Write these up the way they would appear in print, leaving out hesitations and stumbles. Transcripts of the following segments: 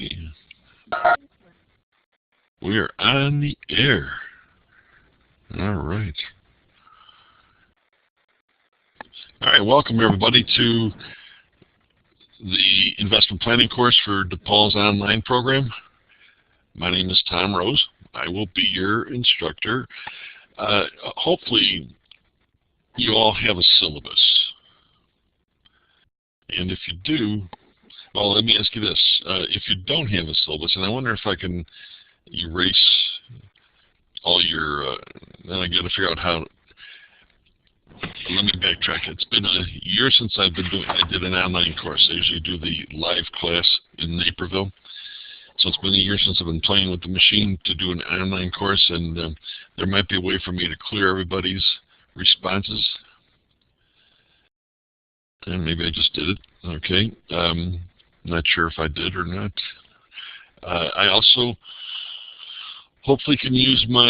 Okay. We are on the air. All right. All right, welcome everybody to the investment planning course for DePaul's online program. My name is Tom Rose. I will be your instructor. Hopefully you all have a syllabus. And if you do, well, let me ask you this. If you don't have a syllabus, and I wonder if I can erase all your, then I got to figure out how. Let me backtrack. It's been a year since I did an online course. I usually do the live class in Naperville. So it's been a year since I've been playing with the machine to do an online course, and there might be a way for me to clear everybody's responses. And maybe I just did it. Okay. Not sure if I did or not. I also hopefully can use my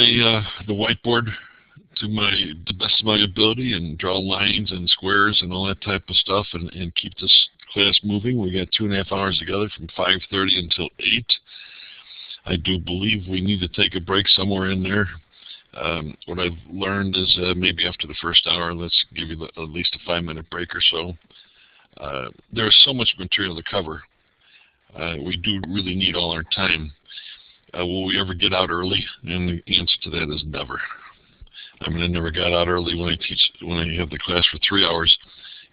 the whiteboard to the best of my ability and draw lines and squares and all that type of stuff and keep this class moving. We got 2.5 hours together from 5:30 until 8. I do believe we need to take a break somewhere in there. What I've learned is maybe after the first hour, let's give you at least a 5-minute break or so. There's so much material to cover. We do really need all our time. Will we ever get out early? And the answer to that is never. I mean, I never got out early when I have the class for 3 hours.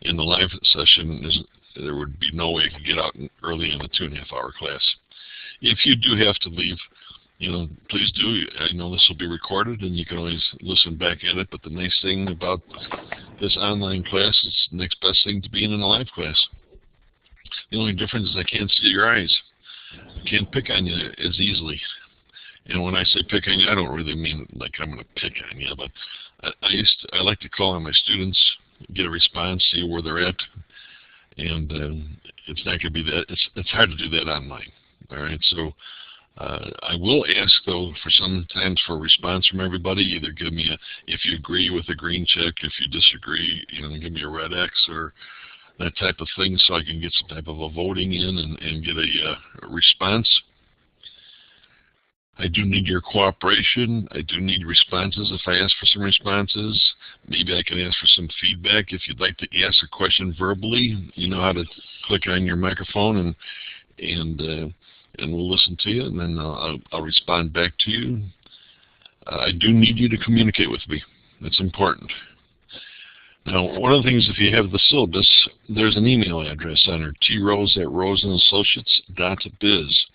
In the live session, there would be no way I could get out early in a 2.5-hour class. If you do have to leave, please do. I know this will be recorded, and you can always listen back at it. But the nice thing about this online class is the next best thing to being in a live class. The only difference is I can't see your eyes. I can't pick on you as easily. And when I say pick on you, I don't really mean like I'm going to pick on you, but I like to call on my students, get a response, see where they're at, and it's not going to be that. It's hard to do that online. All right, so I will ask though for sometimes for a response from everybody. Either give me if you agree with a green check, if you disagree, give me a red X or that type of thing, so I can get some type of a voting in and get a response. I do need your cooperation. I do need responses if I ask for some responses. Maybe I can ask for some feedback. If you'd like to ask a question verbally, you know how to click on your microphone and we'll listen to you, and then I'll respond back to you. I do need you to communicate with me. That's important. Now, one of the things, if you have the syllabus, there's an email address on there, trose@roseandassociates.biz.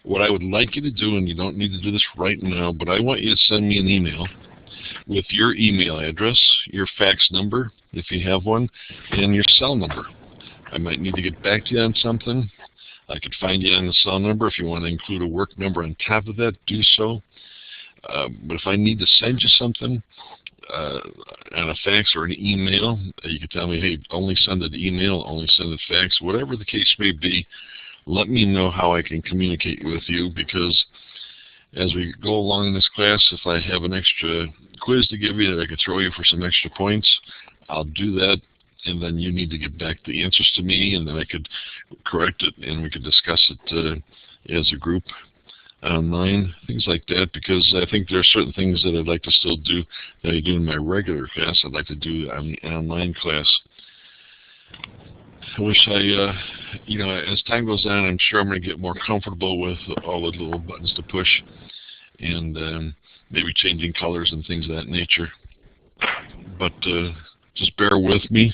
What I would like you to do, and you don't need to do this right now, but I want you to send me an email with your email address, your fax number, if you have one, and your cell number. I might need to get back to you on something. I could find you on the cell number. If you want to include a work number on top of that, do so. But if I need to send you something on a fax or an email, you can tell me, hey, only send it email, only send it fax, whatever the case may be. Let me know how I can communicate with you, because as we go along in this class, if I have an extra quiz to give you that I could throw you for some extra points, I'll do that, and then you need to get back the answers to me, and then I could correct it, and we could discuss it as a group online, things like that, because I think there are certain things that I'd like to still do that I do in my regular class I'd like to do on the online class. I wish as time goes on, I'm sure I'm going to get more comfortable with all the little buttons to push and maybe changing colors and things of that nature. But just bear with me,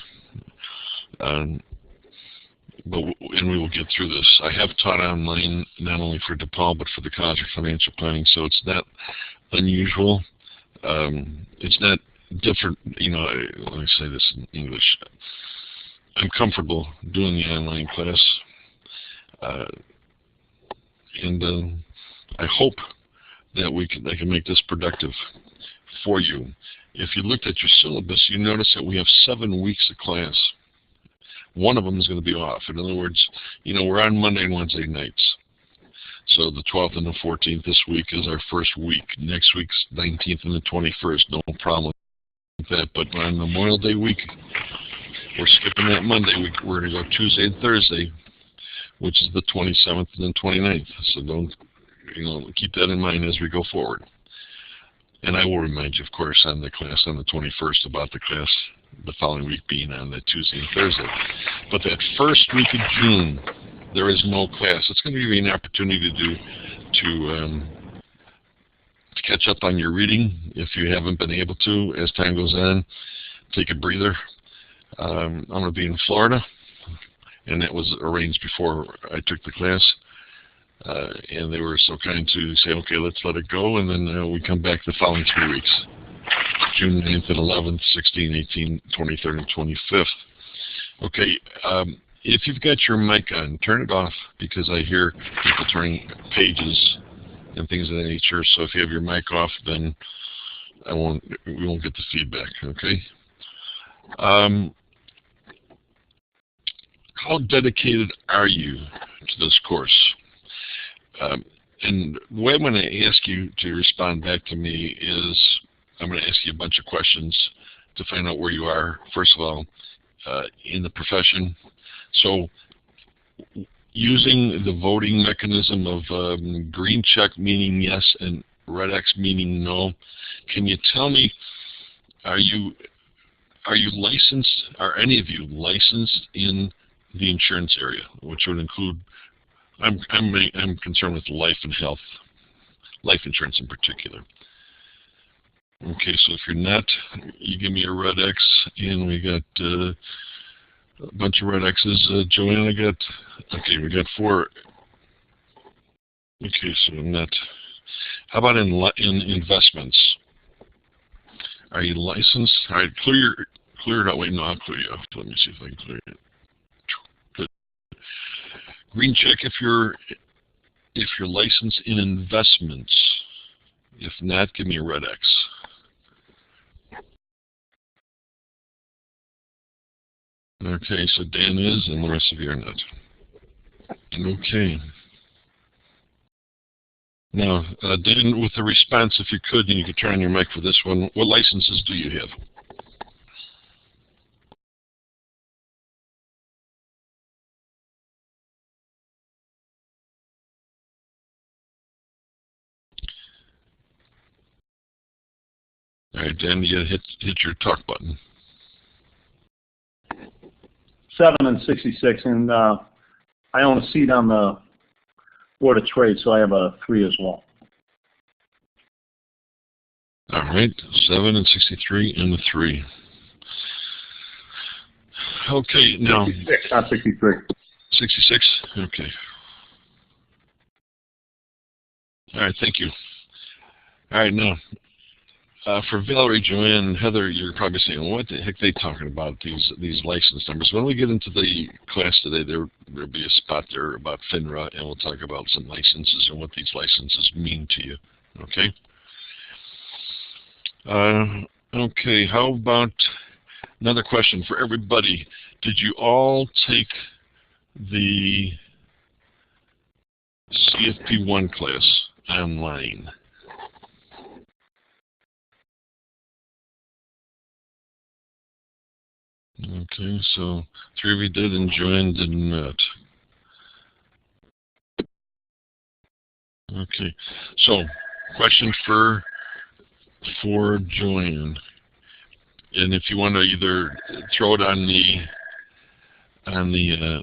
and we will get through this. I have taught online not only for DePaul but for the College of Financial Planning, so it's not unusual. It's not different. Let me say this in English. I'm comfortable doing the online class, and I hope that I can make this productive for you. If you looked at your syllabus, you notice that we have 7 weeks of class. One of them is going to be off. In other words, we're on Monday and Wednesday nights. So the 12th and the 14th this week is our first week. Next week's 19th and the 21st, no problem with that. But on Memorial Day week, we're skipping that Monday. We're going to go Tuesday and Thursday. which is the 27th and 29th. So don't, keep that in mind as we go forward. And I will remind you, of course, on the class on the 21st about the class the following week being on the Tuesday and Thursday. But that first week of June, there is no class. It's going to give you an opportunity to catch up on your reading if you haven't been able to. As time goes on, take a breather. I'm going to be in Florida, and that was arranged before I took the class. And they were so kind to say, okay, let's let it go, and then we come back the following 3 weeks. June 9th and 11th, 16th, 18th, 23rd, and 25th. Okay, if you've got your mic on, turn it off, because I hear people turning pages and things of that nature. So if you have your mic off, then we won't get the feedback, okay? How dedicated are you to this course? And the way I'm going to ask you to respond back to me is I'm going to ask you a bunch of questions to find out where you are, first of all, in the profession. So using the voting mechanism of green check meaning yes and red X meaning no, can you tell me, are you licensed, are any of you licensed in the insurance area, which would include, I'm concerned with life and health, life insurance in particular. Okay, so if you're not, you give me a red X, and we got a bunch of red X's. Joanne, okay, we got 4. Okay, so I'm not. How about in investments? Are you licensed? All right, clear it out. Wait, no, I'll clear you out. Let me see if I can clear it. Good. Green check if you're licensed in investments. If not, give me a red X. Okay, so Dan is, and the rest of you are not. Okay. Now, Dan, with the response, if you could, and you could turn on your mic for this one, what licenses do you have? All right, Dan, you gotta hit your talk button. 7 and 66, and I own a seat on the Board of Trade, so I have a 3 as well. All right, 7 and 63 and the 3. Okay, now. 66, not 63. 66? Okay. All right, thank you. All right, now. For Valerie, Joanne, and Heather, you're probably saying, well, what the heck are they talking about, these license numbers? When we get into the class today, there'll be a spot there about FINRA, and we'll talk about some licenses and what these licenses mean to you, okay? Okay, how about another question for everybody. Did you all take the CFP1 class online? Okay, so 3 of you did and Joanne did not. Okay, so question for Joanne, and if you want to either throw it on the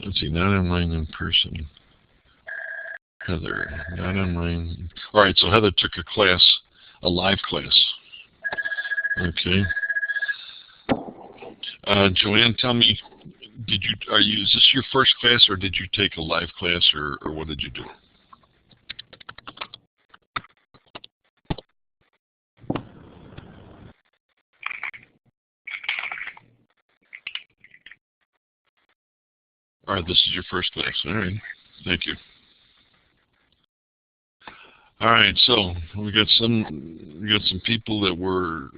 let's see, not online, in person. Heather, not online. All right, so Heather took a class, a live class. Okay. Joanne, tell me, is this your first class, or did you take a live class, or what did you do? All right, this is your first class. All right, thank you. All right, so we got some people that were.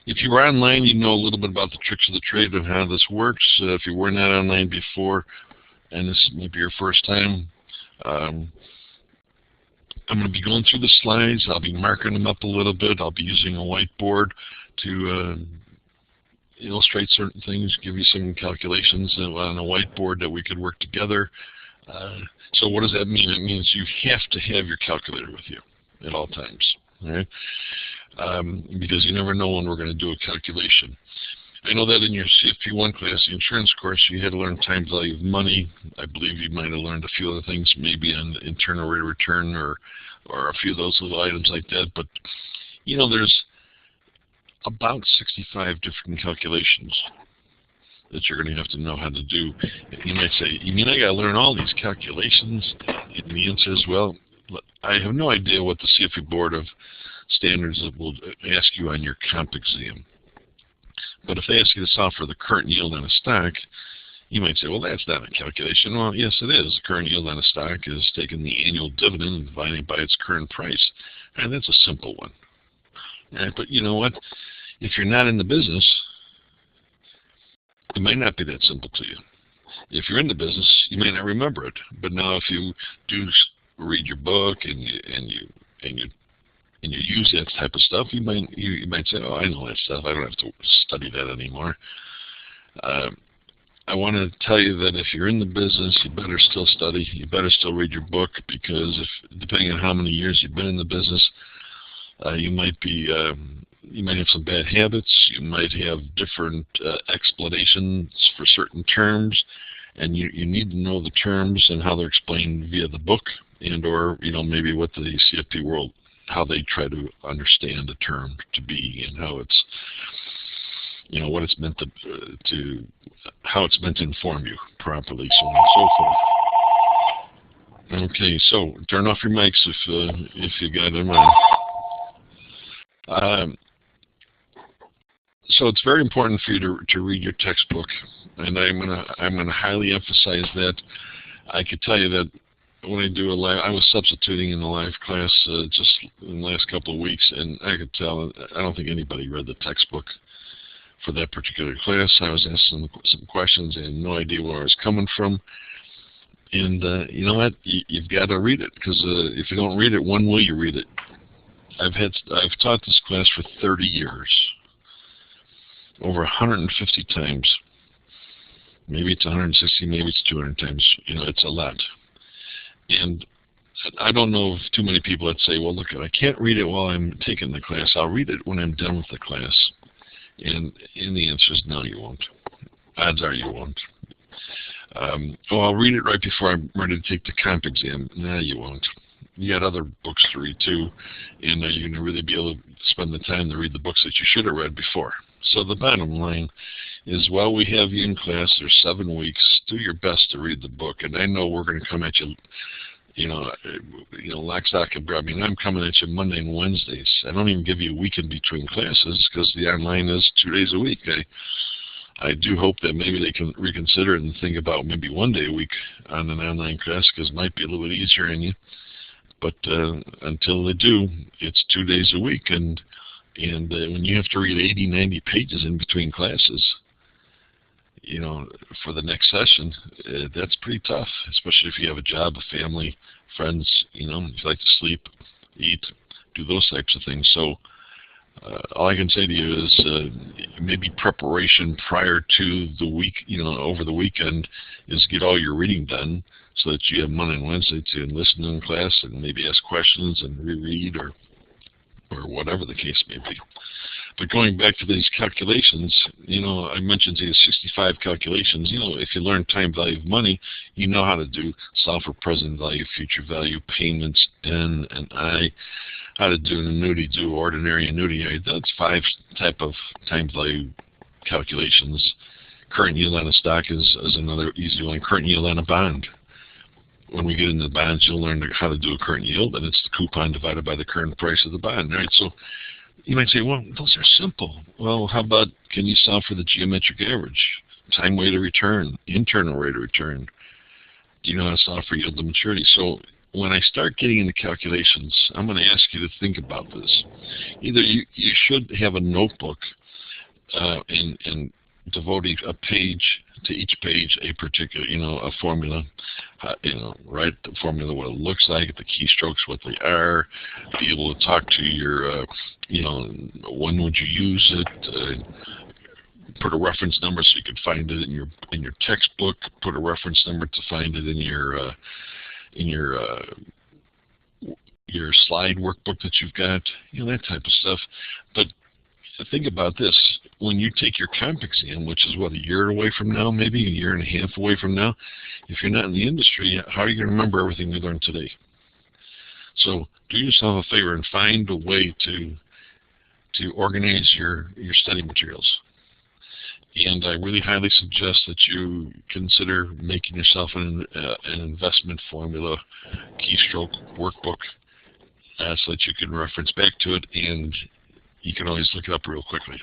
If you were online, you know a little bit about the tricks of the trade and how this works. If you were not online before, and this may be your first time, I'm going to be going through the slides. I'll be marking them up a little bit. I'll be using a whiteboard to illustrate certain things, give you some calculations on a whiteboard that we could work together. So what does that mean? It means you have to have your calculator with you at all times, all right? Because you never know when we're going to do a calculation. I know that in your CFP1 class, the insurance course, you had to learn time value of money. I believe you might have learned a few other things, maybe on internal rate of return or a few of those little items like that. But, you know, there's about 65 different calculations that you're going to have to know how to do. You might say, you mean I got to learn all these calculations? And the answer is, well, I have no idea what the CFP Board of Standards will ask you on your comp exam. But if they ask you to solve for the current yield on a stock, you might say, well, that's not a calculation. Well, yes, it is. The current yield on a stock is taking the annual dividend and dividing it by its current price. And that's a simple one. All right, but you know what? If you're not in the business, it might not be that simple to you. If you're in the business, you may not remember it. But now if you do read your book and you use that type of stuff, you might say, oh, I know that stuff. I don't have to study that anymore. I want to tell you that if you're in the business, you better still study. You better still read your book, because depending on how many years you've been in the business, you might have some bad habits. You might have different explanations for certain terms, and you need to know the terms and how they're explained via the book, and or maybe what the CFP world, how they try to understand the term to be, and how it's what it's meant to how it's meant to inform you properly, so on and so forth. Okay, so turn off your mics if you got them on. So it's very important for you to read your textbook, and I'm gonna highly emphasize that. I could tell you that when I do a live, I was substituting in the live class just in the last couple of weeks, and I could tell I don't think anybody read the textbook for that particular class. I was asking some questions. I had no idea where I was coming from. And you know what? You've got to read it, because if you don't read it, when will you read it? I've taught this class for 30 years, over 150 times. Maybe it's 160, maybe it's 200 times. It's a lot. And I don't know of too many people that say, well, look, I can't read it while I'm taking the class. I'll read it when I'm done with the class. And the answer is no, you won't. Odds are you won't. Well, I'll read it right before I'm ready to take the comp exam. No, you won't. You got other books to read too, and you're going to really be able to spend the time to read the books that you should have read before. So the bottom line is, while we have you in class, there's 7 weeks. Do your best to read the book, and I know we're going to come at you. Lock, stock, and barrel. I mean, I'm coming at you Monday and Wednesdays. I don't even give you a weekend between classes, because the online is 2 days a week. I do hope that maybe they can reconsider it and think about maybe 1 day a week on an online class, because it might be a little bit easier on you. But until they do, it's 2 days a week, and when you have to read 80, 90 pages in between classes, for the next session, that's pretty tough, especially if you have a job, a family, friends, if you like to sleep, eat, do those types of things. So all I can say to you is maybe preparation prior to the week, over the weekend, is get all your reading done so that you have Monday and Wednesday to listen in class and maybe ask questions and reread or whatever the case may be. But going back to these calculations, I mentioned these 65 calculations. If you learn time value of money, you know how to solve for present value, future value, payments, N and I, how to do an annuity, do ordinary annuity. That's 5 type of time value calculations. Current yield on a stock is another easy one. Current yield on a bond. When we get into the bonds, you'll learn how to do a current yield, and it's the coupon divided by the current price of the bond. Right? So you might say, well, those are simple. Well, how about, can you solve for the geometric average, time rate of return, internal rate of return? Do you know how to solve for yield to maturity? So when I start getting into calculations, I'm going to ask you to think about this. Either you should have a notebook and devoting a page to each page, a particular, a formula, write the formula, what it looks like, the keystrokes, what they are, be able to talk to your, when would you use it, put a reference number so you can find it in your textbook. Put a reference number to find it in your slide workbook that you've got. That type of stuff. But think about this: when you take your comp exam, which is what, a year away from now, maybe a year and a half away from now, if you're not in the industry, how are you going to remember everything you learned today? So do yourself a favor and find a way to organize your study materials. And I really highly suggest that you consider making yourself an investment formula keystroke workbook so that you can reference back to it, and you can always look it up real quickly.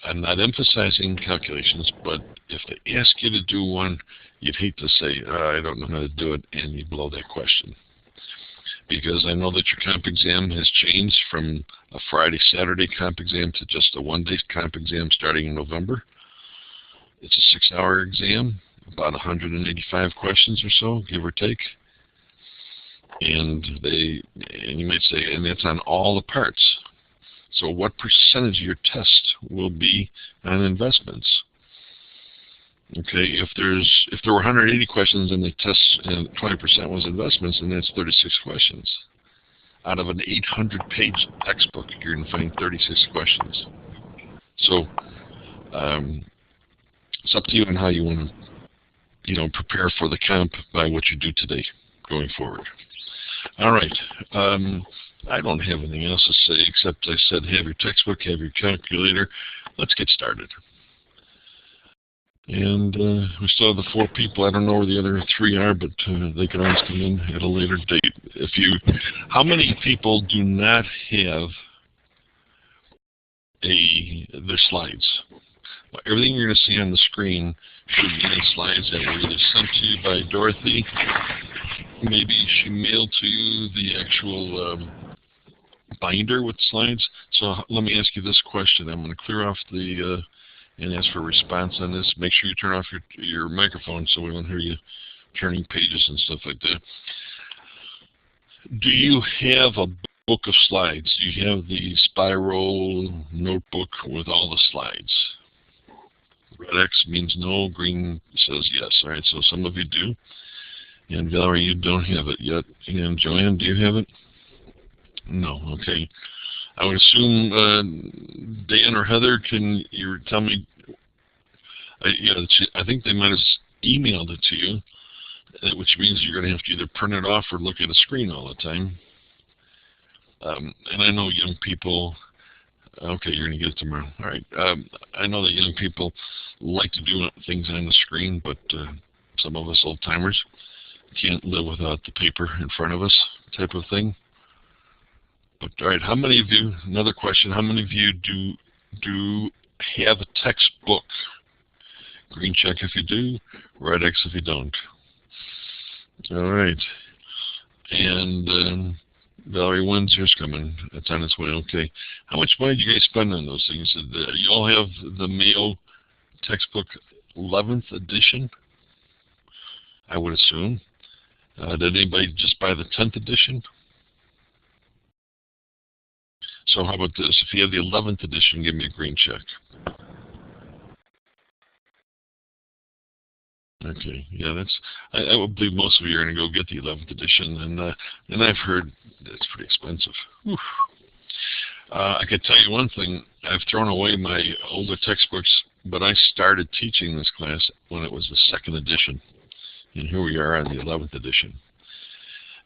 I'm not emphasizing calculations, but if they ask you to do one, you'd hate to say, I don't know how to do it, and you blow that question. Because I know that your comp exam has changed from a Friday, Saturday comp exam to just a one-day comp exam starting in November. It's a 6-hour exam, about 185 questions or so, give or take. And you might say, and that's on all the parts. So what percentage of your test will be on investments? Okay, if there were 180 questions and the test and 20% was investments, then that's 36 questions. Out of an 800-page textbook, you're going to find 36 questions. So it's up to you on how you want to, prepare for the comp by what you do today, going forward. All right. I don't have anything else to say except I said have your textbook, have your calculator. Let's get started. And we still have the 4 people. I don't know where the other 3 are, but they can always come in at a later date. How many people do not have their slides? Well, everything you're going to see on the screen should be in slides that were either sent to you by Dorothy. Maybe she mailed to you the actual binder with slides. So let me ask you this question. I'm going to clear off and ask for a response on this. Make sure you turn off your microphone so we don't hear you turning pages and stuff like that. Do you have a book of slides? Do you have the spiral notebook with all the slides? Red X means no, green says yes. All right, so some of you do. And Valerie, you don't have it yet. And Joanne, do you have it? No, okay. I would assume Dan or Heather, can you tell me? I think they might have emailed it to you, which means you're going to have to either print it off or look at a screen all the time. And I know young people. Okay, you're going to get it tomorrow. All right. I know that young people like to do things on the screen, but some of us old timers can't live without the paper in front of us, type of thing. But all right, how many of you? Another question: how many of you do have a textbook? Green check if you do, red X if you don't. All right, and Valerie, when's yours coming? It's on its way. Okay, how much money do you guys spend on those things? You all have the Mayo textbook 11th edition, I would assume. Did anybody just buy the 10th edition? So how about this? If you have the 11th edition, give me a green check. Okay, yeah, I would believe most of you are going to go get the 11th edition, and I've heard it's pretty expensive. I could tell you one thing: I've thrown away my older textbooks, but I started teaching this class when it was the 2nd edition, and here we are on the 11th edition.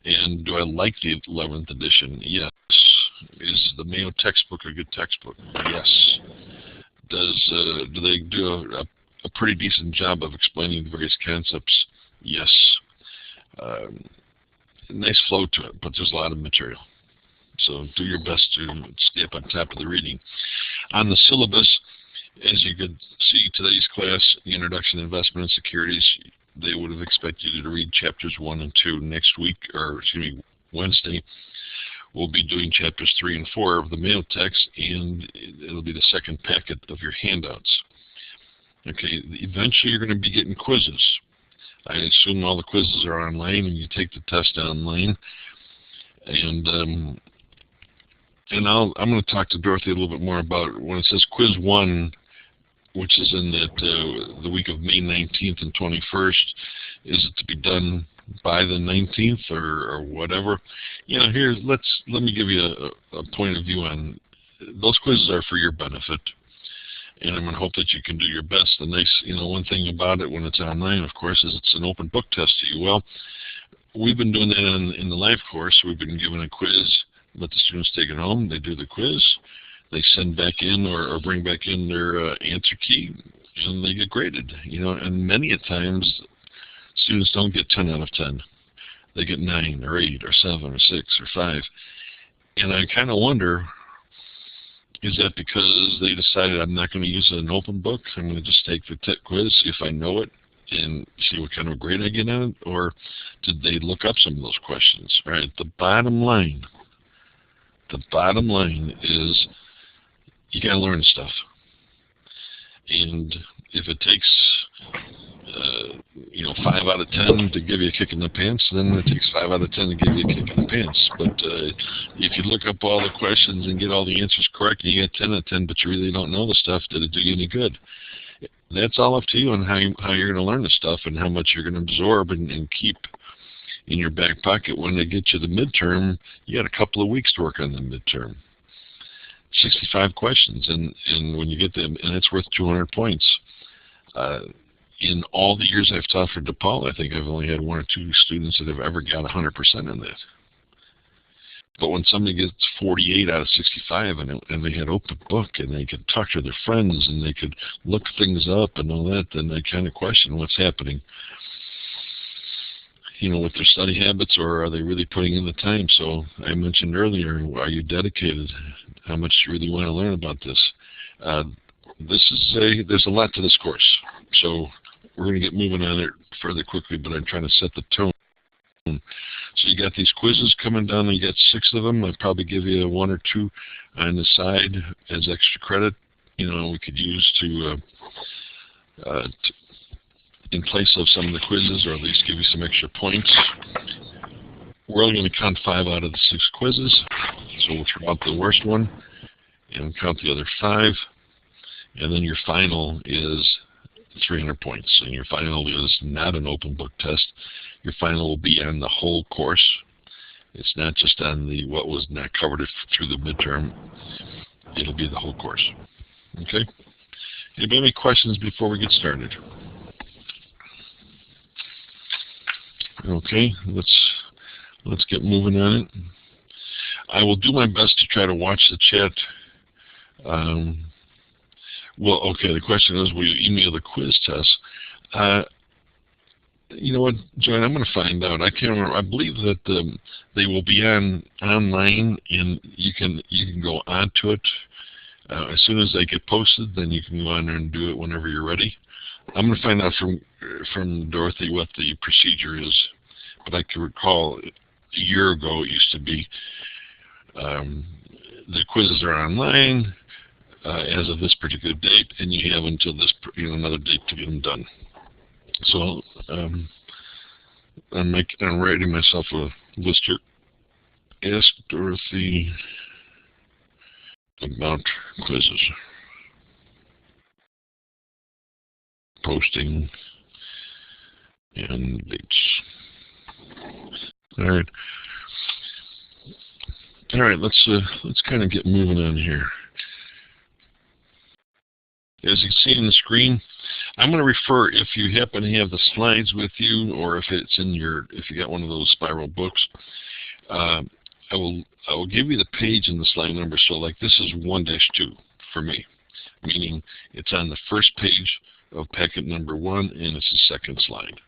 And do I like the 11th edition? Yes. Is the Mayo textbook a good textbook? Yes. Do they do a pretty decent job of explaining the various concepts? Yes. Nice flow to it, but there's a lot of material. So do your best to stay up on top of the reading. On the syllabus, as you could see, today's class, the Introduction to Investment and Securities, they would have expected you to read chapters 1 and 2 next week, or excuse me, Wednesday. We'll be doing chapters 3 and 4 of the Mayo text, and it'll be the second packet of your handouts. Okay, eventually you're going to be getting quizzes. I assume all the quizzes are online, and you take the test online. And I'm going to talk to Dorothy a little bit more about when it says quiz 1. which is in that the week of May 19th and 21st. Is it to be done by the 19th or whatever? Here, let me give you a point of view on those quizzes. Are for your benefit, and I'm going to hope that you can do your best. The nice, one thing about it when it's online, of course, is it's an open book test to you. Well, we've been doing that in the live course. We've been given a quiz, let the students take it home. They do the quiz. They send back in or bring back in their answer key, and they get graded. And many a times, students don't get 10 out of 10. They get 9 or 8 or 7 or 6 or 5. And I kind of wonder, is that because they decided I'm not going to use an open book? I'm going to just take the quiz, see if I know it, and see what kind of grade I get on it? Or did they look up some of those questions? Right? The bottom line is you got to learn stuff. And if it takes 5 out of 10 to give you a kick in the pants, then it takes 5 out of 10 to give you a kick in the pants. But if you look up all the questions and get all the answers correct, and you get 10 out of 10, but you really don't know the stuff, did it do you any good? That's all up to you on how you're going to learn the stuff and how much you're going to absorb and keep in your back pocket. When they get you the midterm, you got a couple of weeks to work on the midterm. 65 questions, and when you get them, and it's worth 200 points. In all the years I've taught for DePaul, I think I've only had 1 or 2 students that have ever got 100% in that. But when somebody gets 48 out of 65 and they had open book and they could talk to their friends and they could look things up and all that, then they kind of question what's happening, with their study habits, or are they really putting in the time? So I mentioned earlier, are you dedicated? How much do you really want to learn about this? There's a lot to this course. So we're going to get moving on it further quickly, but I'm trying to set the tone. So you got these quizzes coming down, and you got 6 of them. I'll probably give you 1 or 2 on the side as extra credit. We could use to in place of some of the quizzes, or at least give you some extra points. We're only going to count 5 out of the 6 quizzes, so we'll throw out the worst one and count the other 5, and then your final is 300 points, and your final is not an open book test. Your final will be on the whole course. It's not just on what was not covered through the midterm. It'll be the whole course. Okay? Any questions before we get started? Okay, let's get moving on it. I will do my best to try to watch the chat. The question is, will you email the quiz test? You know what, Joanne, I'm going to find out. I can't remember. I believe that they will be online, and you can go onto it. As soon as they get posted, then you can go on there and do it whenever you're ready. I'm going to find out from Dorothy what the procedure is, but I can recall a year ago it used to be the quizzes are online as of this particular date, and you have until this another date to get them done. So I'm writing myself a list here. Ask Dorothy about quizzes. Posting and dates. All right. Let's kind of get moving on here. As you see on the screen, I'm going to refer, if you happen to have the slides with you, or if it's if you got one of those spiral books, I will give you the page and the slide number. So like this is 1-2 for me, meaning it's on the first page of packet number 1, and it's the second slide.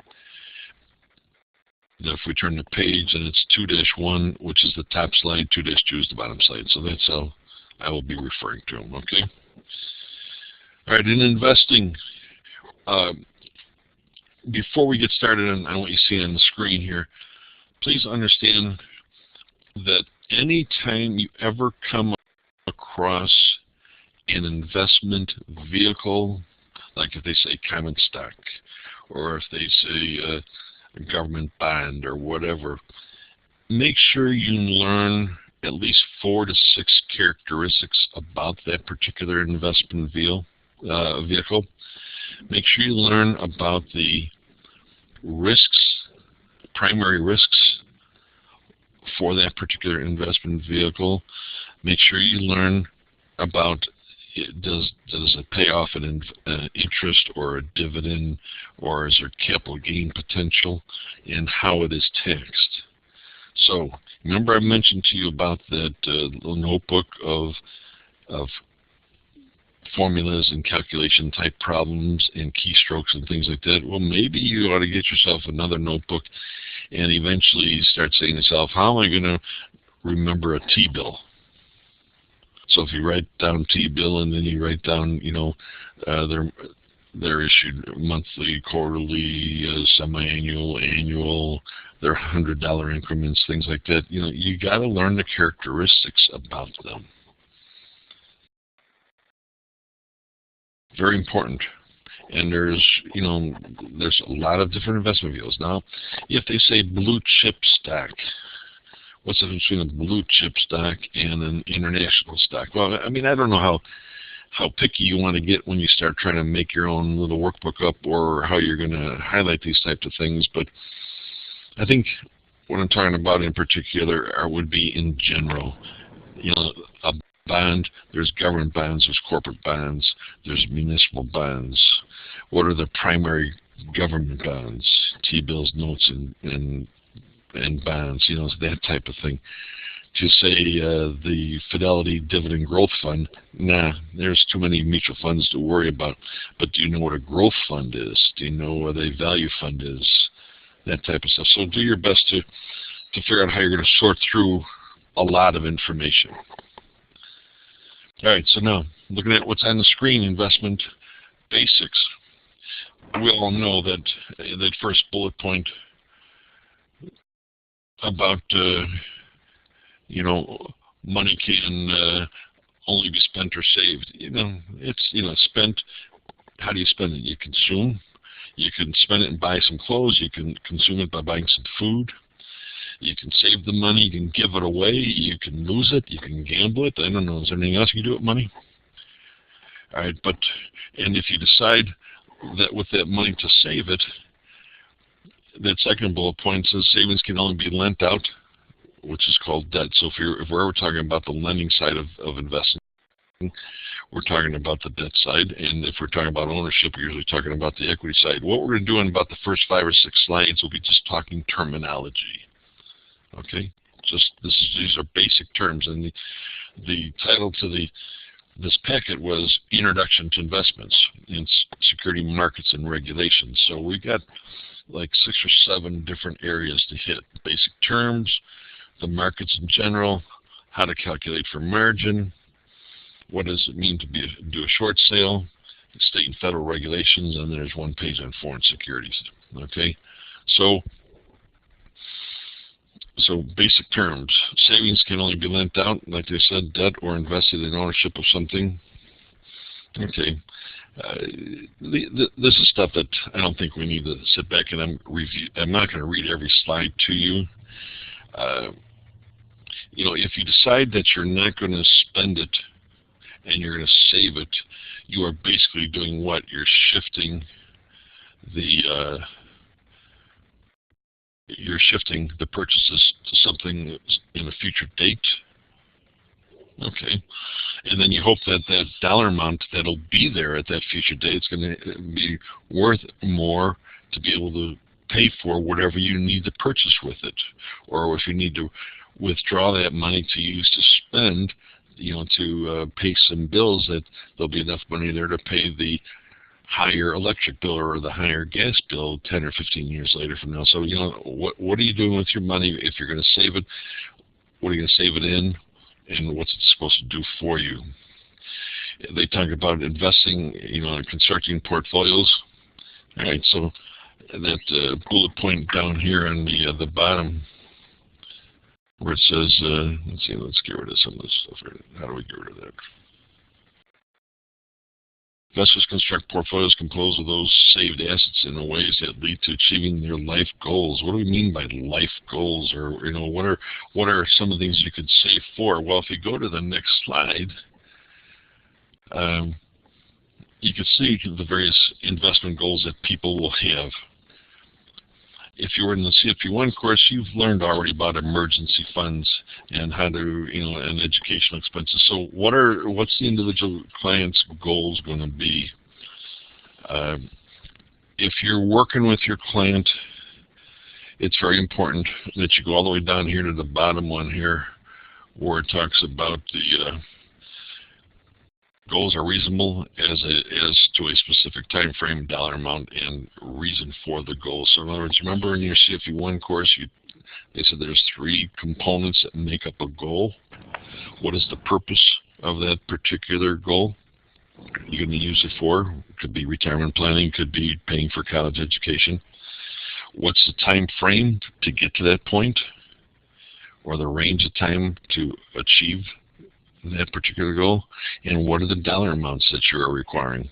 Now if we turn the page, and it's 2-1, which is the top slide, 2-2 is the bottom slide. So that's how I will be referring to them, okay? All right, in investing, before we get started on what you see on the screen here, please understand that any time you ever come across an investment vehicle, like if they say common stock, or if they say a government bond or whatever, make sure you learn at least 4 to 6 characteristics about that particular investment vehicle. vehicle, make sure you learn about the risks, primary risks for that particular investment vehicle. Make sure you learn about does it pay off an interest or a dividend, or is there capital gain potential, and how it is taxed. So remember I mentioned to you about that little notebook of formulas and calculation type problems and keystrokes and things like that? Well, maybe you ought to get yourself another notebook and eventually start saying to yourself, how am I going to remember a T-bill? So if you write down T-bill and then you write down, they're issued monthly, quarterly, semi-annual, annual, they're $100 increments, things like that. You got to learn the characteristics about them. Very important. And there's a lot of different investment vehicles. Now, if they say blue chip stock, what's the difference between a blue chip stock and an international stock? Well, I mean, I don't know how picky you want to get when you start trying to make your own little workbook up, or how you're going to highlight these types of things. But I think what I'm talking about in particular would be in general. A bond, there's government bonds, there's corporate bonds, there's municipal bonds. What are the primary government bonds? T-bills, notes, and bonds, that type of thing. To say the Fidelity Dividend Growth Fund, nah, there's too many mutual funds to worry about. But do you know what a growth fund is? Do you know what a value fund is? That type of stuff. So do your best to figure out how you're going to sort through a lot of information. All right, so now, looking at what's on the screen, investment basics. We all know that that first bullet point about, money can only be spent or saved. It's spent. How do you spend it? You consume. You can spend it and buy some clothes. You can consume it by buying some food. You can save the money. You can give it away. You can lose it. You can gamble it. I don't know. Is there anything else you can do with money? All right, and if you decide that with that money to save it, that second bullet point says savings can only be lent out, which is called debt. So if we're ever talking about the lending side of investing, we're talking about the debt side. And if we're talking about ownership, we're usually talking about the equity side. What we're going to do in about the first 5 or 6 slides will be just talking terminology. Okay? These are basic terms. And the title to this packet was Introduction to Investments in Security Markets and Regulations. So we got like 6 or 7 different areas to hit. Basic terms, the markets in general, how to calculate for margin, what does it mean to do a short sale, state and federal regulations, and there's 1 page on foreign securities. Okay, so basic terms. Savings can only be lent out, like they said, debt or invested in ownership of something. Okay. This is stuff that I don't think we need to sit back and review. I'm not going to read every slide to you. If you decide that you're not going to spend it and you're going to save it, you are basically doing what? You're shifting the purchases to something in a future date. Okay. And then you hope that that dollar amount that'll be there at that future date is going to be worth more to be able to pay for whatever you need to purchase with it. Or if you need to withdraw that money to use to spend, to pay some bills, that there'll be enough money there to pay the higher electric bill or the higher gas bill 10 or 15 years later from now. So, what are you doing with your money? If you're going to save it, what are you going to save it in? And what's it supposed to do for you? They talk about investing, and constructing portfolios. All right, so that bullet point down here on the bottom, where it says, let's get rid of some of this stuff. How do we get rid of that? Investors construct portfolios composed of those saved assets in ways that lead to achieving their life goals. What do we mean by life goals? Or what are some of the things you could save for? Well, if you go to the next slide, you can see the various investment goals that people will have. If you were in the CFP1 course, you've learned already about emergency funds and how to, and educational expenses. So what's the individual client's goals going to be? If you're working with your client, it's very important that you go all the way down here to the bottom one here, where it talks about the goals are reasonable as to a specific time frame, dollar amount, and reason for the goal. So in other words, remember in your CFP1 course, they said there's 3 components that make up a goal. What is the purpose of that particular goal you're going to use it for? It could be retirement planning, could be paying for college education. What's the time frame to get to that point, or the range of time to achieve that particular goal, and what are the dollar amounts that you're requiring?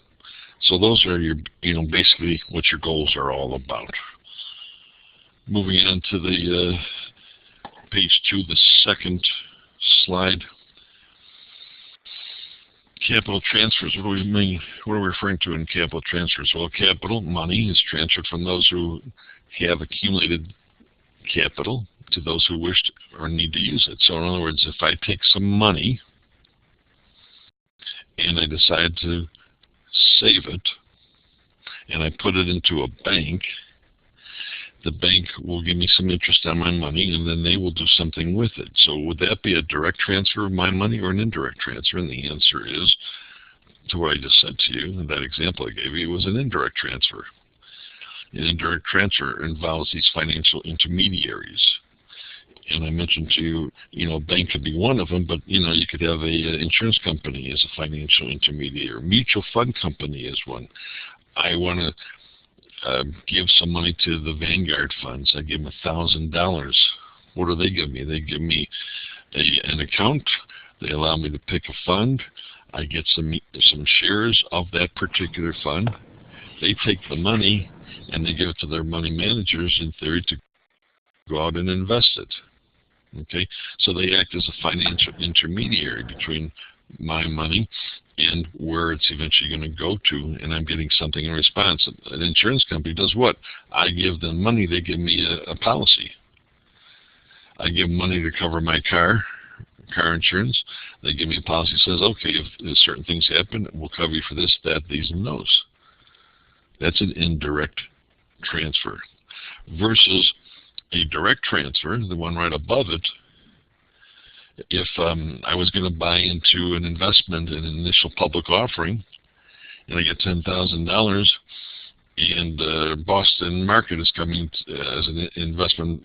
So those are your, basically what your goals are all about. Moving on to the page 2, the second slide. Capital transfers. What do we mean? What are we referring to in capital transfers? Well, capital, money, is transferred from those who have accumulated capital to those who wish or need to use it. So in other words, if I take some money and I decide to save it and I put it into a bank, the bank will give me some interest on my money, and then they will do something with it. So would that be a direct transfer of my money or an indirect transfer? And the answer is, to what I just said to you, that example I gave you, it was an indirect transfer. An indirect transfer involves these financial intermediaries. And I mentioned to you, a bank could be one of them, but you could have a insurance company as a financial intermediary. Mutual fund company is one. I want to give some money to the Vanguard funds. I give them $1,000. What do they give me? They give me an account. They allow me to pick a fund. I get some shares of that particular fund. They take the money and they give it to their money managers, in theory, to go out and invest it. Okay, so they act as a financial intermediary between my money and where it's eventually going to go to, and I'm getting something in response. An insurance company does what? I give them money, they give me a policy. I give money to cover my car insurance. They give me a policy that says, okay, if certain things happen, we'll cover you for this, that, these, and those. That's an indirect transfer. Versus a direct transfer, the one right above it. If I was going to buy into an investment in an initial public offering, and I get $10,000, and Boston Market is coming as an investment,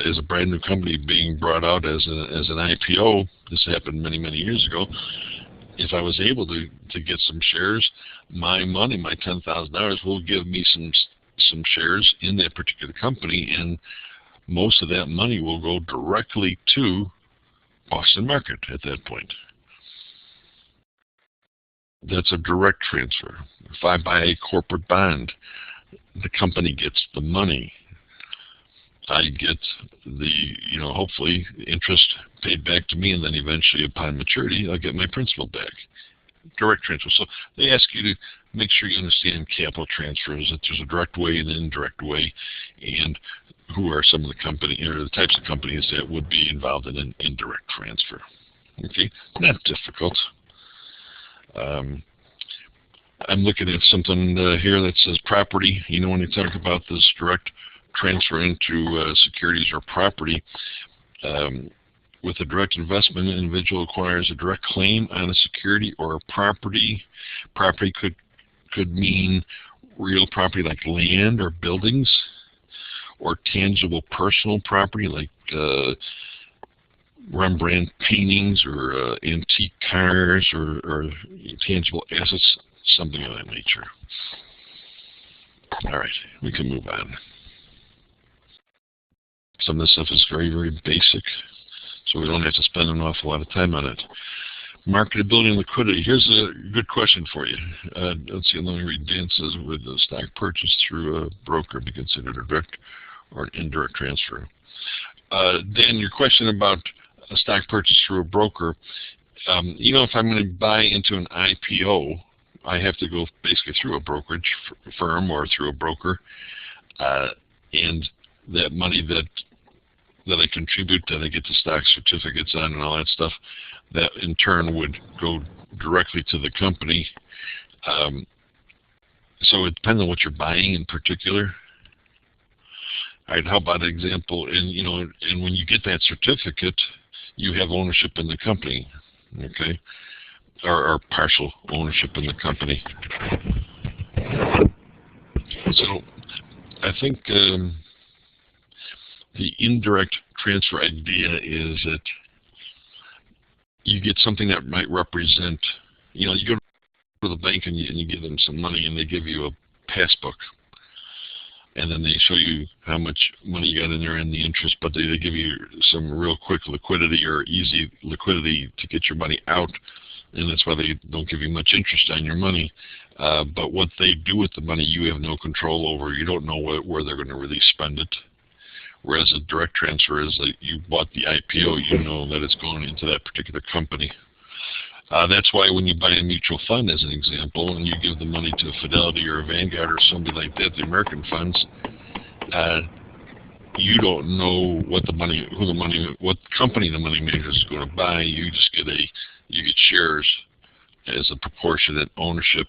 as a brand new company being brought out as an IPO. This happened many, many years ago. If I was able to get some shares, my money, my $10,000, will give me some shares in that particular company, and most of that money will go directly to Boston Market at that point. That's a direct transfer. If I buy a corporate bond, the company gets the money. I get the, hopefully interest paid back to me, and then eventually upon maturity, I'll get my principal back. Direct transfer. So they ask you to make sure you understand capital transfers, that there's a direct way and an indirect way, and who are some of the company, or the types of companies that would be involved in an indirect transfer. Okay, not difficult. I'm looking at something here that says property. When you talk about this direct transfer into securities or property, with a direct investment, an individual acquires a direct claim on a security or a property. Property could mean real property like land or buildings, or tangible personal property like Rembrandt paintings or antique cars or tangible assets, something of that nature. All right, we can move on. Some of this stuff is very, very basic, so we don't have to spend an awful lot of time on it. Marketability and liquidity. Here's a good question for you. Let's see, let me read. Dan says, would the stock purchase through a broker be considered a direct or an indirect transfer? Dan, your question about a stock purchase through a broker, if I'm going to buy into an IPO, I have to go basically through a brokerage firm or through a broker, and that money that I contribute, that I get the stock certificates on and all that stuff, that in turn would go directly to the company. So it depends on what you're buying in particular. All right, how about an example? And when you get that certificate, you have ownership in the company, okay, or partial ownership in the company. So I think the indirect transfer idea is that you get something that might represent, you go to the bank and you give them some money and they give you a passbook. And then they show you how much money you got in there and the interest, but they give you some real quick liquidity or easy liquidity to get your money out, and that's why they don't give you much interest on your money. But what they do with the money, you have no control over. You don't know where they're going to really spend it. Whereas a direct transfer is that you bought the IPO, you know that it's going into that particular company. That's why when you buy a mutual fund, as an example, and you give the money to a Fidelity or a Vanguard or somebody like that, the American funds, you don't know what company the money manager is going to buy. You just get shares as a proportionate ownership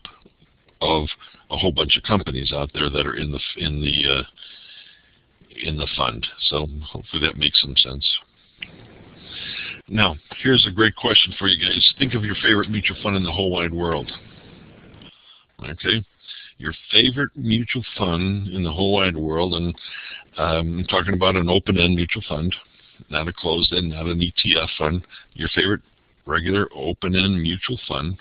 of a whole bunch of companies out there that are in the fund. So hopefully that makes some sense. Now, here's a great question for you guys. Think of your favorite mutual fund in the whole wide world. Okay? Your favorite mutual fund in the whole wide world, and I'm talking about an open-end mutual fund, not a closed-end, not an ETF fund. Your favorite regular open-end mutual fund.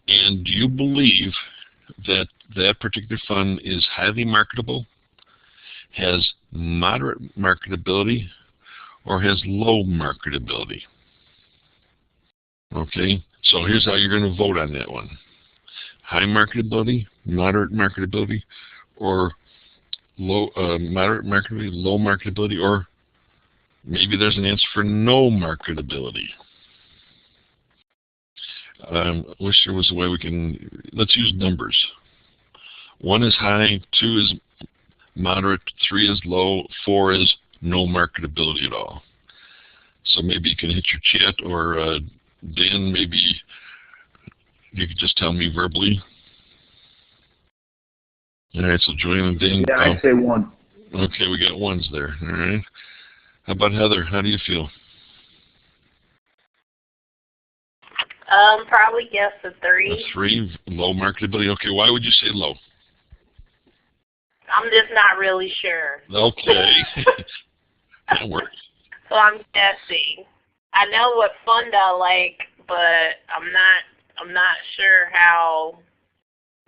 And do you believe that that particular fund is highly marketable, has moderate marketability, or has low marketability? Okay, so here's how you're going to vote on that one. High marketability, moderate marketability, or moderate marketability, low marketability, or maybe there's an answer for no marketability. I wish there was a way we can, let's use numbers. 1 is high, 2 is moderate, 3 is low, 4 is no marketability at all. So maybe you can hit your chat, or Dan, maybe you could just tell me verbally. All right, so Julian and Dan. Yeah, I'd say 1. Okay, we got 1s there. All right. How about Heather? How do you feel? Probably guess a 3. A 3, low marketability. Okay, why would you say low? I'm just not really sure. Okay. That works. So I'm guessing. I know what fund I like, but I'm not sure how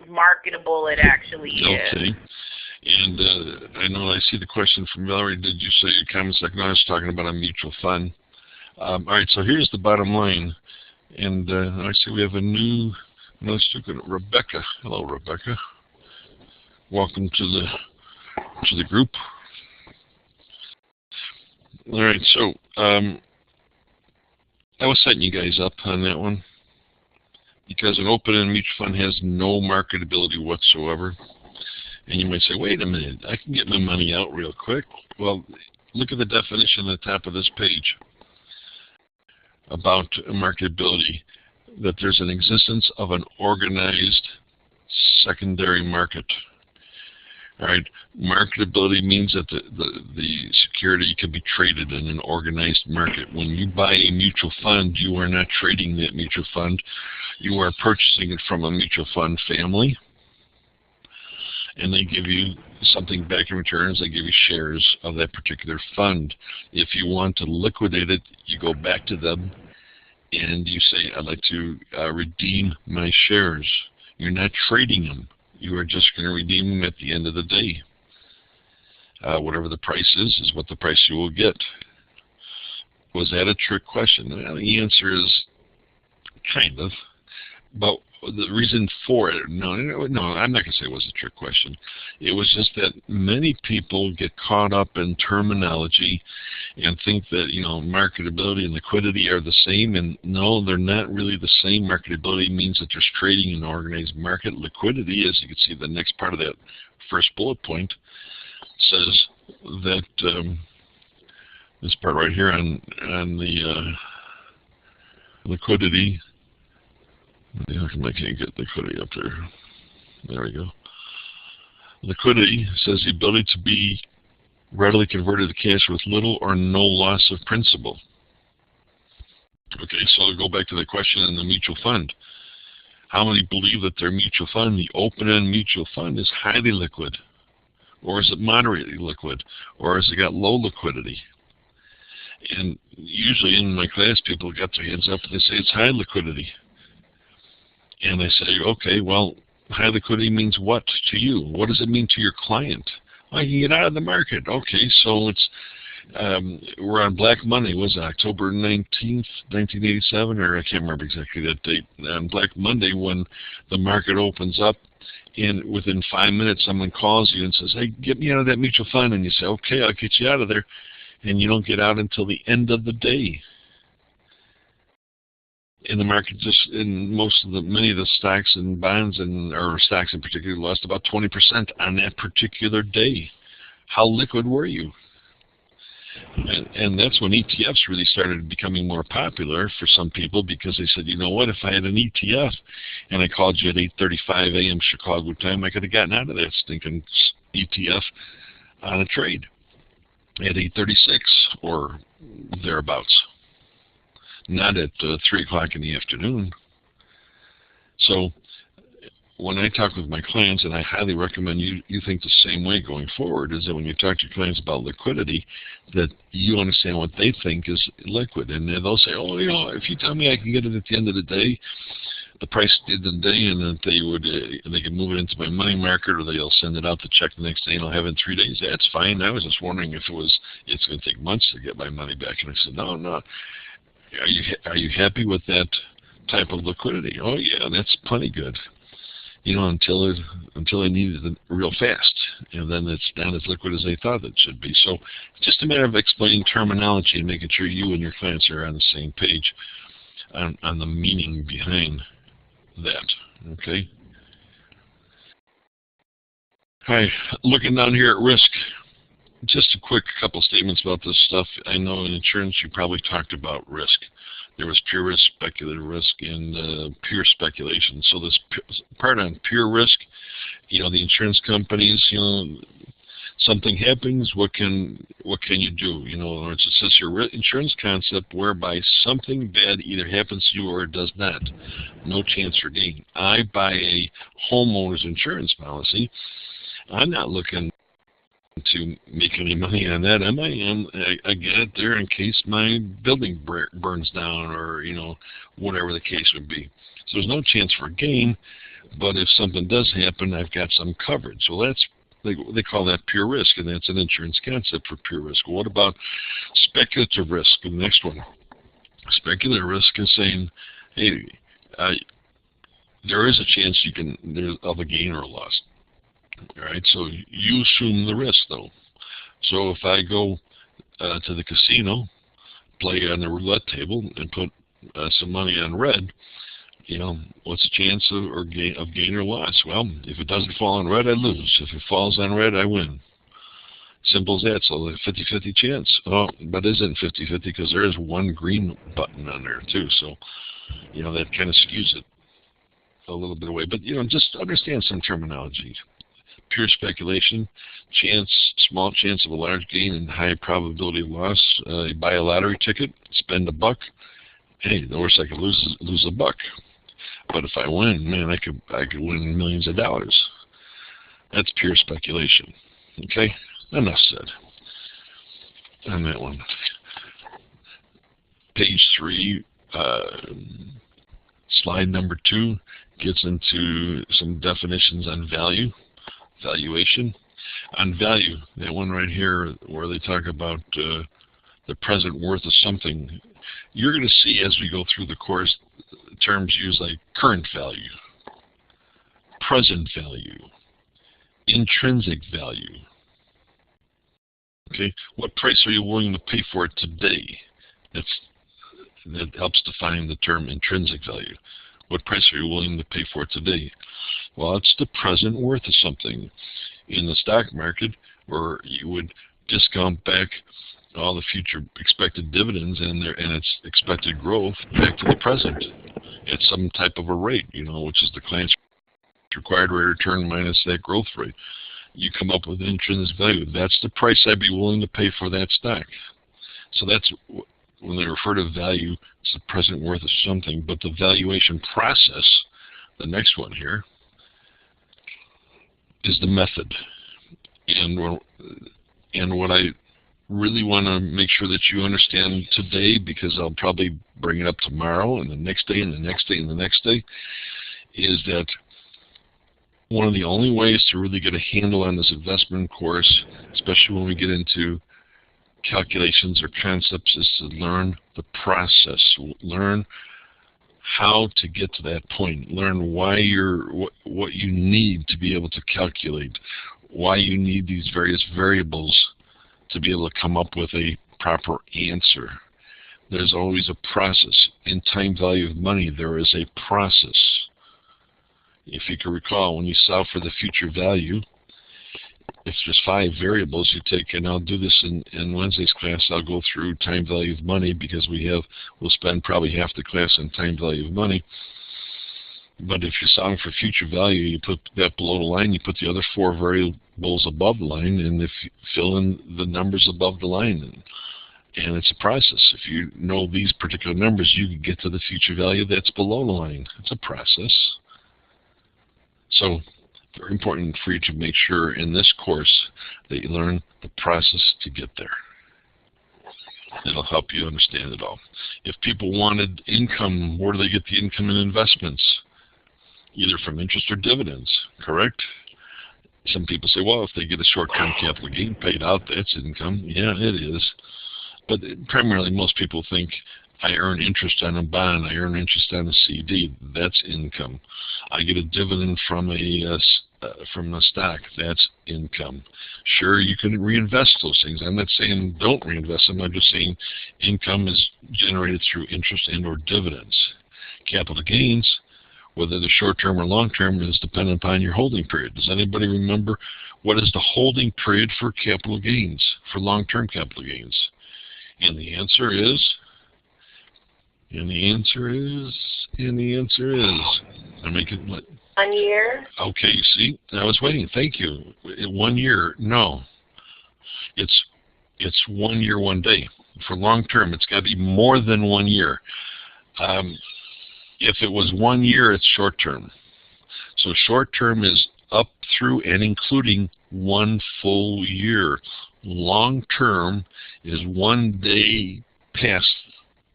marketable it actually is. Okay. And I know I see the question from Valerie. Did you say your comments like, no, I was talking about a mutual fund. All right, so here's the bottom line. And I see we have another student, Rebecca. Hello, Rebecca. Welcome to the group. All right, so I was setting you guys up on that one because an open-end mutual fund has no marketability whatsoever. And you might say, wait a minute, I can get my money out real quick. Well, look at the definition at the top of this page about marketability, that there's an existence of an organized secondary market. All right, marketability means that the security can be traded in an organized market. When you buy a mutual fund, you are not trading that mutual fund. You are purchasing it from a mutual fund family, and they give you something back in return. They give you shares of that particular fund. If you want to liquidate it, you go back to them and you say, I'd like to redeem my shares. You're not trading them. You are just going to redeem them at the end of the day. Whatever the price is what the price you will get. Was that a trick question? Well, the answer is kind of. But the reason for it, no, I'm not going to say it was a trick question. It was just that many people get caught up in terminology and think that, marketability and liquidity are the same, and no, they're not really the same. Marketability means that there's trading in an organized market. Liquidity, as you can see, the next part of that first bullet point says that this part right here on the liquidity. How come I can't get liquidity up there? There we go. Liquidity says the ability to be readily converted to cash with little or no loss of principal. Okay, so I'll go back to the question in the mutual fund. How many believe that their mutual fund, the open-end mutual fund, is highly liquid? Or is it moderately liquid? Or has it got low liquidity? And usually in my class, people got their hands up and they say it's high liquidity. And I say, okay, well, high liquidity means what to you? What does it mean to your client? I can get out of the market. Okay, so it's we're on Black Monday. Was it October 19th, 1987? Or I can't remember exactly that date. On Black Monday, when the market opens up, and within 5 minutes someone calls you and says, hey, get me out of that mutual fund. And you say, okay, I'll get you out of there. And you don't get out until the end of the day. In the market, just in many of the stocks and bonds, or stocks in particular, lost about 20% on that particular day. How liquid were you? And that's when ETFs really started becoming more popular for some people, because they said, you know what, if I had an ETF and I called you at 8:35 a.m. Chicago time, I could have gotten out of that stinking ETF on a trade at 8:36 or thereabouts. Not at 3 o'clock in the afternoon. So when I talk with my clients, and I highly recommend you think the same way going forward, is that when you talk to your clients about liquidity, that you understand what they think is liquid. And they'll say, oh, if you tell me I can get it at the end of the day, the price at the end of the day, and that they can move it into my money market, or they'll send it out to check the next day and I'll have it in 3 days, that's fine. I was just wondering if it's going to take months to get my money back. And I said, no. Are you happy with that type of liquidity? Oh yeah, that's plenty good. Until they need it real fast, and then it's not as liquid as they thought it should be. So it's just a matter of explaining terminology and making sure you and your clients are on the same page on the meaning behind that. Okay. Hi, looking down here at risk. Just a quick couple statements about this stuff. I know in insurance you probably talked about risk. There was pure risk, speculative risk, and pure speculation. So this part on pure risk, the insurance companies, something happens, what can you do? In other words, it's just your insurance concept whereby something bad either happens to you or it does not. No chance for gain. I buy a homeowner's insurance policy. I'm not looking to make any money on that, am I? I get it there in case my building burns down, or whatever the case would be. So there's no chance for gain, but if something does happen, I've got some coverage. So that's they call that pure risk, and that's an insurance concept for pure risk. What about speculative risk? The next one, speculative risk is saying, hey, there is a chance of a gain or a loss. All right, so you assume the risk, though. So if I go to the casino, play on the roulette table, and put some money on red, what's the chance of gain or loss? Well, if it doesn't fall on red, I lose. If it falls on red, I win. Simple as that. So a 50-50 chance. Oh, but it isn't 50-50 because there is one green button on there too. So, that kind of skews it a little bit away. But just understand some terminology. Pure speculation, small chance of a large gain and high probability of loss. You buy a lottery ticket, spend $1. Hey, the worst I could lose is $1. But if I win, man, I could win millions of dollars. That's pure speculation. Okay, enough said on that one. Page 3, slide number 2 gets into some definitions on valuation. On value, that one right here where they talk about the present worth of something, you're going to see as we go through the course terms used like current value. present value, intrinsic value. Okay, what price are you willing to pay for it today? That helps define the term intrinsic value. What price are you willing to pay for it today? Well, it's the present worth of something. In the stock market, where you would discount back all the future expected dividends and its expected growth back to the present at some type of a rate, which is the client's required rate of return minus that growth rate. You come up with intrinsic value. That's the price I'd be willing to pay for that stock. So that's when they refer to value, it's the present worth of something. But the valuation process, the next one here, is the method. And what I really want to make sure that you understand today, because I'll probably bring it up tomorrow and the next day and the next day and the next day, is that one of the only ways to really get a handle on this investment course, especially when we get into calculations or concepts, is to learn the process. Learn how to get to that point. Learn why what you need to be able to calculate, why you need these various variables to be able to come up with a proper answer. There's always a process. In time value of money, there is a process. If you can recall, when you solve for the future value, if there's 5 variables you take, and I'll do this in Wednesday's class, I'll go through time value of money, because we'll spend probably half the class on time value of money. But if you're solving for future value, you put that below the line, you put the other 4 variables above the line, and if you fill in the numbers above the line. And it's a process. If you know these particular numbers, you can get to the future value that's below the line. It's a process. So, very important for you to make sure in this course that you learn the process to get there. It'll help you understand it all. If people wanted income, where do they get the income in investments? Either from interest or dividends, correct? Some people say, well, if they get a short-term capital gain paid out, that's income. Yeah, it is. But primarily, most people think, I earn interest on a bond, I earn interest on a CD, that's income. I get a dividend from a stock, that's income. Sure, you can reinvest those things. I'm not saying don't reinvest them, I'm just saying income is generated through interest and or dividends. Capital gains, whether they're short-term or long-term, is dependent upon your holding period. Does anybody remember what is the holding period for capital gains, for long-term capital gains? And the answer is, I make it what? 1 year. Okay, see, I was waiting. Thank you. 1 year, no. It's 1 year, 1 day. For long term, it's got to be more than 1 year. If it was 1 year, it's short term. So short term is up through and including 1 full year. Long term is 1 day past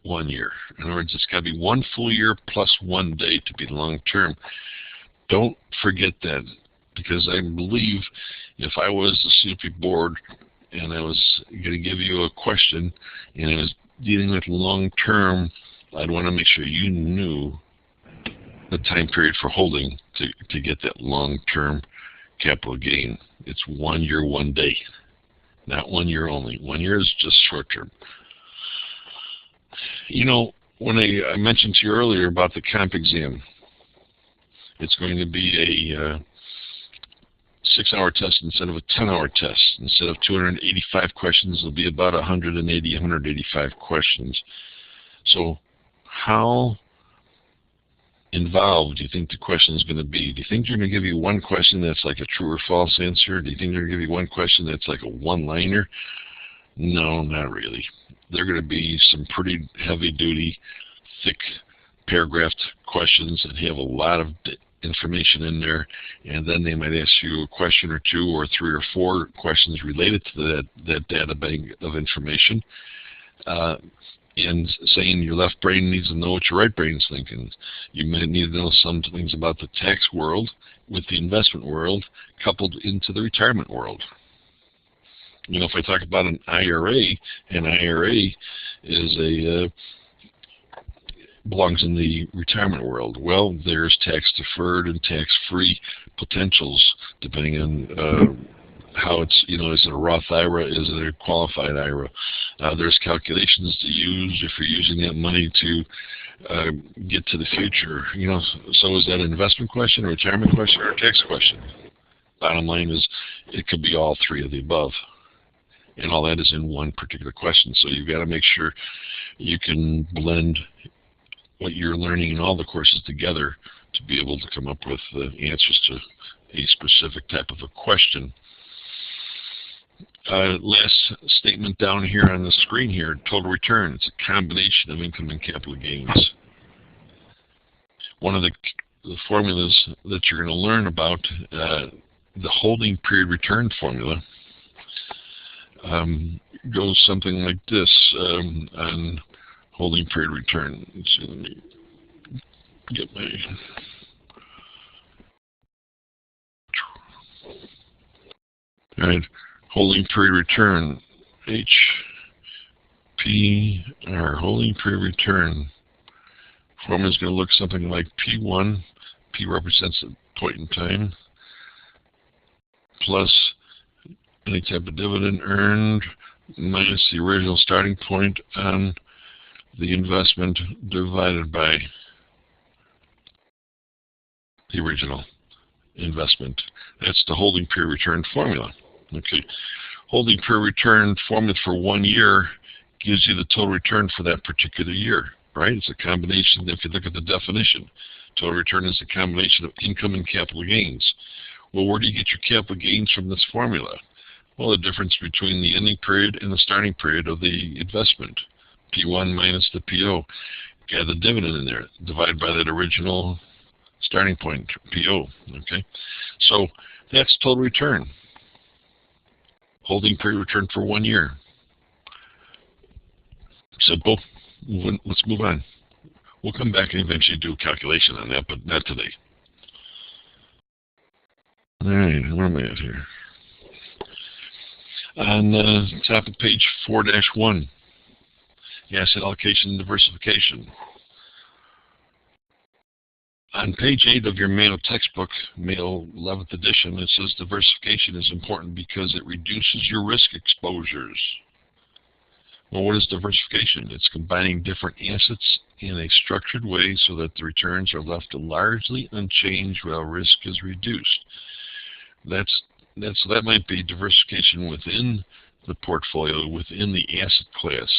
1 year. In other words, it's got to be 1 full year plus 1 day to be long term. Don't forget that, because I believe if I was the CFP board and I was going to give you a question and I was dealing with long term, I'd want to make sure you knew the time period for holding to get that long term capital gain. It's 1 year, 1 day. Not 1 year only. 1 year is just short term. When I mentioned to you earlier about the comp exam, it's going to be a 6-hour test instead of a 10-hour test. Instead of 285 questions, it'll be about 185 questions. So how involved do you think the question is going to be? Do you think they're going to give you one question that's like a true or false answer? Do you think they're going to give you one question that's like a one-liner? No, not really. They're going to be some pretty heavy-duty, thick paragraphed questions that have a lot of information in there, and then they might ask you a question or 2 or 3 or 4 questions related to that data bank of information, and saying your left brain needs to know what your right brain is thinking. You might need to know some things about the tax world with the investment world coupled into the retirement world. If I talk about an IRA is belongs in the retirement world? Well, there's tax-deferred and tax-free potentials, depending on how it's, is it a Roth IRA, is it a qualified IRA? There's calculations to use if you're using that money to get to the future. So is that an investment question, a retirement question, or a tax question? Bottom line is, it could be all three of the above. And all that is in one particular question. So you've got to make sure you can blend what you're learning in all the courses together to be able to come up with the answers to a specific type of a question. Last statement down here on the screen here, total return. It's a combination of income and capital gains. One of the formulas that you're going to learn about, the holding period return formula, goes something like this on holding period return. Let's see, let me get my... All right, holding period return, HPR, holding period return. Formula is going to look something like P1, P represents a point in time, plus any type of dividend earned minus the original starting point on the investment divided by the original investment. That's the holding period return formula. Okay, holding period return formula for 1 year gives you the total return for that particular year, right? It's a combination. If you look at the definition, total return is a combination of income and capital gains. Well, where do you get your capital gains from this formula? Well, the difference between the ending period and the starting period of the investment, P1 minus the PO. Add the dividend in there, divide by that original starting point, PO. Okay, so that's total return. Holding period return for 1 year. Simple. Let's move on. We'll come back and eventually do a calculation on that, but not today. All right, where am I at here? On the top of page 4-1, asset allocation and diversification. On page 8 of your Mayo textbook, Mayo 11th edition, it says diversification is important because it reduces your risk exposures. Well, what is diversification? It's combining different assets in a structured way so that the returns are left largely unchanged while risk is reduced. That might be diversification within the portfolio, within the asset class.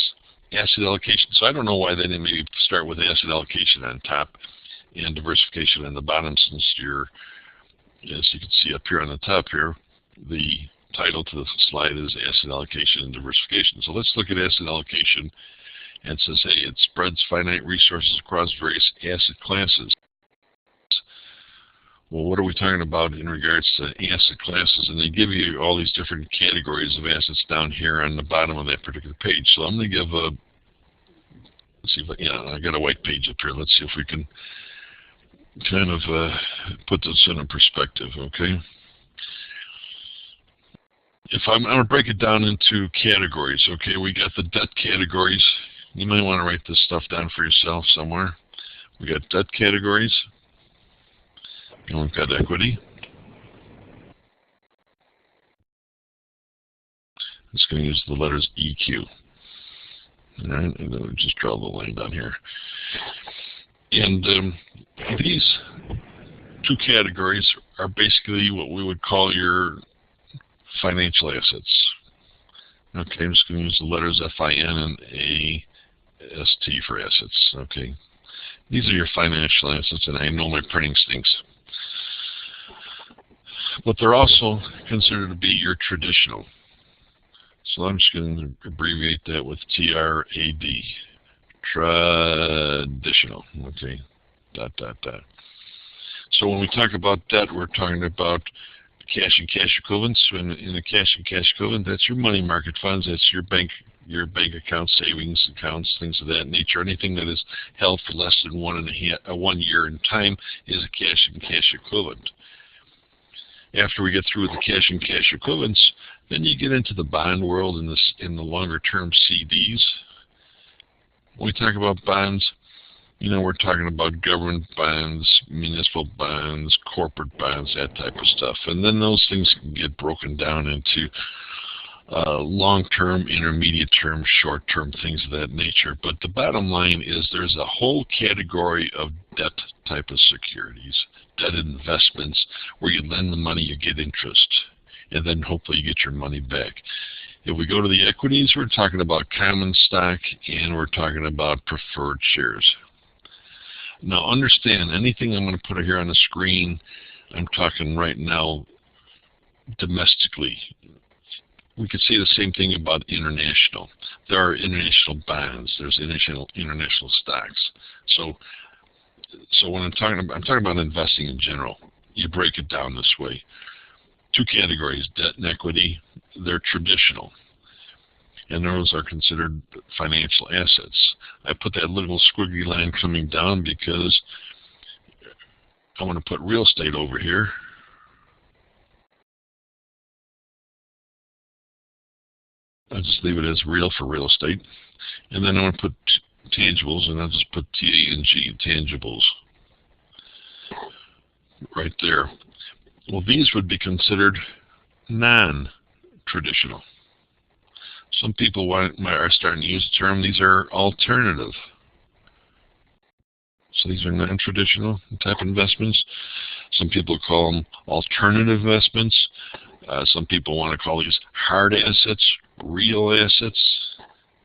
Asset allocation. So I don't know why they didn't maybe start with asset allocation on top and diversification on the bottom, since you're, as you can see up here on the top here, the title to the slide is asset allocation and diversification. So let's look at asset allocation, and it says, hey, it spreads finite resources across various asset classes. Well, what are we talking about in regards to asset classes? And they give you all these different categories of assets down here on the bottom of that particular page. So I'm going to give a, let's see if I got a white page up here. Let's see if we can kind of put this in a perspective, okay? If I'm going to break it down into categories, okay, we got the debt categories. You might want to write this stuff down for yourself somewhere. We got debt categories. And we've got equity. It's going to use the letters EQ. All right, and then we'll just draw the line down here. And these two categories are basically what we would call your financial assets. Okay, I'm just going to use the letters FIN and AST for assets. Okay, these are your financial assets, and I know my printing stinks. But they're also considered to be your traditional. So I'm just going to abbreviate that with TRAD. Traditional. Okay. ... So when we talk about debt, we're talking about cash and cash equivalents. In the cash and cash equivalent, that's your money market funds. That's your bank accounts, savings accounts, things of that nature. Anything that is held for less than 1 year in time is a cash and cash equivalent. After we get through with the cash and cash equivalents, then you get into the bond world in the longer term CDs. When we talk about bonds, We're talking about government bonds, municipal bonds, corporate bonds, that type of stuff. And then those things can get broken down into long-term, intermediate-term, short-term, things of that nature. But the bottom line is there's a whole category of debt type of securities, debt investments, where you lend the money, you get interest, and then hopefully you get your money back. If we go to the equities, we're talking about common stock, and we're talking about preferred shares. Now understand, anything I'm going to put here on the screen, I'm talking right now domestically. We could say the same thing about international. There are international bonds. There's international stocks. So when I'm talking about investing in general. You break it down this way. Two categories, debt and equity. They're traditional, and those are considered financial assets. I put that little squiggly line coming down because I want to put real estate over here. I'll just leave it as real for real estate. And then I want to put tangibles, and I'll just put T-A-N-G, tangibles, right there. Well, these would be considered non-traditional. Some people are starting to use the term, these are alternative. So these are non-traditional type investments. Some people call them alternative investments. Some people want to call these hard assets, real assets.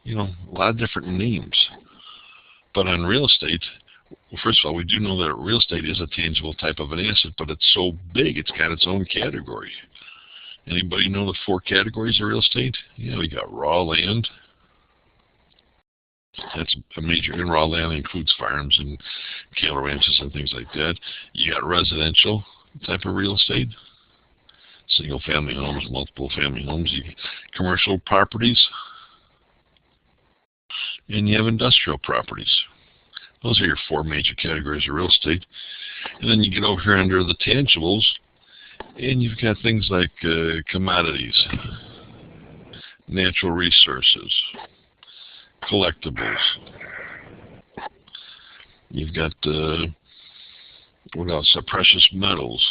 A lot of different names. But on real estate, well, first of all, we do know that real estate is a tangible type of an asset, but it's so big, it's got its own category. Anybody know the 4 categories of real estate? Yeah, we got raw land. That's a major, and raw land includes farms and cattle ranches and things like that. You got residential type of real estate, single family homes, multiple family homes, commercial properties, and you have industrial properties. Those are your 4 major categories of real estate. And then you get over here under the tangibles, and you've got things like commodities, natural resources, collectibles. You've got, what else? Precious metals,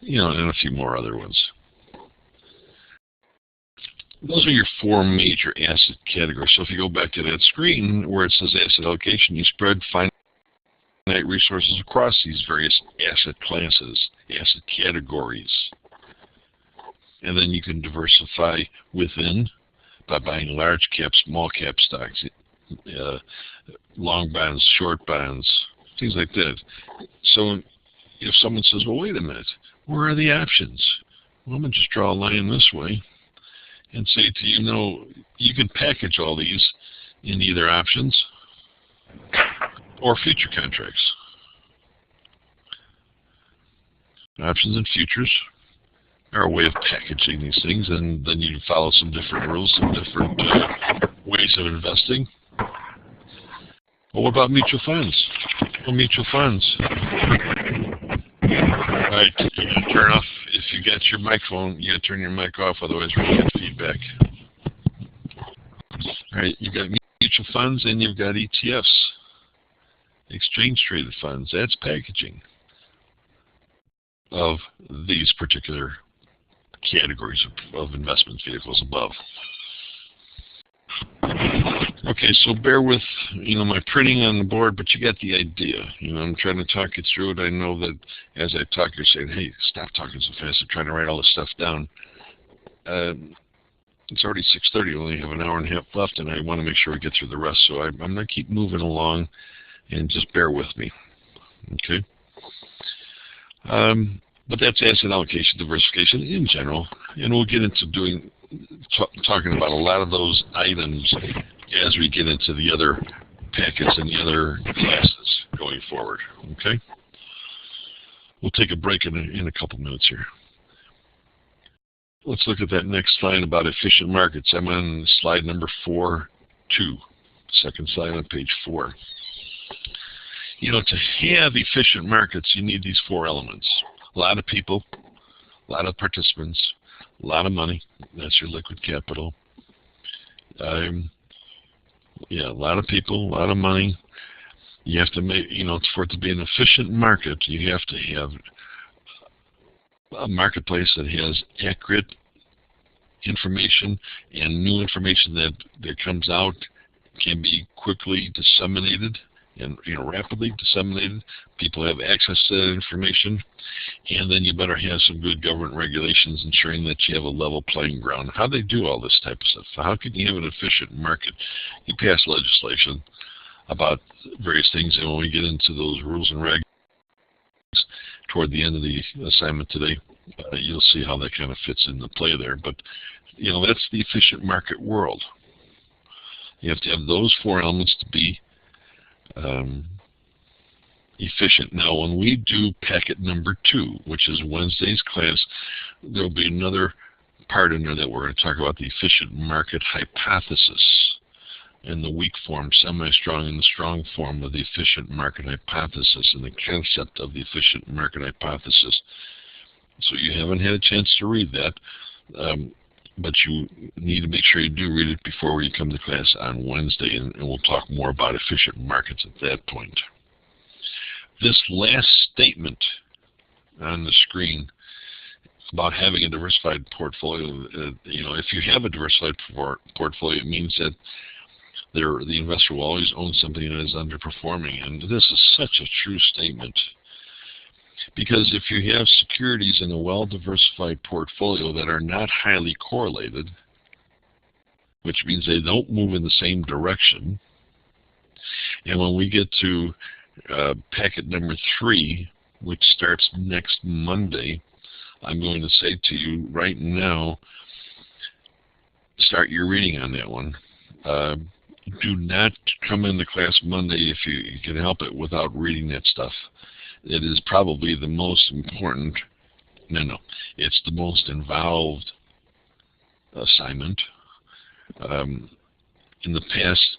and a few more other ones. Those are your 4 major asset categories. So if you go back to that screen where it says asset allocation, you spread finite resources across these various asset classes, asset categories. And then you can diversify within by buying large cap, small cap stocks, long bonds, short bonds, things like that. So if someone says, well, wait a minute, where are the options? Well, I'm going to just draw a line this way and say to you, you can package all these in either options or future contracts. Options and futures are a way of packaging these things, and then you follow some different rules, some different ways of investing. Well, what about mutual funds? Well, mutual funds. All right, you gotta turn off. If you got your microphone, you gotta turn your mic off, otherwise we're gonna get feedback. All right, you've got mutual funds and you've got ETFs, exchange traded funds. That's packaging of these particular categories of investment vehicles above. Okay, so bear with my printing on the board, but you get the idea. I'm trying to talk you through it. I know that as I talk, you're saying, hey, stop talking so fast. I'm trying to write all this stuff down. It's already 6:30. We only have an hour and a half left, and I want to make sure we get through the rest. So I'm going to keep moving along, and just bear with me. Okay? But that's asset allocation, diversification in general, and we'll get into talking about a lot of those items as we get into the other packets and the other classes going forward. Okay? We'll take a break in a couple minutes here. Let's look at that next slide about efficient markets. I'm on slide number 4.2, second slide on page 4. To have efficient markets, you need these 4 elements. A lot of people, a lot of participants, a lot of money. That's your liquid capital. A lot of people, a lot of money. You have to make, for it to be an efficient market, you have to have a marketplace that has accurate information, and new information that comes out can be quickly disseminated and rapidly disseminated. People have access to that information, and then you better have some good government regulations ensuring that you have a level playing ground. How do they do all this type of stuff? How can you have an efficient market? You pass legislation about various things, and when we get into those rules and regs toward the end of the assignment today, you'll see how that kind of fits into play there. But that's the efficient market world. You have to have those four elements to be efficient. Now, when we do packet number 2, which is Wednesday's class, there'll be another part in there that we're going to talk about the efficient market hypothesis in the weak form, semi-strong in the strong form of the efficient market hypothesis and the concept of the efficient market hypothesis. So you haven't had a chance to read that, but you need to make sure you do read it before you come to class on Wednesday, and we'll talk more about efficient markets at that point. This last statement on the screen about having a diversified portfolio, if you have a diversified portfolio, it means that the investor will always own something that is underperforming, and this is such a true statement. Because if you have securities in a well-diversified portfolio that are not highly correlated, which means they don't move in the same direction, and when we get to packet number 3, which starts next Monday, I'm going to say to you right now, start your reading on that one. Do not come into class Monday if you can help it without reading that stuff. It is probably the most important, it's the most involved assignment. In the past,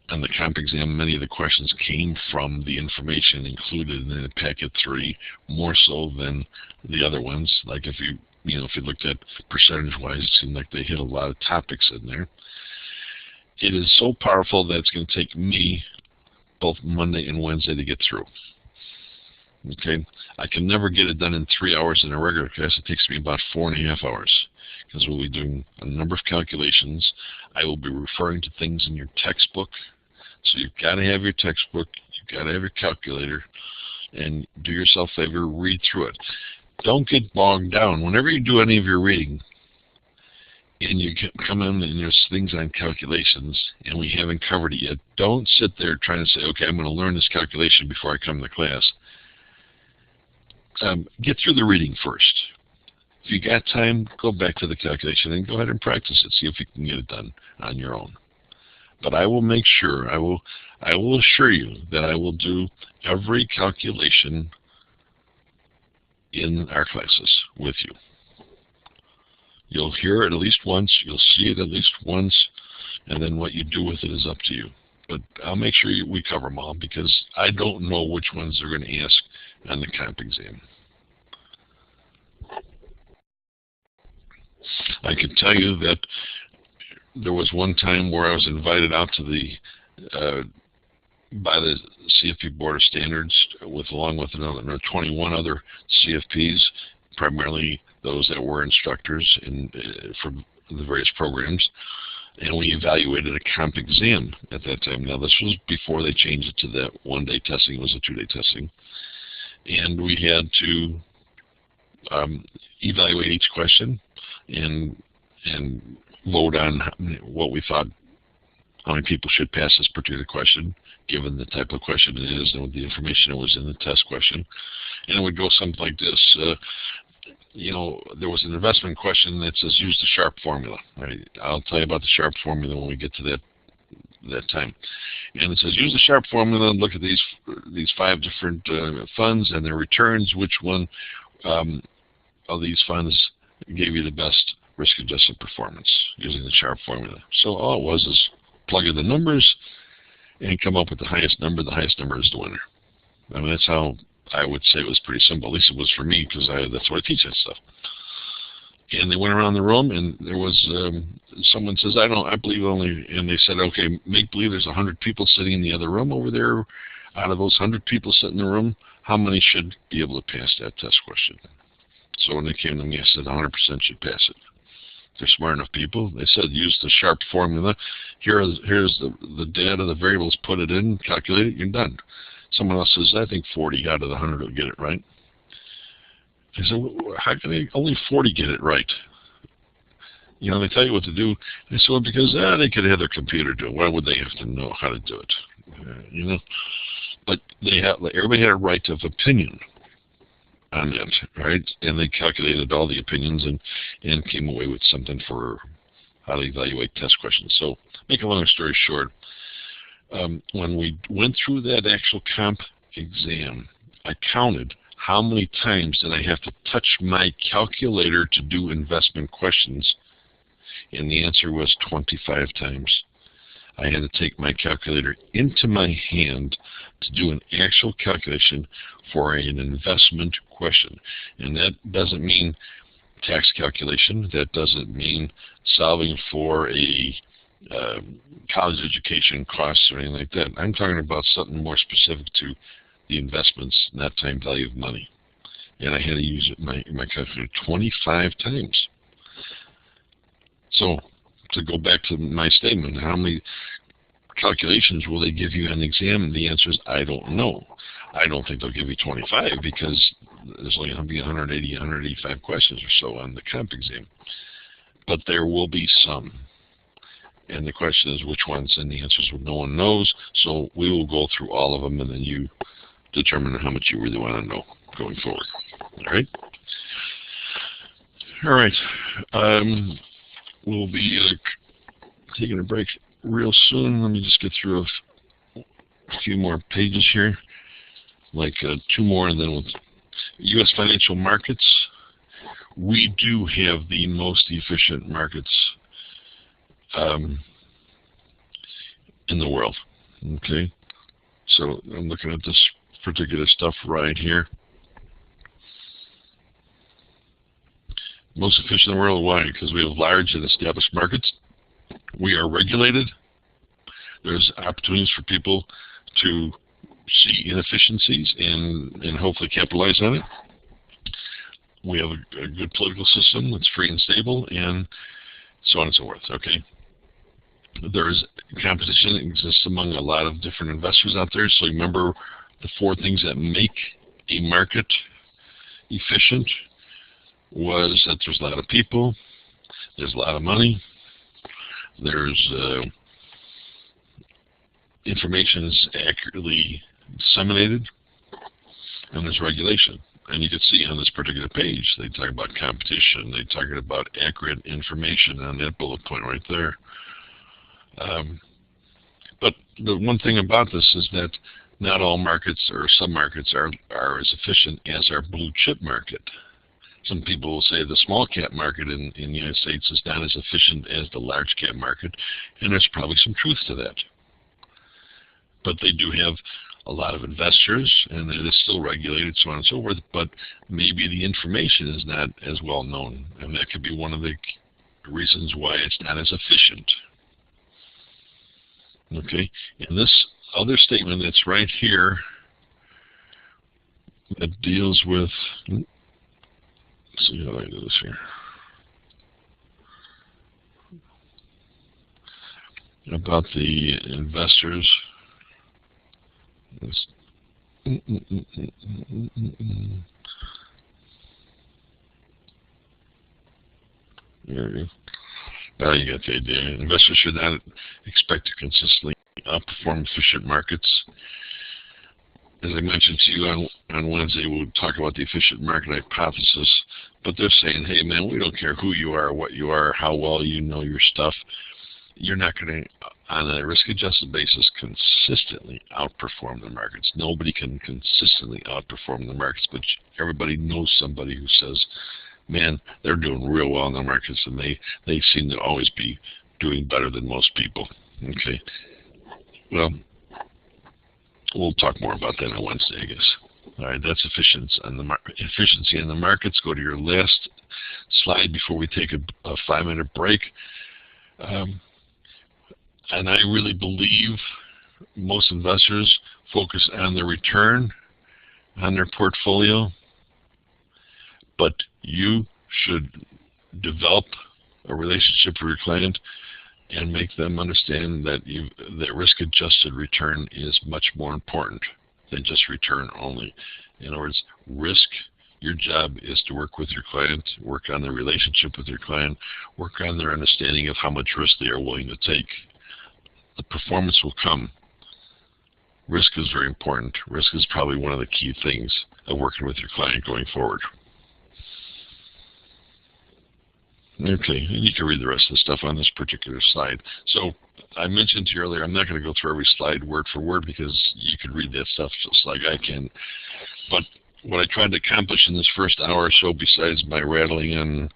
on the comp exam, many of the questions came from the information included in the packet 3, more so than the other ones. Like if you looked at percentage-wise, it seemed like they hit a lot of topics in there. It is so powerful that it's going to take me both Monday and Wednesday to get through. Okay, I can never get it done in 3 hours in a regular class. It takes me about 4.5 hours because we'll be doing a number of calculations. I will be referring to things in your textbook. So you've got to have your textbook, you've got to have your calculator, and do yourself a favor, read through it. Don't get bogged down. Whenever you do any of your reading, and you come in and there's things on calculations, and we haven't covered it yet, don't sit there trying to say, okay, I'm going to learn this calculation before I come to class. Get through the reading first. If you got time, go back to the calculation and go ahead and practice it. See if you can get it done on your own. But I will make sure, I will assure you that I will do every calculation in our classes with you. You'll hear it at least once, you'll see it at least once, and then what you do with it is up to you. But I'll make sure we cover them all because I don't know which ones they're going to ask on the comp exam. I can tell you that there was one time where I was invited out to by the CFP Board of Standards along with another 21 other CFPs, primarily those that were instructors from the various programs, and we evaluated a comp exam at that time. Now, this was before they changed it to that one-day testing. It was a 2-day testing. And we had to evaluate each question and vote on what we thought, how many people should pass this particular question, given the type of question it is and the information that was in the test question. And it would go something like this. There was an investment question that says use the Sharpe formula. I'll tell you about the Sharpe formula when we get to that time. And it says use the Sharpe formula and look at these 5 different funds and their returns. Which one of these funds gave you the best risk-adjusted performance using the Sharpe formula? So all it was is plug in the numbers and come up with the highest number. The highest number is the winner. I mean, that's how I would say it was pretty simple. At least it was for me because that's what I teach that stuff. And they went around the room, and there was someone says, I believe only, and they said, okay, make believe there's 100 people sitting in the other room over there. out of those 100 people sitting in the room, how many should be able to pass that test question? So when they came to me, I said 100% should pass it. They're smart enough people. They said use the sharp formula. Here's the data, the variables, put it in, calculate it, you're done. Someone else says, I think 40 out of the 100 will get it right. I said, well, how can only 40 get it right? You know, they tell you what to do. I said, well, because they could have their computer do it. Why would they have to know how to do it? You know, but everybody had a right of opinion on that, right? And they calculated all the opinions and came away with something for how to evaluate test questions. So, make a long story short, when we went through that actual comp exam, I counted how many times did I have to touch my calculator to do investment questions, and the answer was 25 times. I had to take my calculator into my hand to do an actual calculation for an investment question. And that doesn't mean tax calculation. That doesn't mean solving for a college education costs or anything like that. I'm talking about something more specific to the investments, net time value of money. And I had to use my calculator 25 times. So, to go back to my statement, how many calculations will they give you on the exam? And the answer is, I don't know. I don't think they'll give you 25 because there's only going to be 180, 185 questions or so on the comp exam. But there will be some. And the question is which ones, and the answer is no one knows. So we will go through all of them, and then you determine how much you really want to know going forward. All right? All right. We'll be taking a break real soon. Let me just get through a few more pages here, like 2 more, and then we'll... U.S. financial markets. We do have the most efficient markets in the world. Okay, so I'm looking at this particular stuff right here. Most efficient in the world. Why? Because we have large and established markets. We are regulated. There's opportunities for people to see inefficiencies and hopefully capitalize on it. We have a good political system that's free and stable, and so on and so forth. Okay. There's competition that exists among a lot of different investors out there. So remember the 4 things that make a market efficient was that there's a lot of people, there's a lot of money, there's information is accurately disseminated, and there's regulation. And you can see on this particular page, they talk about competition, they talk about accurate information on that bullet point right there. But the one thing about this is that not all markets or some markets are as efficient as our blue chip market. Some people will say the small cap market in the United States is not as efficient as the large cap market, and there's probably some truth to that. But they do have a lot of investors, and it is still regulated, so on and so forth, but maybe the information is not as well known, and that could be one of the reasons why it's not as efficient. Okay, and this other statement that's right here that deals with... Let's see how I do this here. About the investors. There we go. You got the idea. Investors should not expect to consistently outperform efficient markets. As I mentioned to you on Wednesday, we'll talk about the efficient market hypothesis, but they're saying, hey man, we don't care who you are, what you are, how well you know your stuff. You're not going to, on a risk-adjusted basis, consistently outperform the markets. Nobody can consistently outperform the markets, but everybody knows somebody who says, man, they're doing real well in the markets, and they seem to always be doing better than most people. Okay. Well, we'll talk more about that on Wednesday, I guess. All right, that's efficiency in the markets. Go to your last slide before we take a 5-minute break. And I really believe most investors focus on the return on their portfolio, but you should develop a relationship with your client and make them understand that that risk-adjusted return is much more important than just return only. In other words, risk, your job is to work with your client, work on the relationship with your client, work on their understanding of how much risk they are willing to take. The performance will come. Risk is very important. Risk is probably one of the key things of working with your client going forward. Okay, and you can read the rest of the stuff on this particular slide. So I mentioned to you earlier, I'm not going to go through every slide word for word because you could read that stuff just like I can. But what I tried to accomplish in this first hour or so, besides my rattling on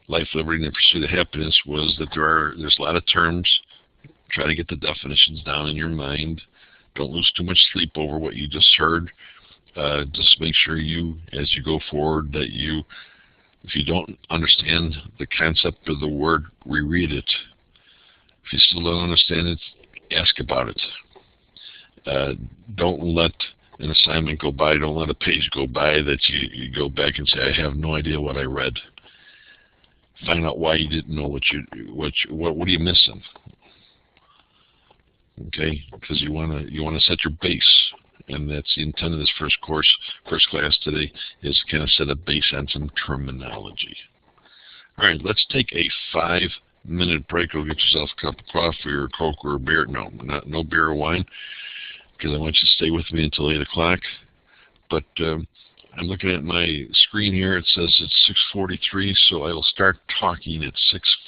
life, liberty, and the pursuit of happiness, was that there's a lot of terms. Try to get the definitions down in your mind. Don't lose too much sleep over what you just heard. Just make sure you, as you go forward, that if you don't understand the concept of the word, reread it. If you still don't understand it, ask about it. Don't let an assignment go by. Don't let a page go by that you go back and say, I have no idea what I read. Find out why you didn't know what are you missing. Okay, because you want to set your base, and that's the intent of this first class today, is to kind of set a base on some terminology. All right, let's take a 5-minute break. Go get yourself a cup of coffee or Coke or a beer. No beer or wine, because I want you to stay with me until 8 o'clock. But I'm looking at my screen here. It says it's 6:43, so I will start talking at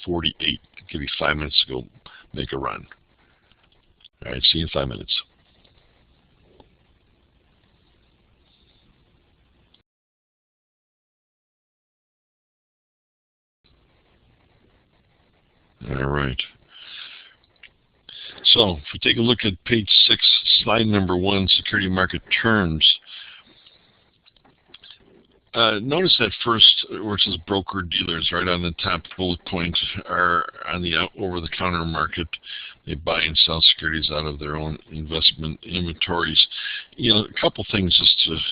6:48. I'll give you 5 minutes to go make a run. All right, see you in 5 minutes. All right. So if we take a look at page 6, slide number 1, security market terms. Notice that first, where it says broker dealers, right on the top bullet point, are on the over-the-counter market. They buy and sell securities out of their own investment inventories. A couple things just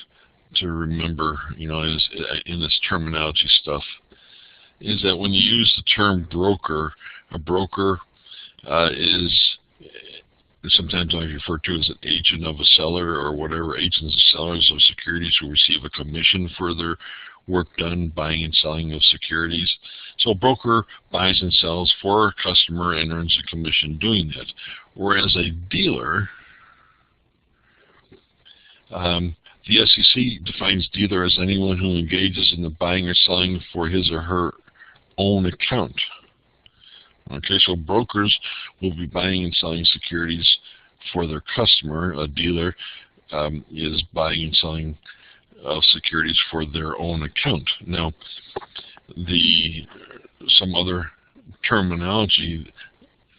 to remember, in this terminology stuff, is that when you use the term broker, a broker is sometimes referred to as an agent of a seller, or whatever, agents and sellers of securities who receive a commission for their work done buying and selling of securities. So a broker buys and sells for a customer and earns a commission doing that. Whereas a dealer, the SEC defines dealer as anyone who engages in the buying or selling for his or her own account. Okay, so brokers will be buying and selling securities for their customer. A dealer is buying and selling securities for their own account. Now, some other terminology,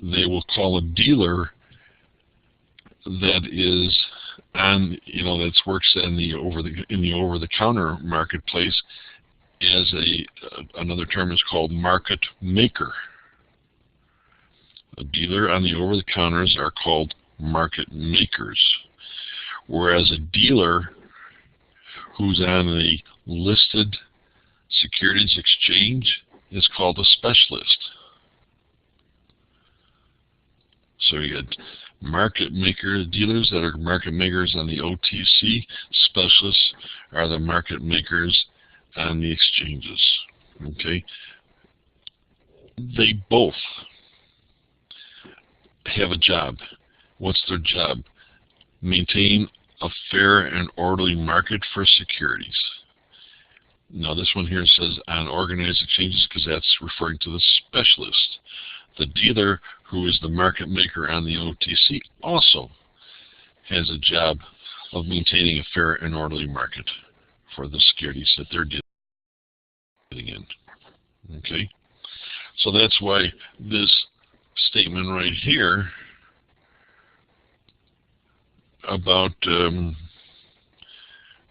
they will call a dealer that is on, that works in the over-the-counter marketplace, as another term is called market maker. A dealer on the over-the-counters are called market makers, whereas a dealer who's on a listed securities exchange is called a specialist. So you get market maker dealers that are market makers on the OTC. Specialists are the market makers on the exchanges. Okay, they both have a job. What's their job? Maintain a fair and orderly market for securities. Now this one here says on organized exchanges because that's referring to the specialist. The dealer, who is the market maker on the OTC, also has a job of maintaining a fair and orderly market for the securities that they're dealing in. Okay? So that's why this statement right here about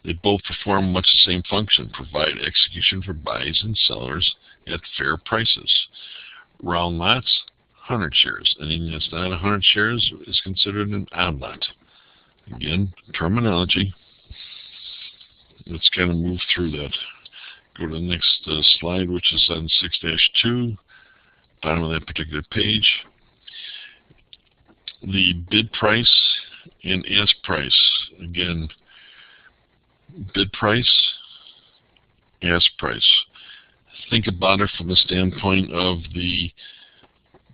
they both perform much the same function, provide execution for buyers and sellers at fair prices. Round lots, 100 shares. Anything that's not 100 shares is considered an odd lot. Again, terminology. Let's kind of move through that. Go to the next slide, which is on 6-2, bottom of that particular page. The bid price and ask price. Again, bid price, ask price. Think about it from the standpoint of the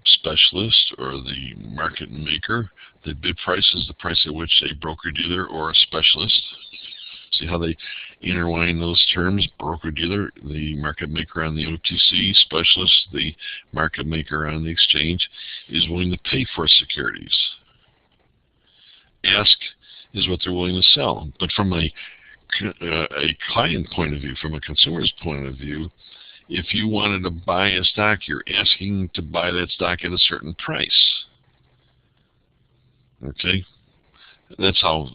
specialist or the market maker. The bid price is the price at which a broker-dealer or a specialist. See how they intertwine those terms? Broker-dealer, the market maker on the OTC, specialist, the market maker on the exchange, is willing to pay for securities. Ask is what they're willing to sell. But from a client point of view, from a consumer's point of view, if you wanted to buy a stock, you're asking to buy that stock at a certain price. Okay? That's how,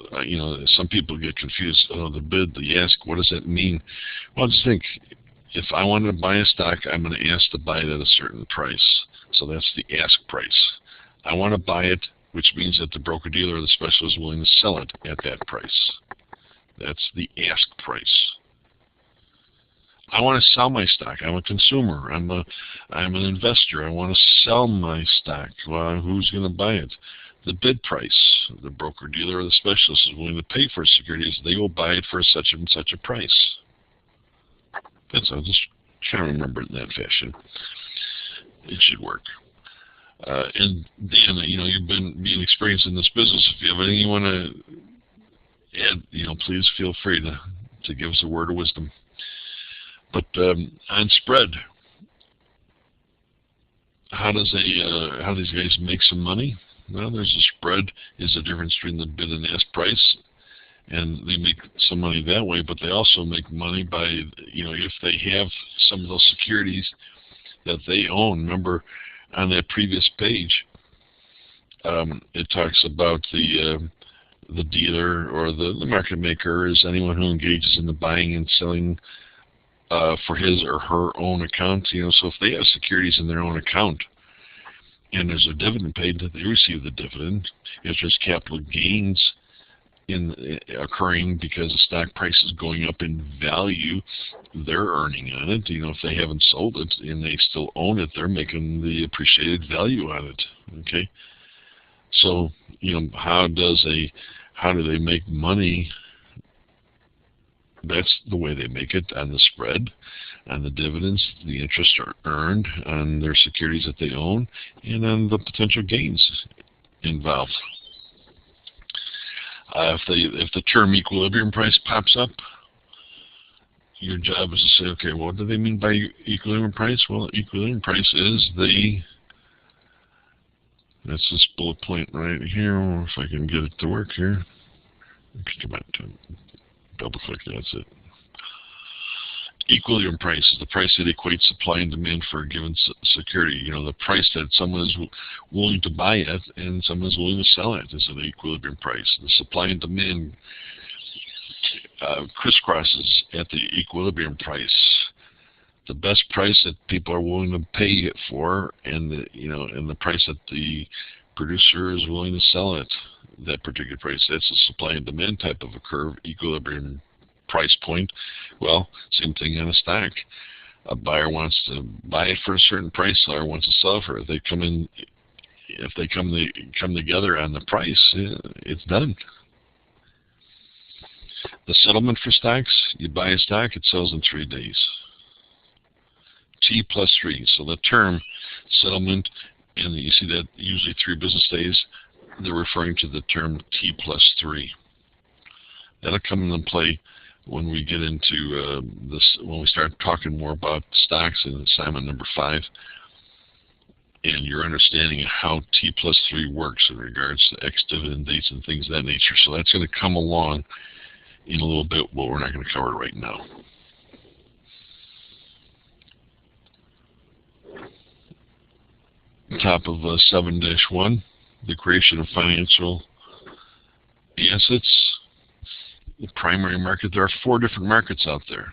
some people get confused. Oh, the bid, the ask, what does that mean? Well, just think, if I wanted to buy a stock, I'm going to ask to buy it at a certain price. So that's the ask price. I want to buy it, which means that the broker-dealer or the specialist is willing to sell it at that price. That's the ask price. I want to sell my stock. I'm a consumer. I'm an investor. I want to sell my stock. Well, who's going to buy it? The bid price. The broker-dealer or the specialist is willing to pay for securities. They will buy it for such and such a price. That's all. Just try to remember it in that fashion. It should work. And Dan, you've been experienced in this business. If you have anything you want to add, please feel free to give us a word of wisdom. But on spread, how do these guys make some money? Well, there's a spread is the difference between the bid and ask price, and they make some money that way. But they also make money by if they have some of those securities that they own. Remember, on that previous page, it talks about the dealer or the market maker is anyone who engages in the buying and selling for his or her own account. So if they have securities in their own account and there's a dividend paid, they receive the dividend. If there's capital gains occurring because the stock price is going up in value, they're earning on it. If they haven't sold it and they still own it, they're making the appreciated value on it. Okay, so how do they make money? That's the way they make it, on the spread, on the dividends, the interest are earned on their securities that they own, and on the potential gains involved. If the term equilibrium price pops up, your job is to say, okay, what do they mean by equilibrium price? Well, equilibrium price is that's this bullet point right here, if I can get it to work here. Come on, double click, that's it. Equilibrium price is the price that equates supply and demand for a given security. The price that someone is willing to buy it and someone is willing to sell it is an equilibrium price. The supply and demand crisscrosses at the equilibrium price. The best price that people are willing to pay it for, and the price that the producer is willing to sell it, that particular price. That's a supply and demand type of a curve, equilibrium price point. Well, same thing on a stock. A buyer wants to buy it for a certain price, seller wants to sell it for it. If they come together on the price, it's done. The settlement for stocks, you buy a stock, it sells in 3 days. T plus 3. So the term settlement, and you see that usually 3 business days, they're referring to the term T plus 3. That'll come into play when we get into this, when we start talking more about stocks in assignment number 5, and your understanding of how T plus 3 works in regards to ex-dividend dates and things of that nature. So that's going to come along in a little bit, but we're not going to cover it right now. Top of 7-1, the creation of financial assets. The primary market, there are 4 different markets out there.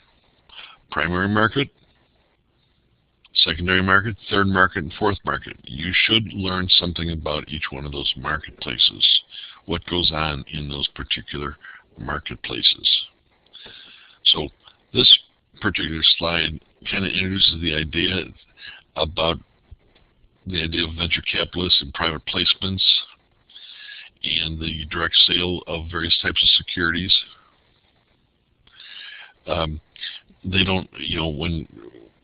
Primary market, secondary market, third market, and fourth market. You should learn something about each one of those marketplaces, what goes on in those particular marketplaces. So this particular slide kind of introduces the idea of venture capitalists and private placements and the direct sale of various types of securities. They don't,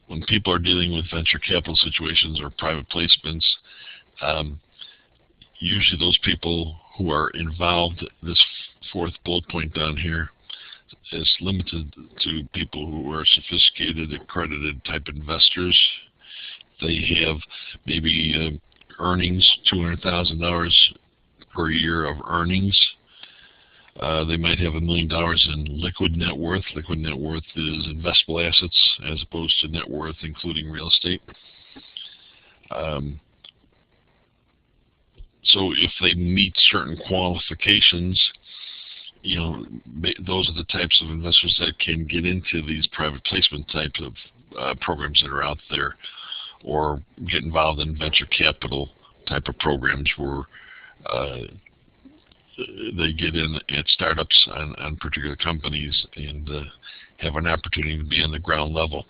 when people are dealing with venture capital situations or private placements, usually those people who are involved, this fourth bullet point down here, is limited to people who are sophisticated, accredited type investors. They have maybe earnings, $200,000 per year of earnings. They might have $1 million in liquid net worth. Liquid net worth is investable assets as opposed to net worth including real estate. So if they meet certain qualifications, those are the types of investors that can get into these private placement types of programs that are out there, or get involved in venture capital type of programs where they get in at startups on particular companies and have an opportunity to be on the ground level.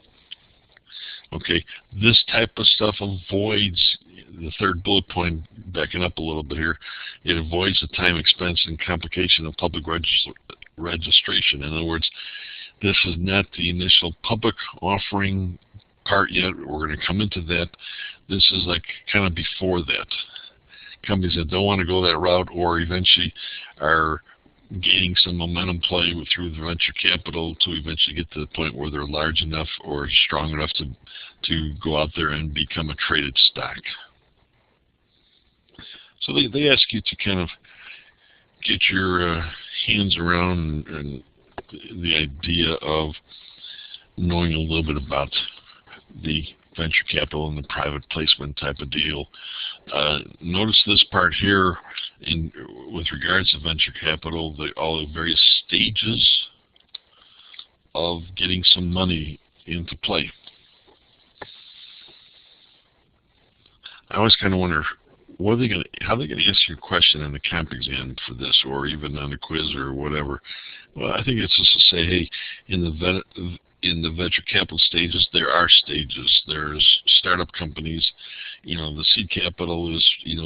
Okay, this type of stuff avoids, the third bullet point, backing up a little bit here, it avoids the time, expense, and complication of public registration. In other words, this is not the initial public offering part yet. We're going to come into that. This is like kind of before that. Companies that don't want to go that route, or eventually are gaining some momentum play through the venture capital to eventually get to the point where they're large enough or strong enough to go out there and become a traded stock. So they ask you to kind of get your hands around and the idea of knowing a little bit about the venture capital and the private placement type of deal. Notice this part here with regards to venture capital, all the various stages of getting some money into play. I always kind of wonder, how are they going to answer your question in the comp exam for this, or even on a quiz or whatever? Well, I think it's just to say, hey, in the venture capital stages, there are stages. There's startup companies. The seed capital is,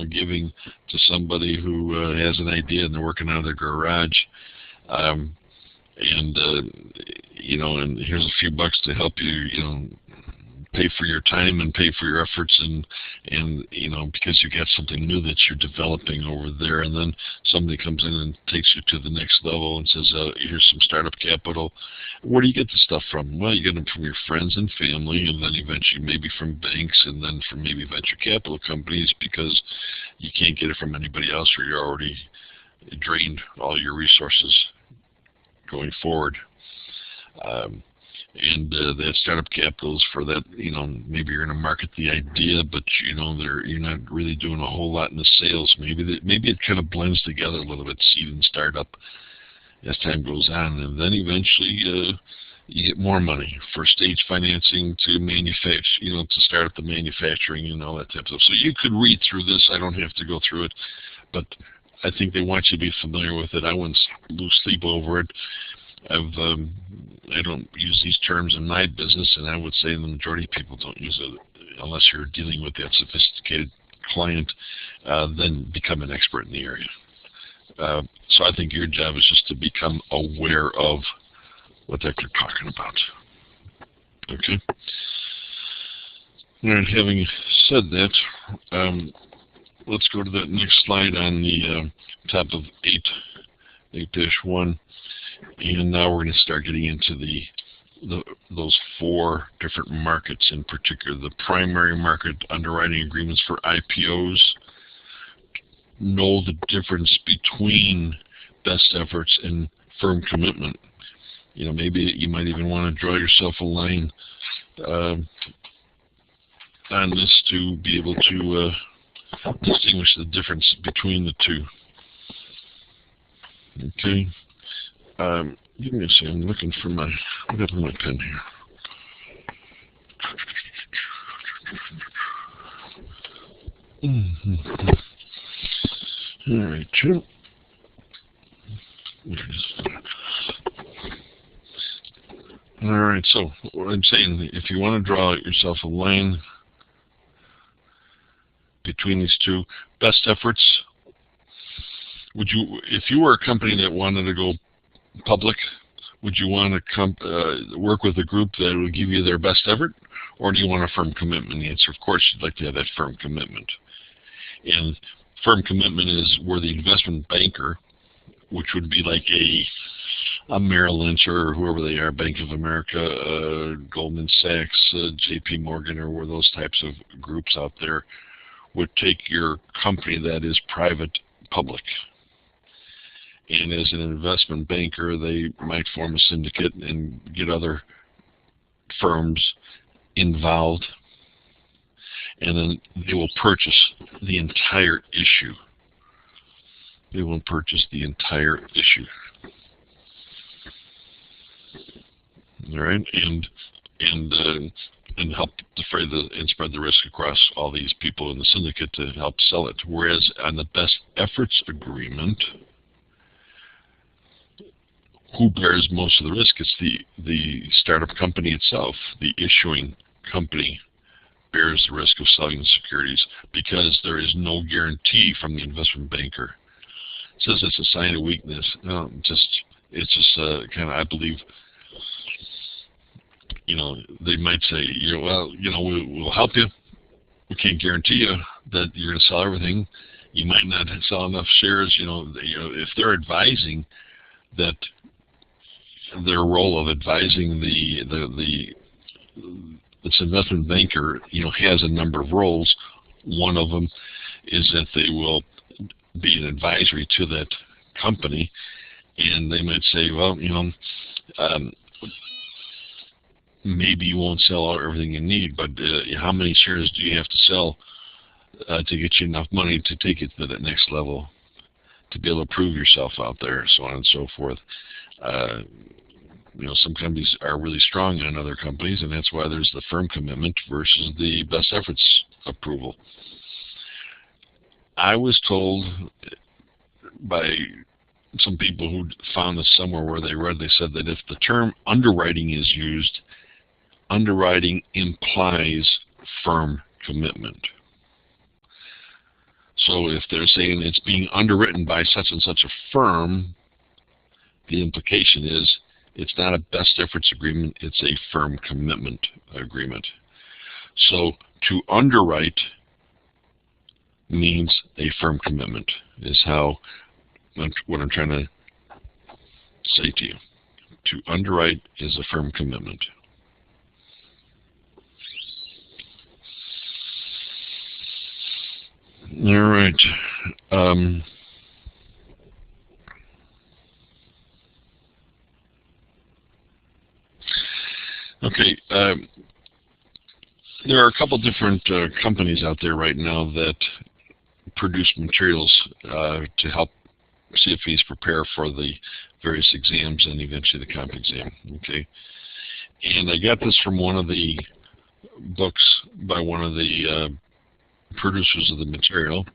giving to somebody who has an idea and they're working out of their garage. And here's a few bucks to help you, pay for your time and pay for your efforts, and because you got something new that you're developing over there, and then somebody comes in and takes you to the next level and says, here's some startup capital. Where do you get the stuff from? Well, you get them from your friends and family, and then eventually maybe from banks, and then from maybe venture capital companies, because you can't get it from anybody else, or you're already drained all your resources going forward. And that startup capital is for that, maybe you're going to market the idea, but you're not really doing a whole lot in the sales. Maybe it kind of blends together a little bit, seed and startup, as time goes on, and then eventually you get more money for stage financing to manufacture, to start up the manufacturing and all that type of stuff. So you could read through this. I don't have to go through it, but I think they want you to be familiar with it. I wouldn't lose sleep over it. I don't use these terms in my business, and I would say the majority of people don't use it unless you're dealing with that sophisticated client. Then become an expert in the area. So I think your job is just to become aware of what the heck you're talking about. Okay. All right. Having said that, let's go to that next slide on the top of 8-1. And now we're going to start getting into those four different markets in particular. The primary market, underwriting agreements for IPOs. Know the difference between best efforts and firm commitment. Maybe you might even want to draw yourself a line on this to be able to distinguish the difference between the two. Okay. Give me a second. I'm looking for my pen here. Mm-hmm. All right, Jim. All right, so what I'm saying, if you want to draw yourself a line between these two, best efforts, would you, if you were a company that wanted to go public, would you want to work with a group that would give you their best effort, or do you want a firm commitment? The answer, of course, you'd like to have that firm commitment. And firm commitment is where the investment banker, which would be like a Merrill Lynch or whoever they are, Bank of America, Goldman Sachs, JP Morgan, or where those types of groups out there would take your company that is private public. And as an investment banker, they might form a syndicate and get other firms involved, and then they will purchase the entire issue. They will purchase the entire issue. All right, and help defray and spread the risk across all these people in the syndicate to help sell it. Whereas on the best efforts agreement, who bears most of the risk? It's the startup company itself. The issuing company bears the risk of selling the securities because there is no guarantee from the investment banker. It says it's a sign of weakness. No, it's just kind of, I believe, they might say, well, we'll help you. We can't guarantee you that you're going to sell everything. You might not sell enough shares. If they're advising that, their role of advising this investment banker, has a number of roles. One of them is that they will be an advisory to that company, and they might say, well, maybe you won't sell everything you need, but how many shares do you have to sell to get you enough money to take it to that next level, to be able to prove yourself out there, so on and so forth. Some companies are really strong in other companies, and that's why there's the firm commitment versus the best efforts approval. I was told by some people who found this somewhere where they said that if the term underwriting is used, underwriting implies firm commitment. So if they're saying it's being underwritten by such and such a firm, the implication is it's not a best efforts agreement, it's a firm commitment agreement. So to underwrite means a firm commitment, is what I'm trying to say to you. To underwrite is a firm commitment. All right. Okay. There are a couple different companies out there right now that produce materials to help CFEs prepare for the various exams and eventually the comp exam. Okay. And I got this from one of the books by one of the producers of the material,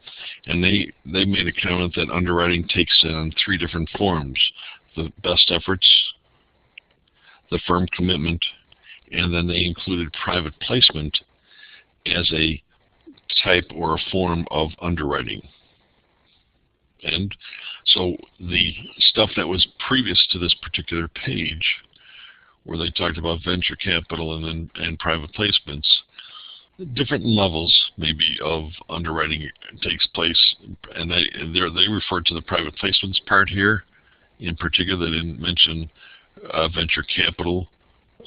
and they made a comment that underwriting takes on 3 different forms: the best efforts, the firm commitment, and then they included private placement as a type or a form of underwriting. And so the stuff that was previous to this particular page, where they talked about venture capital and private placements, different levels maybe of underwriting takes place, and they referred to the private placements part here. In particular, they didn't mention venture capital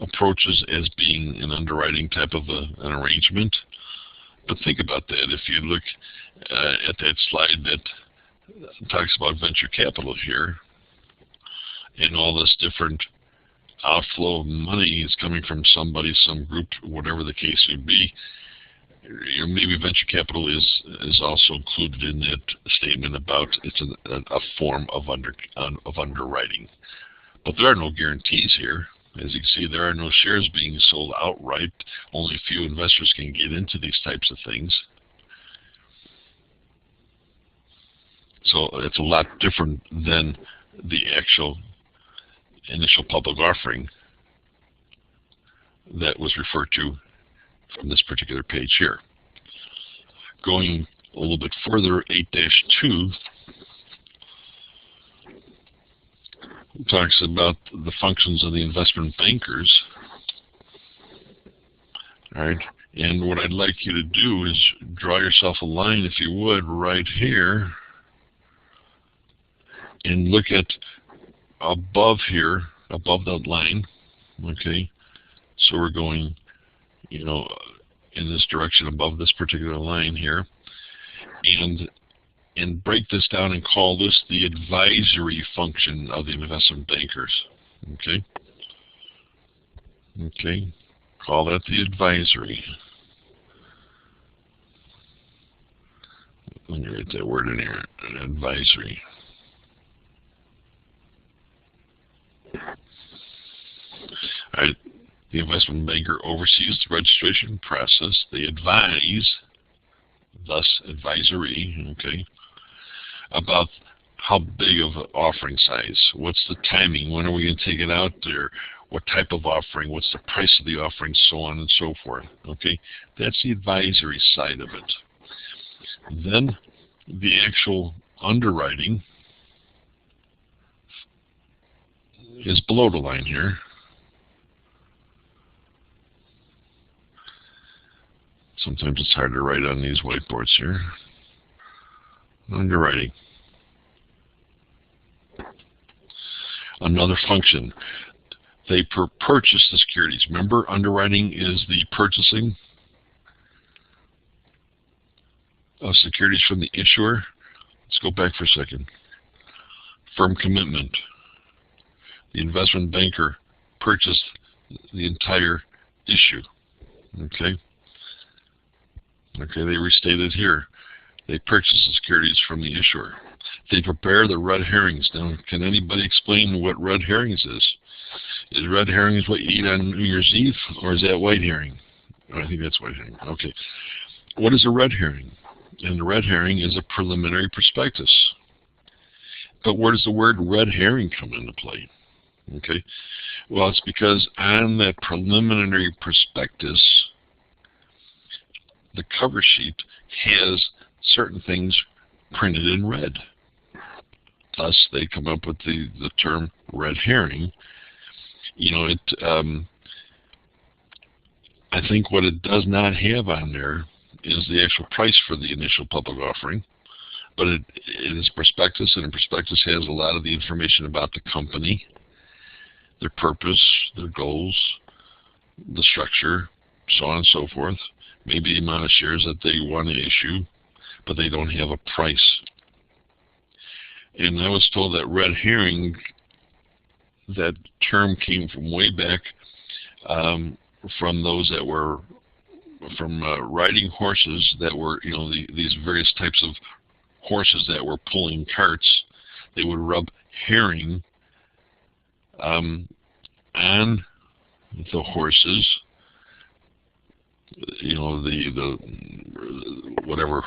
approaches as being an underwriting type of an arrangement. But think about that. If you look at that slide that talks about venture capital here, and all this different outflow of money is coming from somebody, some group, whatever the case would be, maybe venture capital is also included in that statement about it's a form of underwriting. But there are no guarantees here. As you can see, there are no shares being sold outright. Only a few investors can get into these types of things. So it's a lot different than the actual initial public offering that was referred to from this particular page here. Going a little bit further, 8-2 talks about the functions of the investment bankers. All right, and what I'd like you to do is draw yourself a line, if you would, right here, and look at above here, above that line. Okay, so we're going, you know, in this direction above this particular line here, and break this down and call this the advisory function of the investment bankers. Okay? Okay, call that the advisory. Let me write that word in here, advisory. All right. The investment banker oversees the registration process. They advise, thus advisory, okay, about how big of an offering size, what's the timing, when are we going to take it out there, what type of offering, what's the price of the offering, so on and so forth. Okay, that's the advisory side of it. Then the actual underwriting is below the line here. Sometimes it's hard to write on these whiteboards here. Underwriting. Another function. They purchase the securities. Remember, underwriting is the purchasing of securities from the issuer. Let's go back for a second. Firm commitment. The investment banker purchased the entire issue. Okay? Okay, they restated here. They purchase the securities from the issuer. They prepare the red herrings. Now, can anybody explain what red herrings is? Is red herrings what you eat on New Year's Eve, or is that white herring? Oh, I think that's white herring. Okay. What is a red herring? And the red herring is a preliminary prospectus. But where does the word red herring come into play? Okay. Well, it's because on that preliminary prospectus, the cover sheet has certain things printed in red. Thus, they come up with the term red herring. You know, I think what it does not have on there is the actual price for the initial public offering, but it is prospectus, and a prospectus has a lot of the information about the company, their purpose, their goals, the structure, so on and so forth. Maybe the amount of shares that they want to issue, but they don't have a price. And I was told that red herring, that term came from way back from those that were from riding horses that were, you know, these various types of horses that were pulling carts. They would rub herring on the horses. You know, the whatever.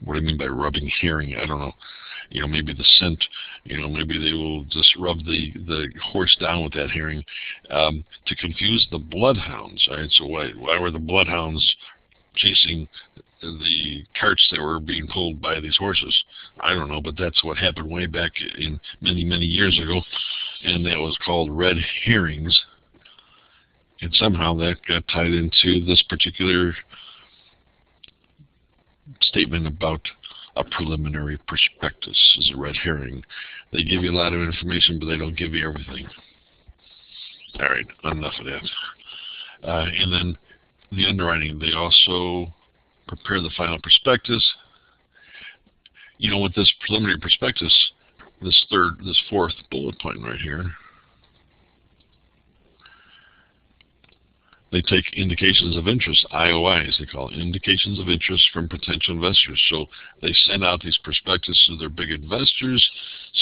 What do I mean by rubbing herring? I don't know. You know, maybe the scent. You know, maybe they will just rub the horse down with that herring to confuse the bloodhounds. All right. So why were the bloodhounds chasing the carts that were being pulled by these horses? I don't know, but that's what happened way back in many years ago, and that was called red herrings. And somehow that got tied into this particular statement about a preliminary prospectus is a red herring. They give you a lot of information, but they don't give you everything. All right, enough of that. And then the underwriting. They also prepare the final prospectus. You know, with this preliminary prospectus, this fourth bullet point right here, they take indications of interest, IOIs, they call it, indications of interest from potential investors. So they send out these prospectus to their big investors.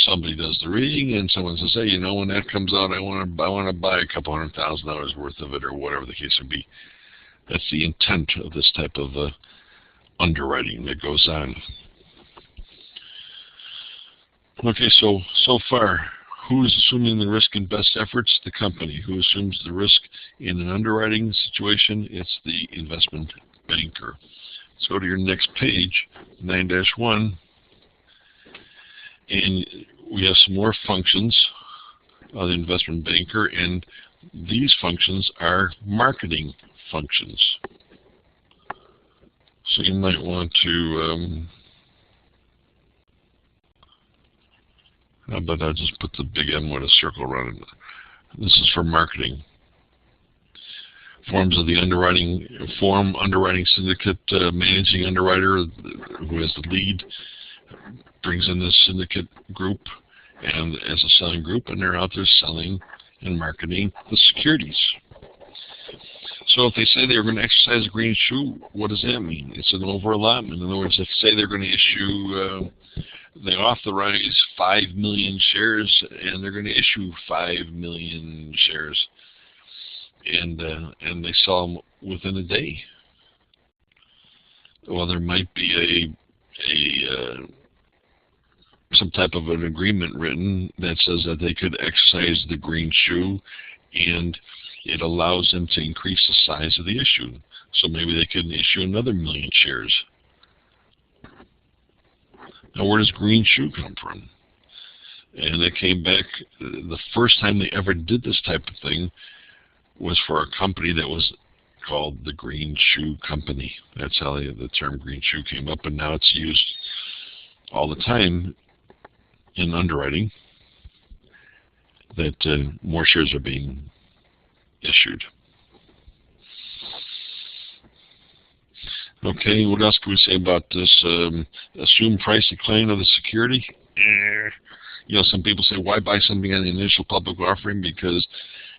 Somebody does the reading, and someone says, "Hey, you know, when that comes out, I want to buy a couple $100,000 worth of it," or whatever the case would be. That's the intent of this type of underwriting that goes on. Okay, so far, who is assuming the risk in best efforts? The company. Who assumes the risk in an underwriting situation? It's the investment banker. Let's go to your next page, 9-1, and we have some more functions of the investment banker, and these functions are marketing functions. So you might want to, how about I just put the big M with a circle around it. This is for marketing. Forms of the underwriting syndicate, managing underwriter who has the lead brings in this syndicate group and as a selling group, and they're out there selling and marketing the securities. So if they say they're going to exercise a green shoe, what does that mean? It's an over-allotment. In other words, if they say they're going to issue, they authorize 5 million shares, and they're going to issue 5 million shares, and they sell them within a day. Well, there might be some type of an agreement written that says that they could exercise the green shoe, and it allows them to increase the size of the issue. So maybe they can issue another 1 million shares. Now, where does green shoe come from? And it came back, the first time they ever did this type of thing was for a company that was called the Green Shoe Company. That's how the term green shoe came up, and now it's used all the time in underwriting, that more shares are being issued. Okay, what else can we say about this assumed price decline of the security? You know, some people say, why buy something on the initial public offering? Because,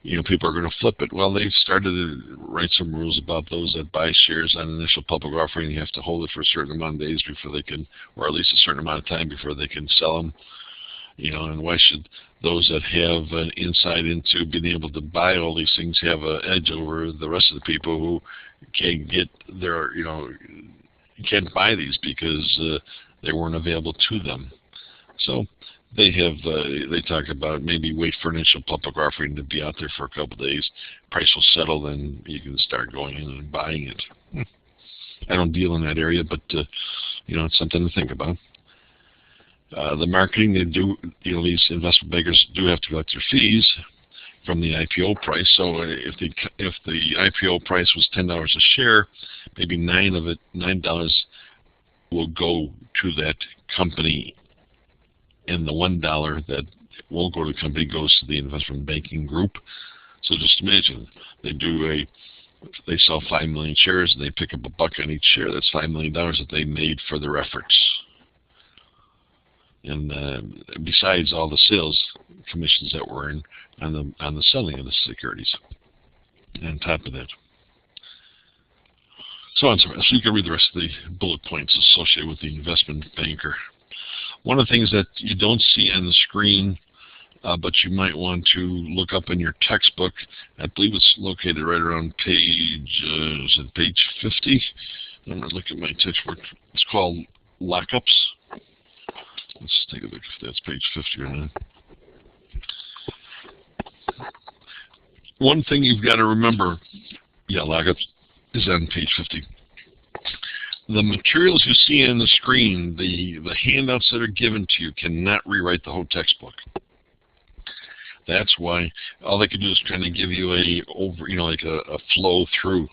you know, people are going to flip it. Well, they've started to write some rules about those that buy shares on initial public offering. You have to hold it for a certain amount of days before they can, or at least a certain amount of time before they can sell them. You know, and why should those that have an insight into being able to buy all these things have an edge over the rest of the people who can't get their, you know, can't buy these because they weren't available to them. So they have, they talk about maybe wait for an initial public offering to be out there for a couple of days. Price will settle, then you can start going in and buying it. I don't deal in that area, but you know, it's something to think about. The marketing, they do, you know, these investment bankers do have to collect their fees from the IPO price. So if the IPO price was $10 a share, maybe $9 will go to that company, and the $1 that won't go to the company goes to the investment banking group. So just imagine they sell 5 million shares and they pick up $1 on each share. That's $5 million that they made for their efforts. And besides all the sales commissions that were in on the selling of the securities, and on top of that, so on. So you can read the rest of the bullet points associated with the investment banker. One of the things that you don't see on the screen, but you might want to look up in your textbook, I believe it's located right around page, is it page 50? I'm going to look at my textbook. It's called lockups. Let's take a look if that's page 50 or not. One thing you've got to remember, lockups is on page 50. The materials you see on the screen, the handouts that are given to you, cannot rewrite the whole textbook. That's why all they can do is kind of give you a flow through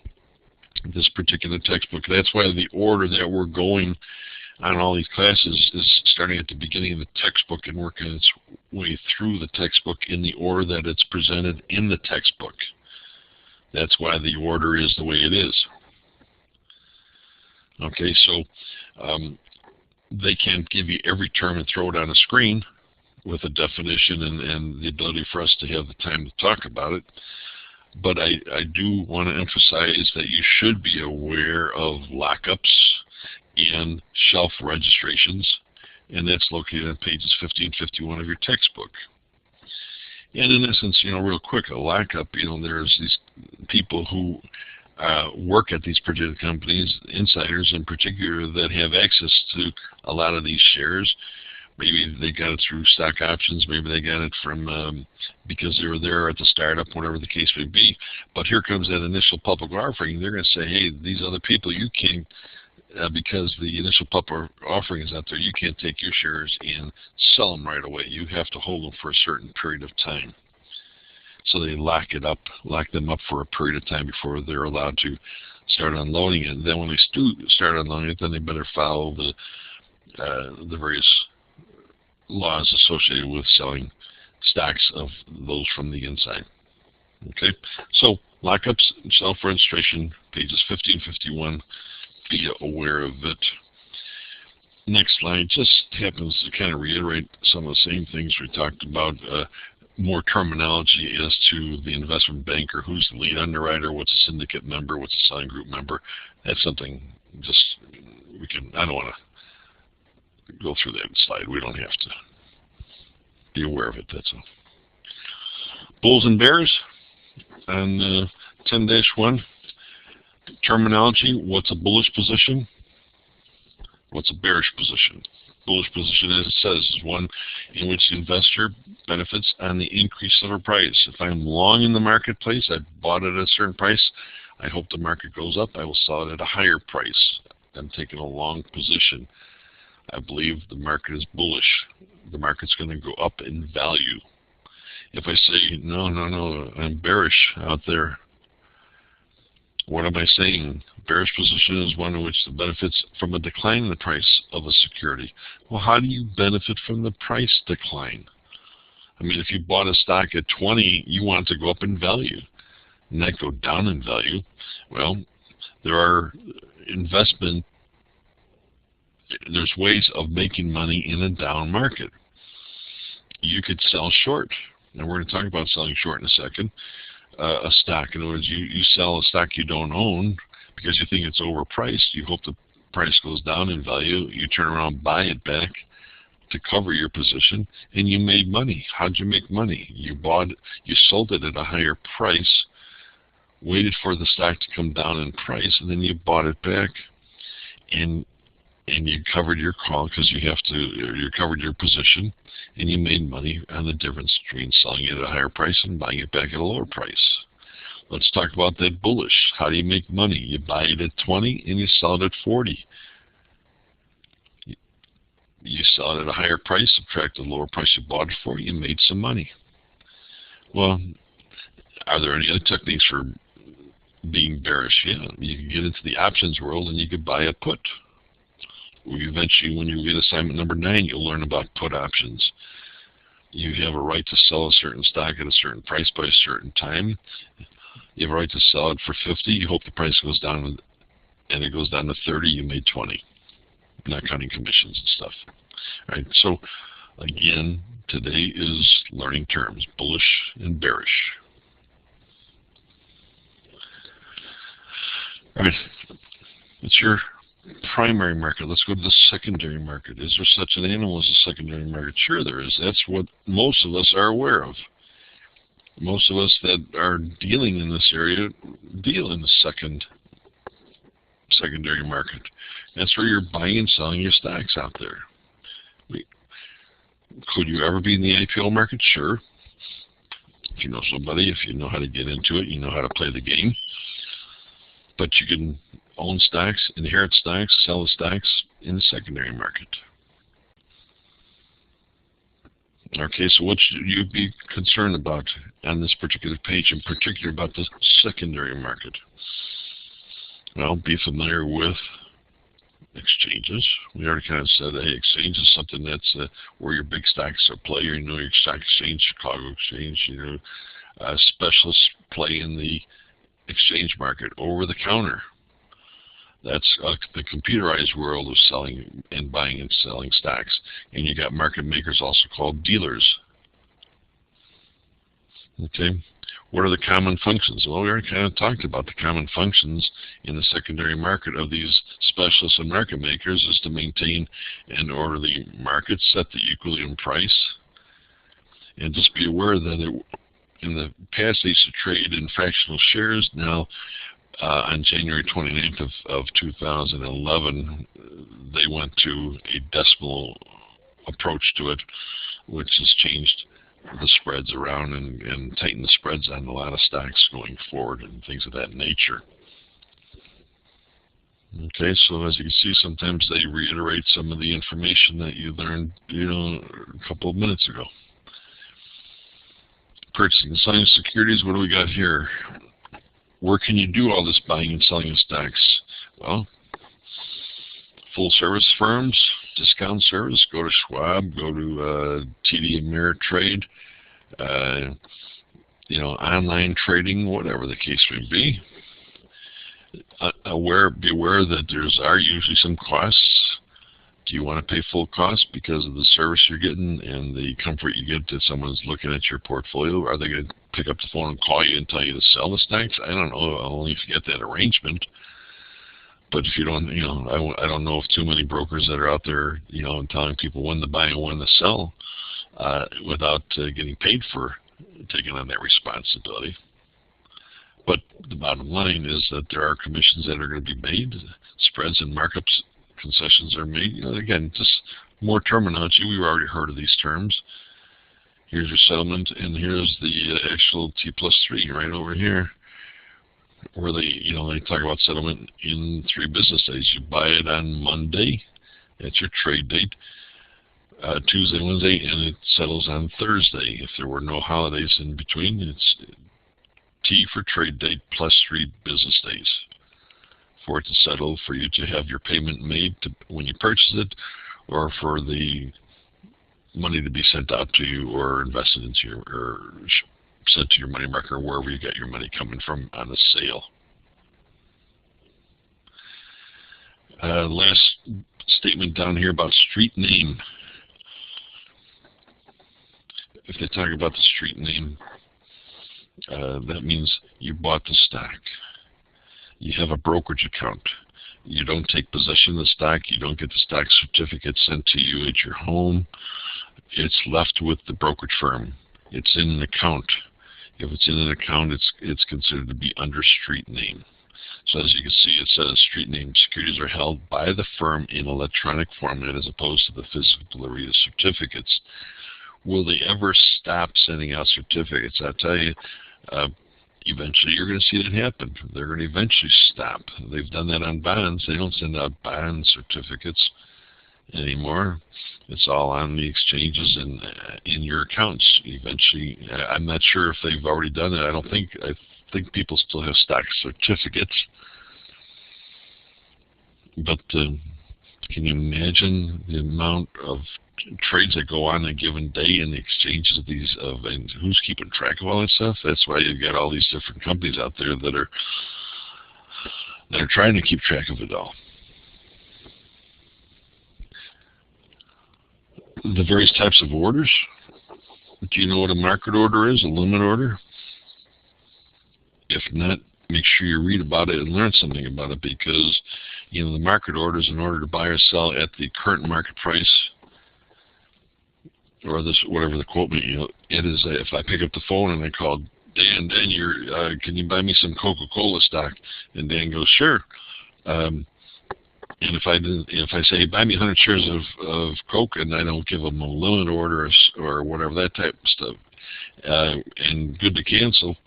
this particular textbook. That's why the order that we're going on all these classes is starting at the beginning of the textbook and working its way through the textbook in the order that it's presented in the textbook. That's why the order is the way it is. Okay, so they can't give you every term and throw it on a screen with a definition and the ability for us to have the time to talk about it. But I do want to emphasize that you should be aware of lockups and shelf registrations, and that's located on pages 50 and 51 of your textbook. And in essence, real quick, a lockup, there's these people who work at these particular companies, insiders in particular, that have access to a lot of these shares, Maybe they got it through stock options. Maybe they got it from because they were there at the startup, whatever the case may be. But here comes that initial public offering. They're going to say, hey, these other people, you can't, because the initial public offering is out there, you can't take your shares and sell them right away. You have to hold them for a certain period of time. So they lock them up for a period of time before they're allowed to start unloading it. And then when they start unloading it, then they better follow the various laws associated with selling stocks of those from the inside. Okay, so lockups and self-registration, pages 50 and 51. Be aware of it. Next slide just happens to kind of reiterate some of the same things we talked about. More terminology as to the investment banker, who's the lead underwriter, what's a syndicate member, what's a selling group member. That's something just I don't want to go through that slide. We don't have to be aware of it, that's all. Bulls and bears on 10-1. Terminology, what's a bullish position? What's a bearish position? Bullish position, as it says, is one in which the investor benefits on the increase of a price. If I'm long in the marketplace, I bought it at a certain price, I hope the market goes up, I will sell it at a higher price. I'm taking a long position. I believe the market is bullish. The market's going to go up in value. If I say, no, I'm bearish out there, what am I saying? Bearish position is one in which the benefits from a decline in the price of a security. Well, how do you benefit from the price decline? I mean, if you bought a stock at 20, you want it to go up in value, not go down in value. Well, there's ways of making money in a down market. You could sell short. Now, we're going to talk about selling short in a second. A stock. In other words, you sell a stock you don't own because you think it's overpriced. You hope the price goes down in value. You turn around, buy it back to cover your position, and you made money. How'd you make money? You sold it at a higher price, waited for the stock to come down in price, and then you bought it back, and you covered your call because you covered your position, and you made money on the difference between selling it at a higher price and buying it back at a lower price. Let's talk about that bullish. How do you make money? You buy it at 20 and you sell it at 40. You sell it at a higher price, subtract the lower price you bought it for, you made some money. Well, are there any other techniques for being bearish? Yeah, you can get into the options world and you could buy a put. Eventually, when you get assignment number 9, you'll learn about put options. You have a right to sell a certain stock at a certain price by a certain time. You have a right to sell it for 50. You hope the price goes down, and it goes down to 30. You made 20, not counting commissions and stuff. All right. So, again, today is learning terms: bullish and bearish. All right. It's your primary market. Let's go to the secondary market. Is there such an animal as a secondary market? Sure there is. That's what most of us are aware of. Most of us that are dealing in this area deal in the secondary market. That's where you're buying and selling your stocks out there. Could you ever be in the IPO market? Sure. If you know somebody, if you know how to get into it, you know how to play the game. But you can own stocks, inherit stocks, sell the stocks in the secondary market. Okay, so what should you be concerned about on this particular page, in particular about the secondary market? Well, be familiar with exchanges. We already kind of said, hey, exchange is something that's where your big stocks are play. You know, your stock exchange, Chicago exchange, specialists play in the exchange market. Over the counter, that's the computerized world of selling and buying and selling stocks. And you got market makers, also called dealers. Okay, what are the common functions? Well, we already kind of talked about the common functions in the secondary market of these specialists and market makers is to maintain an orderly market, set the equilibrium price, and just be aware that in the past they used to trade in fractional shares. Now, on January 29th of 2011, they went to a decimal approach to it, which has changed the spreads around and tightened the spreads on a lot of stocks going forward and things of that nature. Okay, so as you can see, sometimes they reiterate some of the information that you learned, a couple of minutes ago. Purchasing and selling securities, what do we got here? Where can you do all this buying and selling of stocks? Well, full service firms, discount service, go to Schwab, go to TD Ameritrade, online trading, whatever the case may be. Be aware that there are usually some costs. Do you want to pay full cost because of the service you're getting and the comfort you get that someone's looking at your portfolio? Are they going to pick up the phone and call you and tell you to sell the stocks? I don't know. Only if you get that arrangement. But if you don't, I don't know of too many brokers that are out there, telling people when to buy and when to sell without getting paid for taking on that responsibility. But the bottom line is that there are commissions that are going to be made, spreads and markups, concessions are made. Again, just more terminology. We've already heard of these terms. Here's your settlement, and here's the actual T+3 right over here, where they talk about settlement in 3 business days. You buy it on Monday, that's your trade date, Tuesday, Wednesday, and it settles on Thursday. If there were no holidays in between, it's T for trade date plus 3 business days for it to settle, for you to have your payment made when you purchase it, or for the money to be sent out to you or invested into or sent to your money market or wherever you get your money coming from on a sale. Last statement down here about street name. If they talk about the street name, that means you bought the stock. You have a brokerage account. You don't take possession of the stock. You don't get the stock certificate sent to you at your home. It's left with the brokerage firm. It's in an account. If it's in an account, it's considered to be under street name. So as you can see, it says street name securities are held by the firm in electronic format as opposed to the physical delivery of certificates. Will they ever stop sending out certificates? I tell you, eventually you're going to see that happen. They're going to eventually stop. They've done that on bonds. They don't send out bond certificates anymore. It's all on the exchanges and in your accounts. Eventually, I'm not sure if they've already done it. I think people still have stock certificates. But can you imagine the amount of trades that go on a given day in the exchanges of these and who's keeping track of all that stuff? That's why you've got all these different companies out there that are trying to keep track of it all. The various types of orders. Do you know what a market order is, a limit order? If not, make sure you read about it and learn something about it, because the market order is in order to buy or sell at the current market price, or this whatever the quote means. It is if I pick up the phone and I call Dan, can you buy me some Coca-Cola stock? And Dan goes, sure. And if I say buy me 100 shares of Coke, and I don't give them a limit order or whatever, that type of stuff, and good to cancel,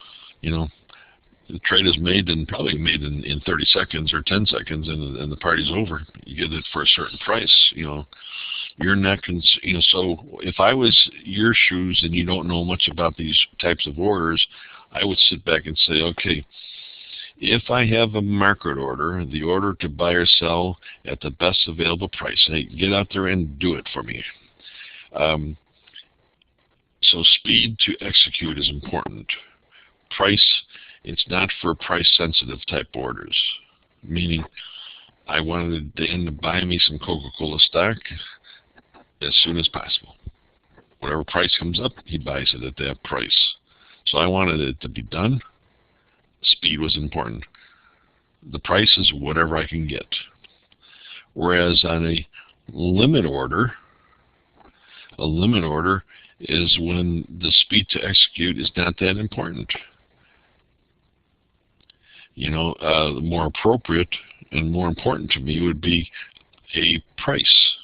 the trade is made and probably made in 30 seconds or 10 seconds, and the party's over. You get it for a certain price. You're not so if I was your shoes and you don't know much about these types of orders, I would sit back and say, okay, if I have a market order, the order to buy or sell at the best available price, hey, get out there and do it for me. So speed to execute is important. Price, it's not for price-sensitive type orders, meaning I wanted Dan to buy me some Coca-Cola stock as soon as possible. Whatever price comes up, he buys it at that price. So I wanted it to be done. Speed was important. The price is whatever I can get. Whereas on a limit order is when the speed to execute is not that important. More appropriate and more important to me would be a price.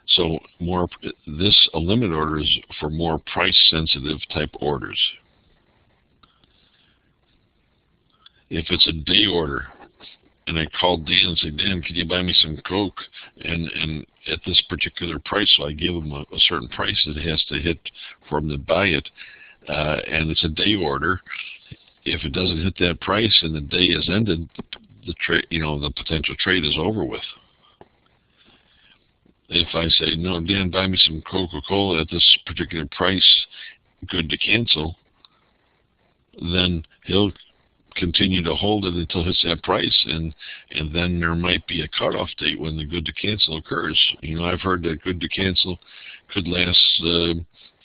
So a limit order is for more price-sensitive type orders. If it's a day order, and I called Dan and said, Dan, can you buy me some Coke? And at this particular price, so I give him a certain price it has to hit for him to buy it, and it's a day order. If it doesn't hit that price and the day is ended, the potential trade is over with. If I say, no, Dan, buy me some Coca-Cola at this particular price, good to cancel, then he'll continue to hold it until it hits that price, and then there might be a cutoff date when the good to cancel occurs. I've heard that good to cancel could last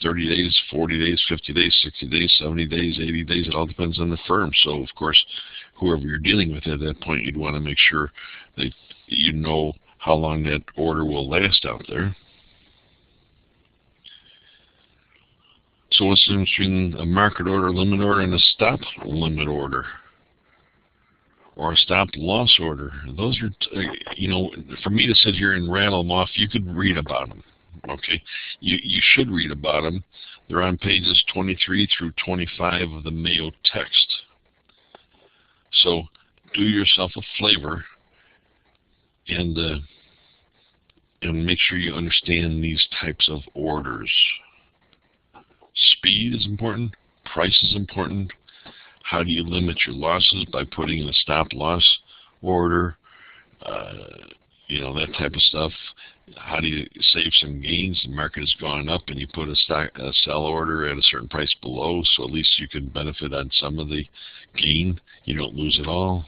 30 days, 40 days, 50 days, 60 days, 70 days, 80 days. It all depends on the firm. So, of course, whoever you're dealing with at that point, you'd want to make sure that you know how long that order will last out there. So what's the difference between a market order, limit order, and a stop limit order? Or a stop loss order? Those are, for me to sit here and rattle them off, you could read about them. Okay, you should read about them. They're on pages 23 through 25 of the Mayo text. So do yourself a flavor and make sure you understand these types of orders. Speed is important. Price is important. How do you limit your losses? By putting in a stop loss order, that type of stuff. How do you save some gains? The market has gone up and you put a sell order at a certain price below, so at least you can benefit on some of the gain. You don't lose it all.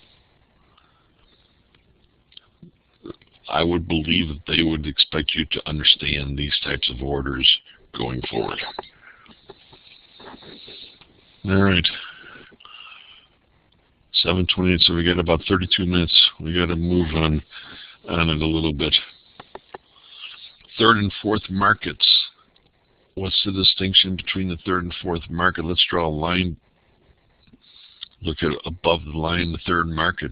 I would believe that they would expect you to understand these types of orders going forward. All right. 7:28, so we got about 32 minutes. We got to move on it a little bit. Third and fourth markets. What's the distinction between the third and fourth market? Let's draw a line. Look at above the line, the third market.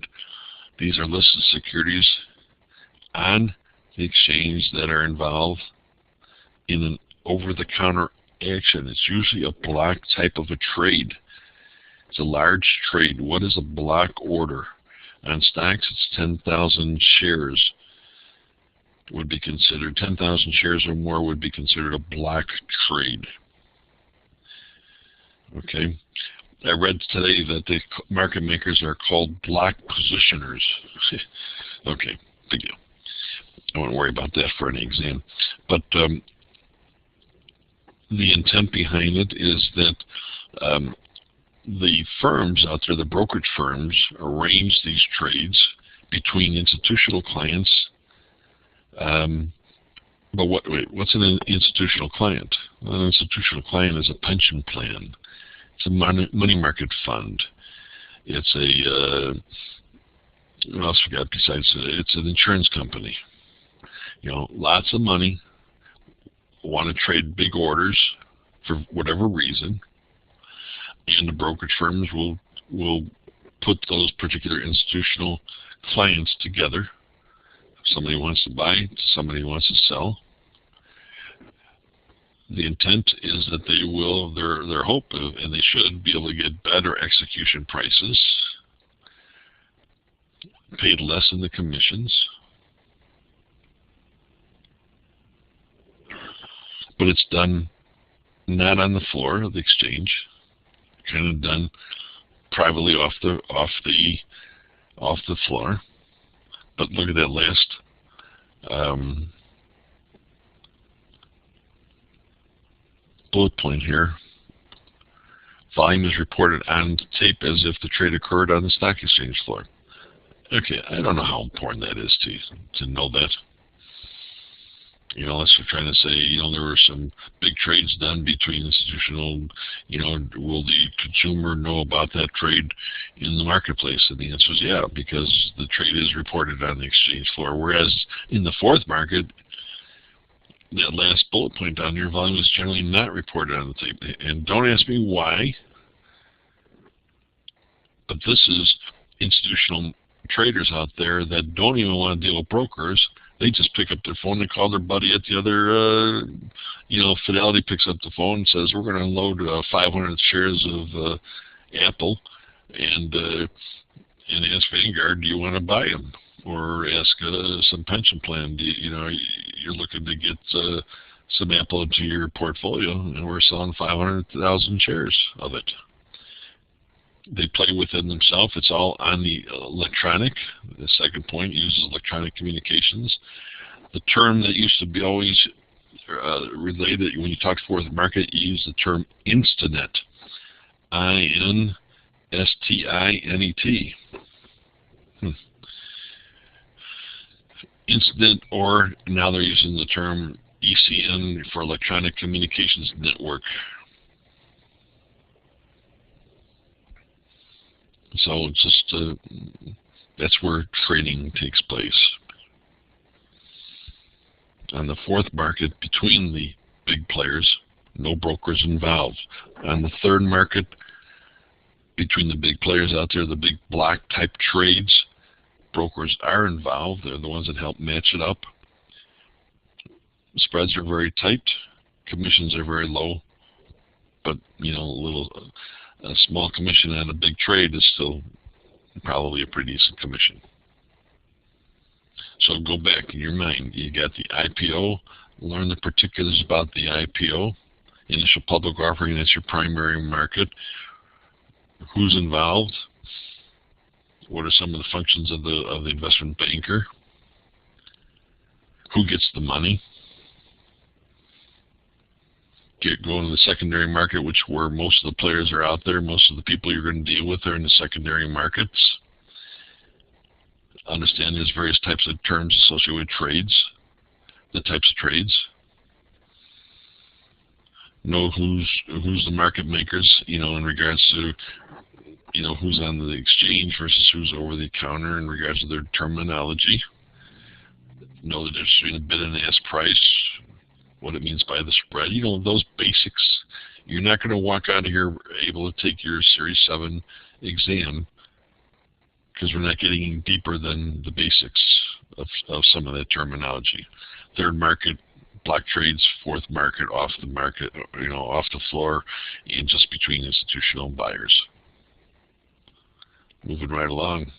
These are listed securities on the exchange that are involved in an over-the-counter action. It's usually a block type of a trade. It's a large trade. What is a block order? On stocks, it's 10,000 shares would be considered. 10,000 shares or more would be considered a block trade. Okay. I read today that the market makers are called block positioners. Okay, big deal. I won't worry about that for any exam. But the intent behind it is that the firms out there, the brokerage firms, arrange these trades between institutional clients. But what's an institutional client? Well, an institutional client is a pension plan. It's a money market fund. It's a what else we got besides it's an insurance company. Lots of money, want to trade big orders for whatever reason, and the brokerage firms will put those particular institutional clients together. Somebody wants to buy, somebody wants to sell. The intent is that they will, their hope, and they should be able to get better execution prices, paid less in the commissions. But it's done not on the floor of the exchange, kind of done privately off the floor. But look at that last bullet point here. Volume is reported on tape as if the trade occurred on the stock exchange floor. Okay, I don't know how important that is to know that. Unless you're trying to say, there were some big trades done between institutional, will the consumer know about that trade in the marketplace? And the answer is yeah, because the trade is reported on the exchange floor. Whereas in the fourth market, that last bullet point down here, volume is generally not reported on the tape. And don't ask me why, but this is institutional traders out there that don't even want to deal with brokers. They just pick up their phone and call their buddy at the other, Fidelity picks up the phone and says, we're going to unload 500 shares of Apple, and ask Vanguard, do you want to buy them? Or ask some pension plan, you're looking to get some Apple into your portfolio, and we're selling 500,000 shares of it. They play within themselves. It's all on the electronic. The second point uses electronic communications. The term that used to be always related, when you talk fourth market, you use the term Instinet. I-N-S-T-I-N-E-T. Instinet, or now they're using the term ECN for Electronic Communications Network. So it's just that's where trading takes place. On the fourth market, between the big players, no brokers involved. On the third market, between the big players out there, the big block type trades, brokers are involved. They're the ones that help match it up. Spreads are very tight. Commissions are very low. But, a small commission on a big trade is still probably a pretty decent commission. So go back in your mind. You got the IPO. Learn the particulars about the IPO. Initial public offering, that's your primary market. Who's involved? What are some of the functions of the investment banker? Who gets the money? Go to the secondary market, where most of the players are out there. Most of the people you're going to deal with are in the secondary markets. Understand there's various types of terms associated with trades, the types of trades. Know who's the market makers, in regards to, who's on the exchange versus who's over the counter in regards to their terminology. Know the difference between a bid and ask price, what it means by the spread. Those basics. You're not going to walk out of here able to take your Series 7 exam, because we're not getting any deeper than the basics of some of that terminology. Third market, block trades. Fourth market, off the market, off the floor, and just between institutional buyers. Moving right along.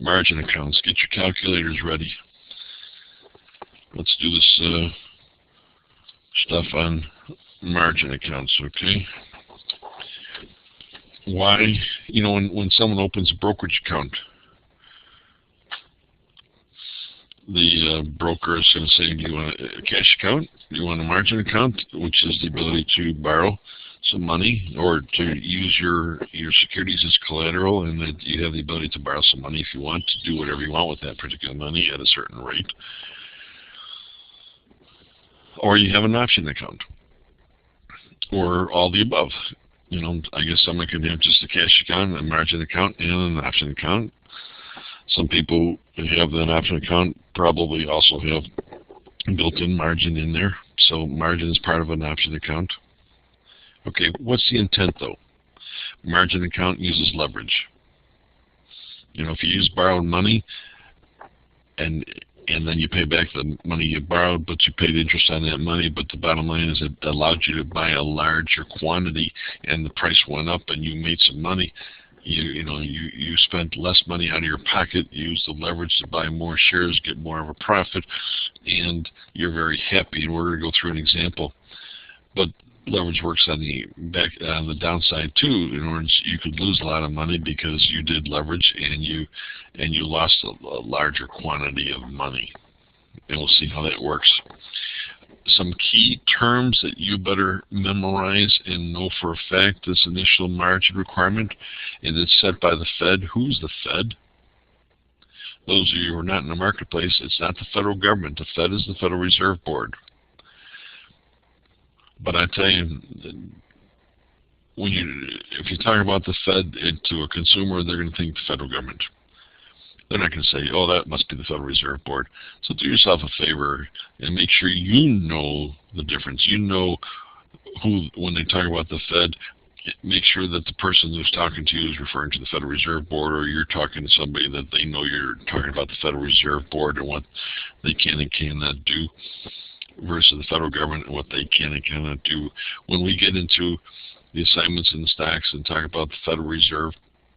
Margin accounts. Get your calculators ready. Let's do this stuff on margin accounts, okay? Why, when someone opens a brokerage account, the broker is going to say, do you want a cash account? Do you want a margin account, which is the ability to borrow some money or to use your securities as collateral, and that you have the ability to borrow some money if you want, to do whatever you want with that particular money at a certain rate. Or you have an option account, or all the above. I guess someone can have just a cash account, a margin account, and an option account. Some people who have an option account probably also have built-in margin in there. So margin is part of an option account. Okay, what's the intent though? Margin account uses leverage. If you use borrowed money and then you pay back the money you borrowed, but you paid interest on that money, but the bottom line is it allowed you to buy a larger quantity, and the price went up and you made some money. You spent less money out of your pocket, used the leverage to buy more shares, get more of a profit, and you're very happy. And we're going to go through an example. But leverage works on the downside too. In order, you could lose a lot of money because you did leverage and you lost a larger quantity of money. And we'll see how that works. Some key terms that you better memorize and know for a fact: this initial margin requirement, and it's set by the Fed. Who's the Fed? Those of you who are not in the marketplace, it's not the federal government. The Fed is the Federal Reserve Board. But I tell you, if you talk about the Fed to a consumer, they're going to think the federal government. They're not going to say, oh, that must be the Federal Reserve Board. So do yourself a favor and make sure you know the difference. You know who, when they talk about the Fed, make sure that the person who's talking to you is referring to the Federal Reserve Board, or you're talking to somebody that they know you're talking about the Federal Reserve Board and what they can and cannot do, versus the federal government and what they can and cannot do. When we get into the assignments and the stacks and talk about the Federal Reserve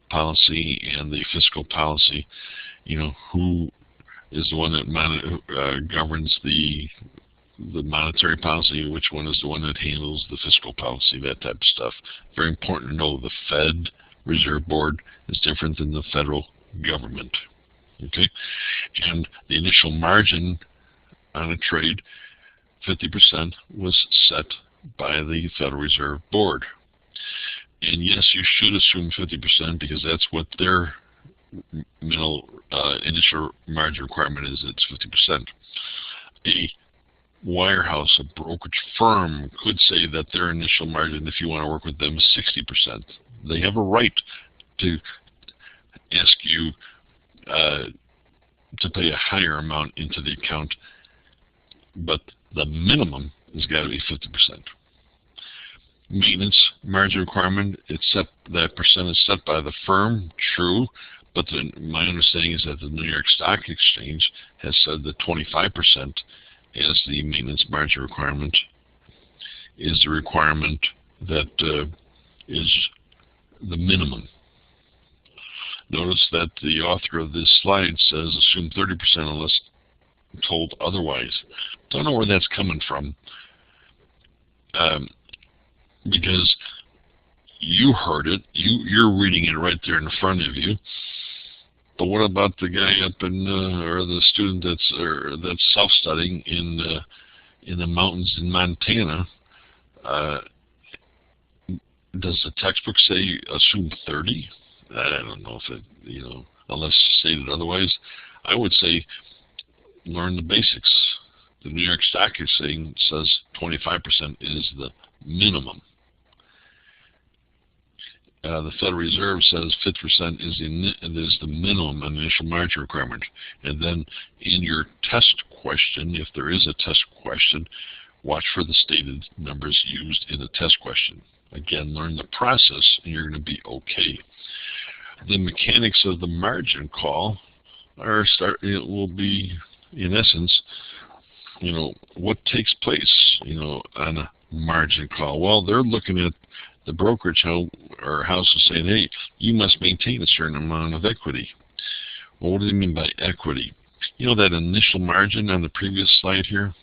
policy and the fiscal policy, who is the one that governs the monetary policy, which one is the one that handles the fiscal policy, that type of stuff. Very important to know the Fed Reserve Board is different than the federal government. Okay? And the initial margin on a trade, 50%, was set by the Federal Reserve Board. And yes, you should assume 50% because that's what their initial margin requirement is. It's 50%. A wirehouse, a brokerage firm, could say that their initial margin, if you want to work with them, is 60%. They have a right to ask you to pay a higher amount into the account, but the minimum has got to be 50%. Maintenance margin requirement, that percent is set by the firm, true, but my understanding is that the New York Stock Exchange has said that 25% as the maintenance margin requirement is the requirement that is the minimum. Notice that the author of this slide says assume 30% unless told otherwise. Don't know where that's coming from, because you heard it, you're reading it right there in front of you. But what about the guy up in, or the student that's self-studying in the mountains in Montana? Does the textbook say assume 30? I don't know if it, unless stated otherwise. I would say learn the basics. The New York Stock Exchange says 25% is the minimum. The Federal Reserve says 50% is the minimum initial margin requirement. And then in your test question, if there is a test question, watch for the stated numbers used in the test question. Again, learn the process and you're going to be okay. The mechanics of the margin call will be, in essence, what takes place, on a margin call. Well, they're looking at the brokerage house is saying, hey, you must maintain a certain amount of equity. Well, what do they mean by equity? That initial margin on the previous slide here,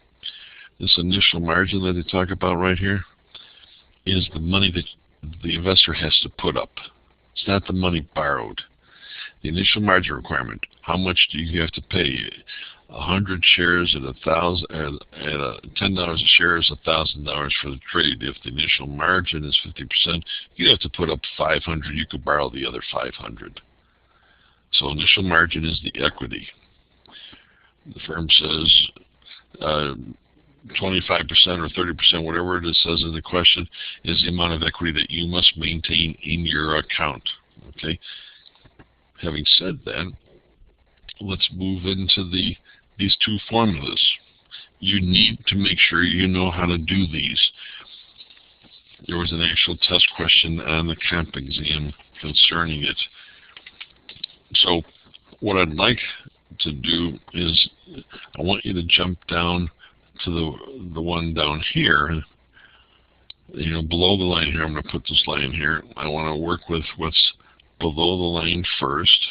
this initial margin that they talk about right here, is the money that the investor has to put up. It's not the money borrowed. The initial margin requirement, how much do you have to pay? 100 shares at $10 a share is $1,000 for the trade. If the initial margin is 50%, you have to put up 500. You could borrow the other 500. So initial margin is the equity. The firm says 25% or 30%, whatever it says in the question, is the amount of equity that you must maintain in your account. Okay. Having said that, let's move into these two formulas. You need to make sure you know how to do these. There was an actual test question on the comp exam concerning it. So what I'd like to do is I want you to jump down to the one down here. Below the line here, I'm going to put this line here. I want to work with what's below the line first.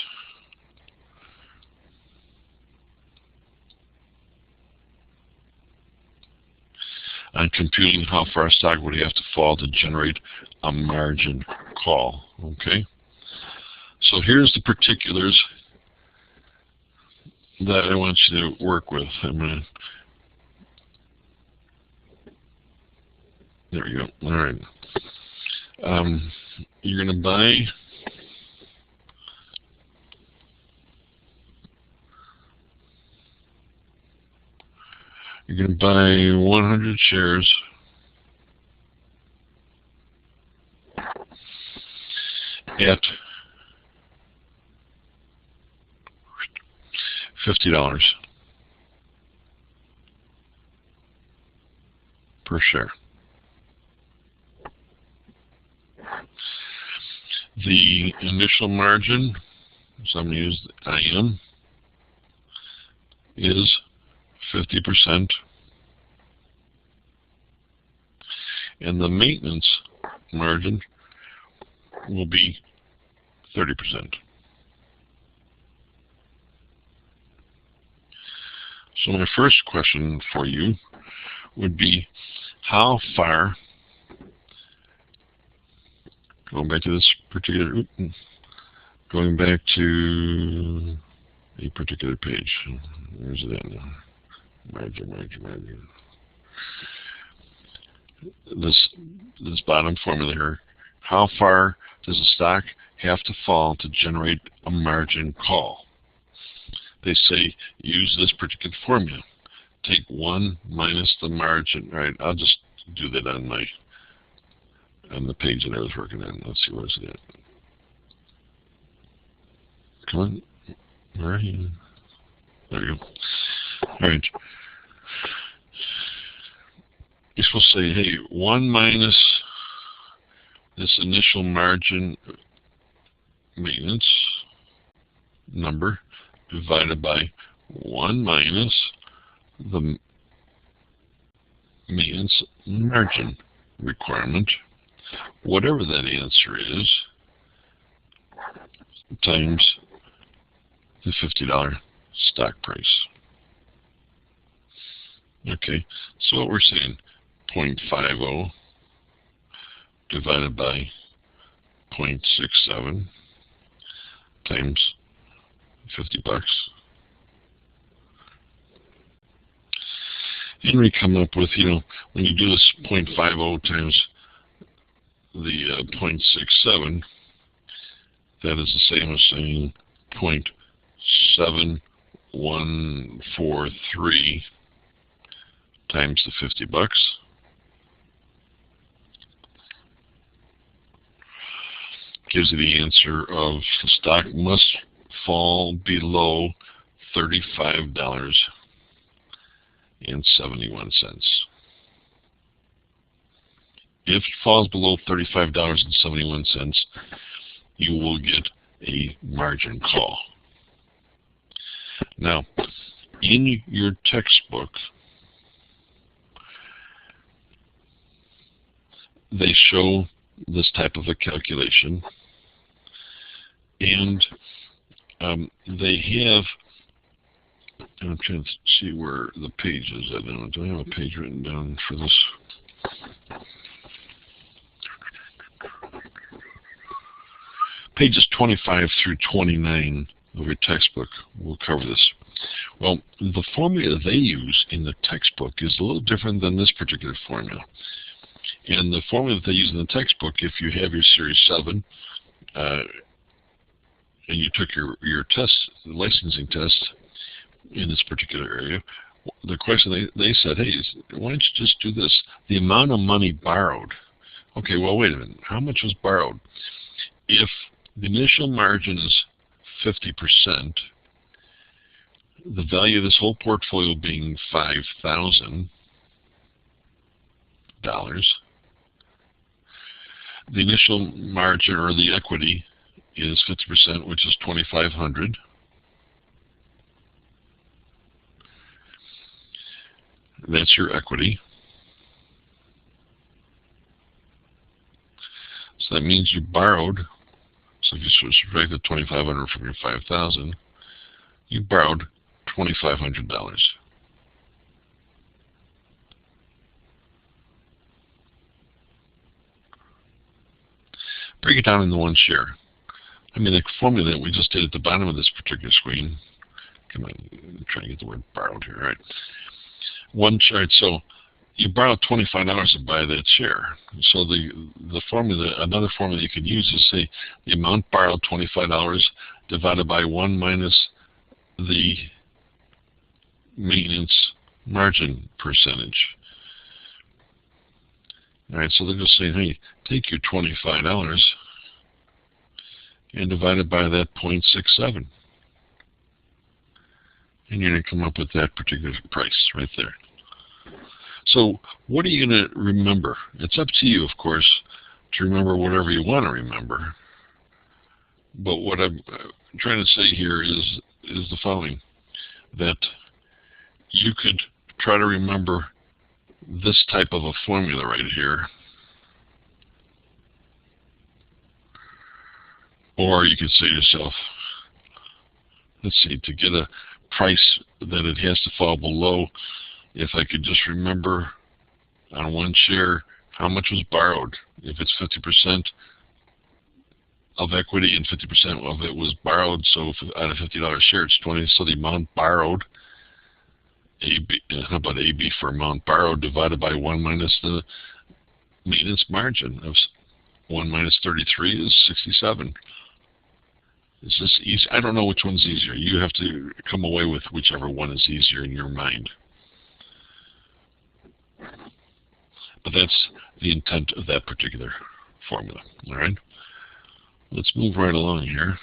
On computing how far stock would you have to fall to generate a margin call. Okay? So here's the particulars that I want you to work with. There we go. All right. You're going to buy You're going to buy 100 shares at $50 per share. The initial margin, so I'm going to use IM, is 50%, and the maintenance margin will be 30%. So my first question for you would be, how far, going back to this particular, going back to a particular page. Where's it at now? Margin. This bottom formula here. How far does a stock have to fall to generate a margin call? They say use this particular formula. Take 1 minus the margin. All right, I'll just do that on the page that I was working on. Let's see, what is it at? Come on. Where are you? There you go. All right. You're supposed to say, hey, 1 minus this initial margin maintenance number divided by 1 minus the maintenance margin requirement, whatever that answer is, times the $50 stock price. Okay, so what we're saying, 0.50 divided by 0.67 times $50. And we come up with, when you do this 0.50 times the 0.67, that is the same as saying 0.7143 times the $50. Gives you the answer of the stock must fall below $35.71. If it falls below $35.71, you will get a margin call. Now, in your textbook, they show this type of a calculation, and they have, and I'm trying to see where the page is at now. Do I have a page written down for this? Pages 25 through 29 of your textbook will cover this. Well, the formula they use in the textbook is a little different than this particular formula. And the formula that they use in the textbook, if you have your Series 7 and you took your test, the licensing test in this particular area, the question they said, hey, why don't you just do this? The amount of money borrowed. Okay, well, wait a minute. How much was borrowed? If the initial margin is 50%, the value of this whole portfolio being $5,000, the initial margin or the equity is 50%, which is $2,500. That's your equity. So that means you borrowed. So if you subtract the $2,500 from your $5,000, you borrowed $2,500. Break it down into one share. I mean, the formula that we just did at the bottom of this particular screen. Come on, I'm trying to get the word borrowed here, right? One share. So you borrowed $25 to buy that share. So the formula, another formula you can use is say the amount borrowed, $25, divided by 1 minus the maintenance margin percentage. All right, so they're just saying, hey, take your $25 and divide it by that 0.67. And you're going to come up with that particular price right there. So what are you going to remember? It's up to you, of course, to remember whatever you want to remember. But what I'm trying to say here is the following, that you could try to remember this type of a formula right here, or you could say to yourself, let's see, to get a price that it has to fall below, if I could just remember on one share how much was borrowed. If it's 50% of equity and 50% of it was borrowed, so if out of $50 share, it's 20, so the amount borrowed, AB, how about AB for amount borrowed divided by 1 minus the maintenance margin of 1 minus 33 is 67. Is this easy? I don't know which one's easier. You have to come away with whichever one is easier in your mind. But that's the intent of that particular formula. All right? Let's move right along here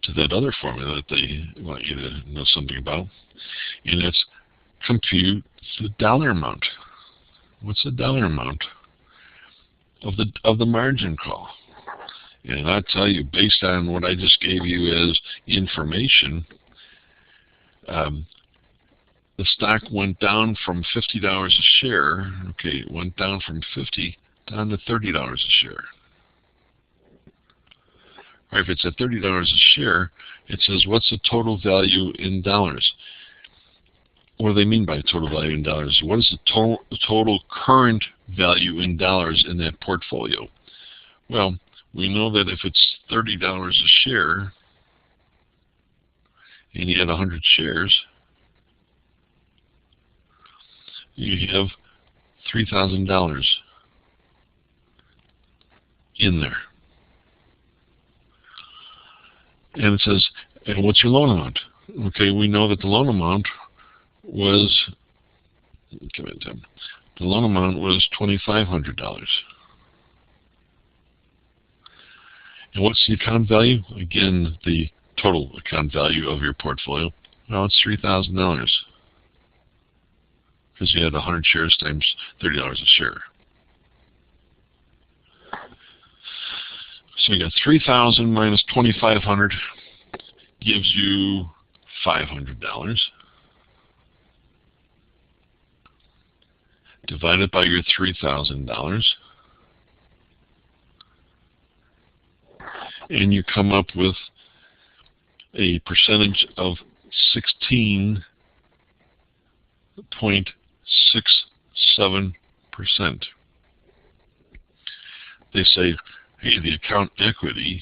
to that other formula that they want you to know something about. And it's compute the dollar amount. What's the dollar amount of the margin call? And I'll tell you, based on what I just gave you as information, the stock went down from $50 a share. Okay, it went down from $50 down to $30 a share. Or if it's at $30 a share, it says, what's the total value in dollars? What do they mean by total value in dollars? What is the total current value in dollars in that portfolio? Well, we know that if it's $30 a share, and you had 100 shares, you have $3,000 in there. And it says, and what's your loan amount? Okay, we know that the loan amount was, come in, Tim. The loan amount was $2,500. And what's the account value? Again, the total account value of your portfolio. Well, it's $3,000 because you had 100 shares times $30 a share. So you got 3,000 minus 2,500 gives you $500. Divided by your $3,000. And you come up with a percentage of 16.67%. They say, hey, the account equity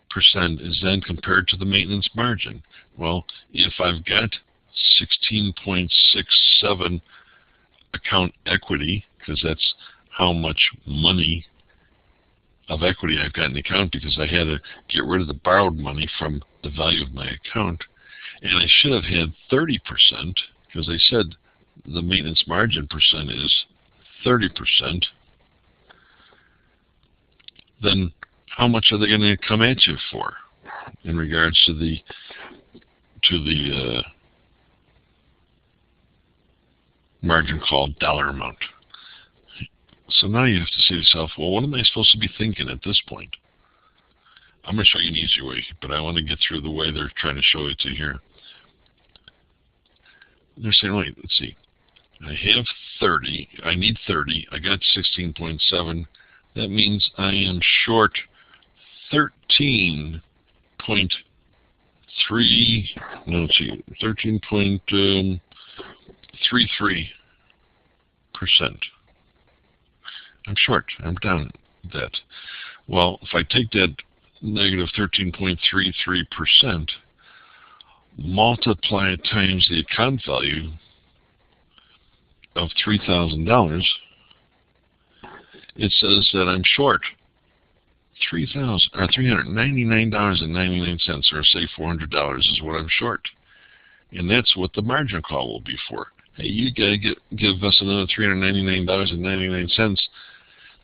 percent is then compared to the maintenance margin. Well, if I've got 16.67 account equity, because that's how much money of equity I've got in the account, because I had to get rid of the borrowed money from the value of my account, and I should have had 30%, because they said the maintenance margin percent is 30%, then how much are they going to come at you for in regards to the margin call dollar amount? So now you have to say to yourself, well, what am I supposed to be thinking at this point? I'm going to show you an easy way, but I want to get through the way they're trying to show it to here. They're saying, wait, let's see. I have 30. I need 30. I got 16.7. That means I am short 13.3. No, let's see, 13.33%. I'm short. I'm down that. Well, if I take that negative 13.33%, multiply it times the account value of $3,000, it says that I'm short $399.99, or say $400 is what I'm short. And that's what the margin call will be for. Hey, you gotta give us another $399.99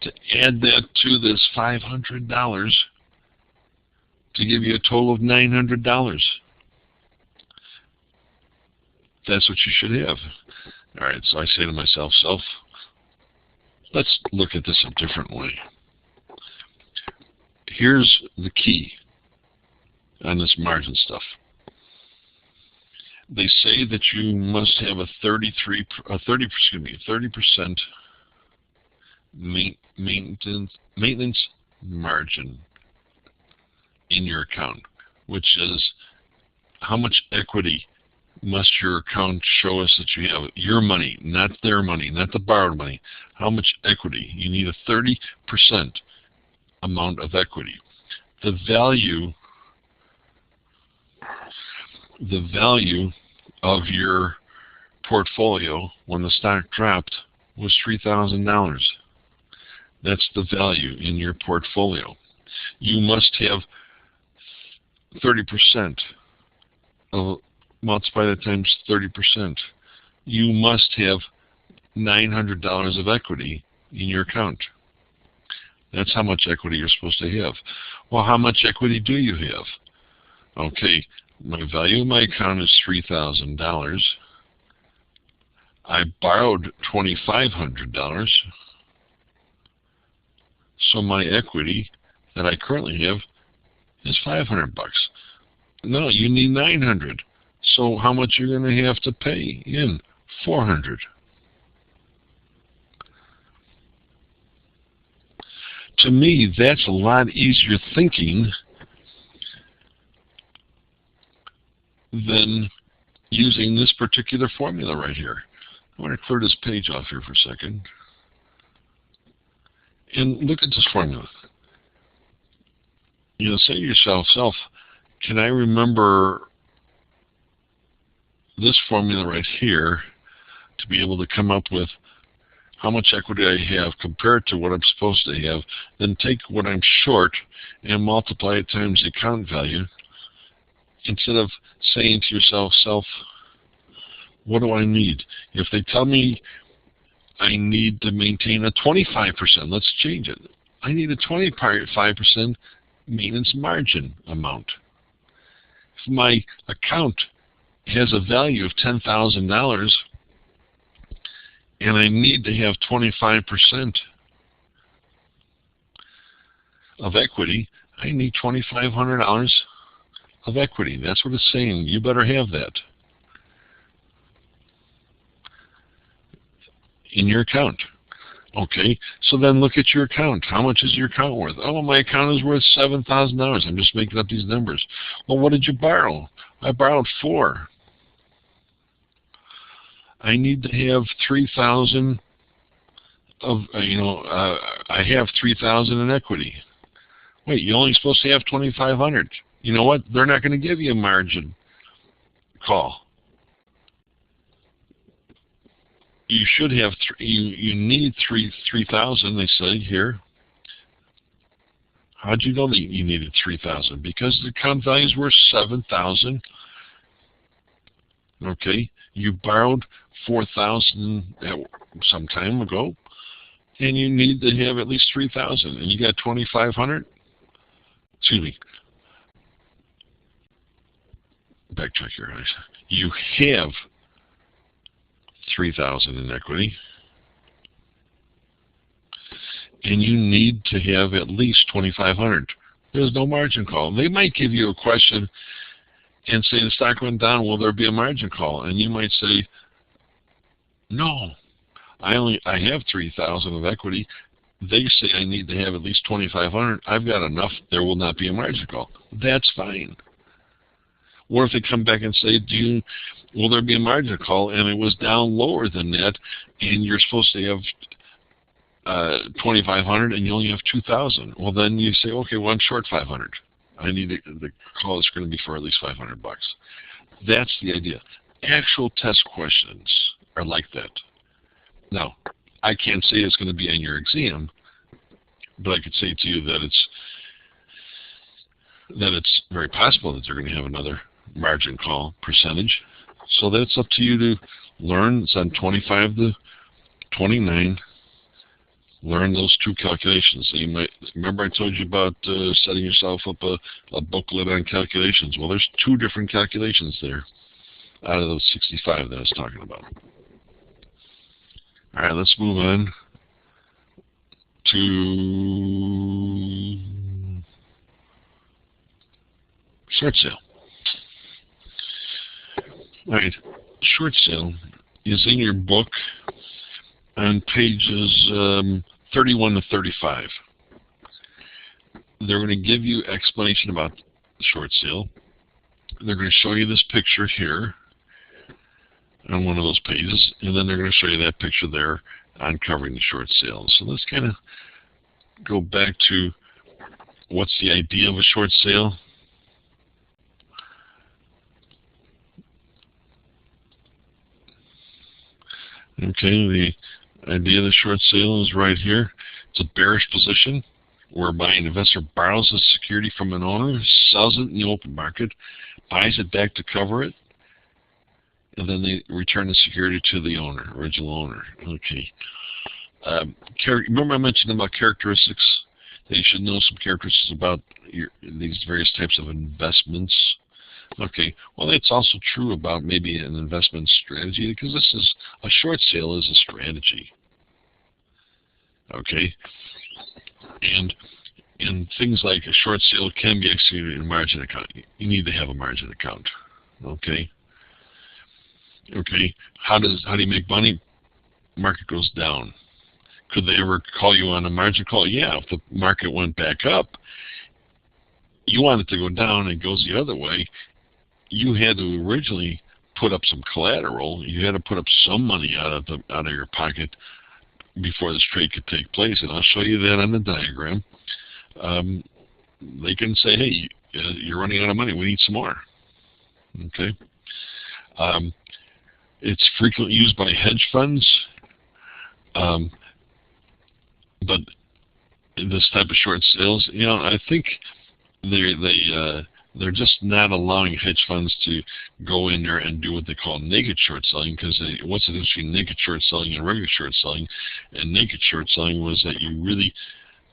to add that to this $500 to give you a total of $900. That's what you should have. All right, so I say to myself, let's look at this a different way. Here's the key on this margin stuff. They say that you must have a 30% maintenance margin in your account, which is how much equity must your account show us that you have. Your money, not their money, not the borrowed money. How much equity? You need a 30% amount of equity. The value of your portfolio when the stock dropped was $3,000. That's the value in your portfolio. You must have 30% of, multiply that times 30%. You must have $900 of equity in your account. That's how much equity you're supposed to have. Well, how much equity do you have? Okay, my value of my account is $3,000. I borrowed $2,500. So my equity that I currently have is $500. No, you need $900. So how much you're going to have to pay in? $400. To me, that's a lot easier thinking than using this particular formula right here. I want to clear this page off here for a second. And look at this formula. You know, say to yourself, can I remember this formula right here to be able to come up with how much equity I have compared to what I'm supposed to have, then take what I'm short and multiply it times the account value, instead of saying to yourself, what do I need? If they tell me I need to maintain a 25%, let's change it. I need a 25% maintenance margin amount. If my account has a value of $10,000 and I need to have 25% of equity, I need $2,500 of equity. That's what it's saying. You better have that in your account. Okay, so then look at your account. How much is your account worth? Oh, my account is worth $7,000. I'm just making up these numbers. Well, what did you borrow? I borrowed $4,000. I need to have $3,000 of, I have $3,000 in equity. Wait, you're only supposed to have $2,500. You know what? They're not going to give you a margin call. You should have, you need $3,000, they say here. How'd you know that you needed $3,000? Because the account values were $7,000. Okay, you borrowed $4,000 some time ago, and you need to have at least $3,000, and you got $2,500. Excuse me. Backtrack here, guys. You have $3,000 in equity, and you need to have at least $2,500. There's no margin call. They might give you a question and say the stock went down, will there be a margin call? And you might say, no, I have $3,000 of equity. They say I need to have at least $2,500. I've got enough. There will not be a margin call. That's fine. Or if they come back and say, will there be a margin call? And it was down lower than that, and you're supposed to have $2,500, and you only have $2,000. Well, then you say, okay, well, I'm short $500. I need the call is going to be for at least $500. That's the idea. Actual test questions are like that. Now, I can't say it's going to be on your exam, but I could say to you that it's very possible that they're going to have another margin call percentage. So that's up to you to learn. It's on 25 to 29. Learn those two calculations. So you might remember I told you about setting yourself up a booklet on calculations. Well, there's 2 different calculations there out of those 65 that I was talking about. All right, let's move on to short sale. All right, short sale is in your book on pages 31 to 35. They're going to give you explanation about the short sale. They're going to show you this picture here on one of those pages, and then they're going to show you that picture there on covering the short sale. So let's kind of go back to what's the idea of a short sale. Okay, the idea of the short sale is right here. It's a bearish position whereby an investor borrows the security from an owner, sells it in the open market, buys it back to cover it, and then they return the security to the owner, original owner. Okay. Remember I mentioned about characteristics? That you should know some characteristics about these various types of investments. Okay, well that's also true about maybe an investment strategy, because this is a short sale is a strategy. Okay, and things like a short sale can be executed in a margin account. You need to have a margin account. Okay. Okay, how do you make money? Market goes down. Could they ever call you on a margin call? Yeah, if the market went back up, you want it to go down and it goes the other way. You had to originally put up some collateral. You had to put up some money out of your pocket before this trade could take place, and I'll show you that on the diagram. They can say, hey, you're running out of money. We need some more. Okay. It's frequently used by hedge funds, but this type of short sales, you know, I think they're just not allowing hedge funds to go in there and do what they call naked short selling, because what's the difference between naked short selling and regular short selling? And naked short selling was that you really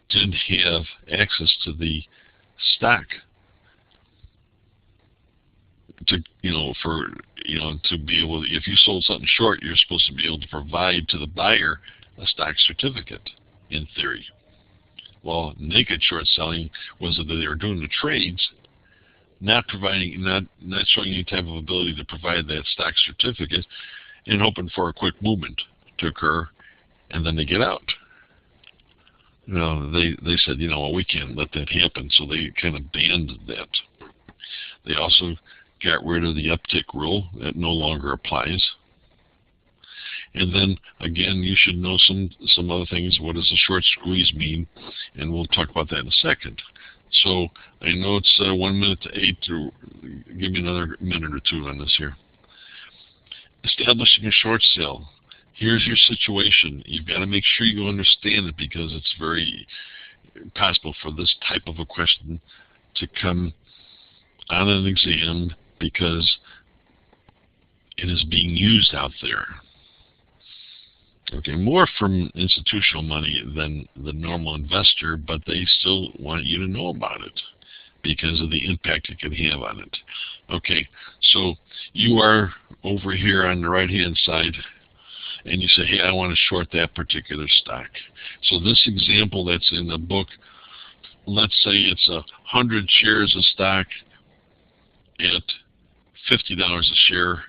didn't have access to the stock to, to be able to, if you sold something short, you're supposed to be able to provide to the buyer a stock certificate, in theory. Well, naked short selling was that they were doing the trades, not showing any type of ability to provide that stock certificate, and hoping for a quick movement to occur, and then they get out. They said, well, we can't let that happen, so they kind of banned that. They also got rid of the uptick rule. That no longer applies. And then, again, you should know some other things. What does a short squeeze mean? And we'll talk about that in a second. So I know it's 1 minute to 8. To give me another minute or two on this here. Establishing a short sale. Here's your situation. You've got to make sure you understand it, because it's very possible for this type of a question to come on an exam, because it is being used out there. Okay, more from institutional money than the normal investor, but they still want you to know about it because of the impact it can have on it. Okay, so you are over here on the right-hand side, and you say, hey, I want to short that particular stock. So this example that's in the book, let's say it's 100 shares of stock at $50 a share,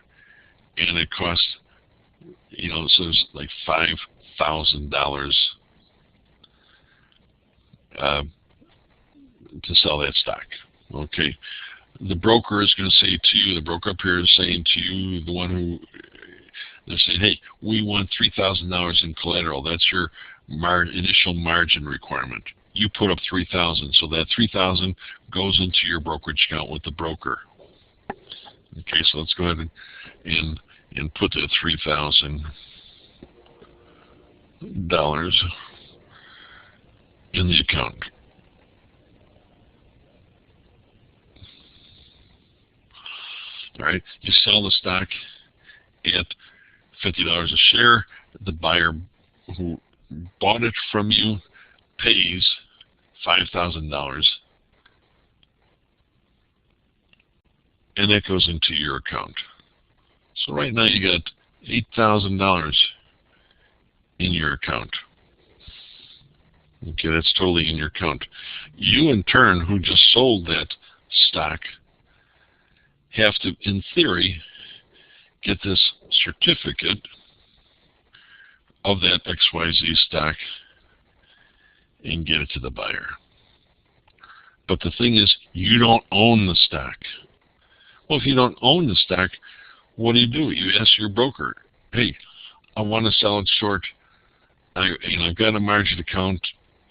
and it costs, so it's like $5,000 to sell that stock. Okay, the broker is going to say to you, the broker up here is saying to you, the one who, they're saying, hey, we want $3,000 in collateral. That's your initial margin requirement. You put up $3,000, so that $3,000 goes into your brokerage account with the broker. Okay, so let's go ahead and put that $3,000 in the account. All right, you sell the stock at $50 a share. The buyer who bought it from you pays $5,000, and that goes into your account. So right now you got $8,000 in your account. Okay, that's totally in your account. You, in turn, who just sold that stock have to, in theory, get this certificate of that XYZ stock and get it to the buyer. But the thing is, you don't own the stock. Well, if you don't own the stock, what do? You ask your broker, hey, I want to sell it short. I've got a margin account.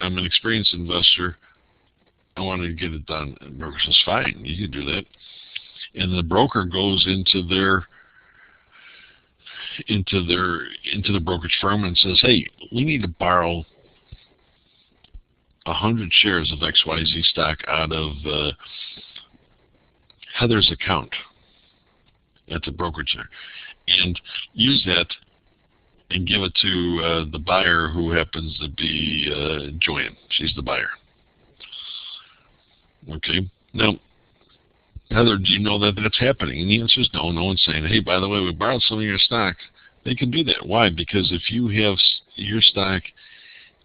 I'm an experienced investor. I want to get it done. And the broker says, fine, you can do that. And the broker goes into the brokerage firm and says, hey, we need to borrow 100 shares of XYZ stock out of Heather's account at the brokerage center, and use that and give it to the buyer, who happens to be Joanne. She's the buyer. Okay. Now, Heather, do you know that that's happening? And the answer is no. No one's saying, hey, by the way, we borrowed some of your stock. They can do that. Why? Because if you have your stock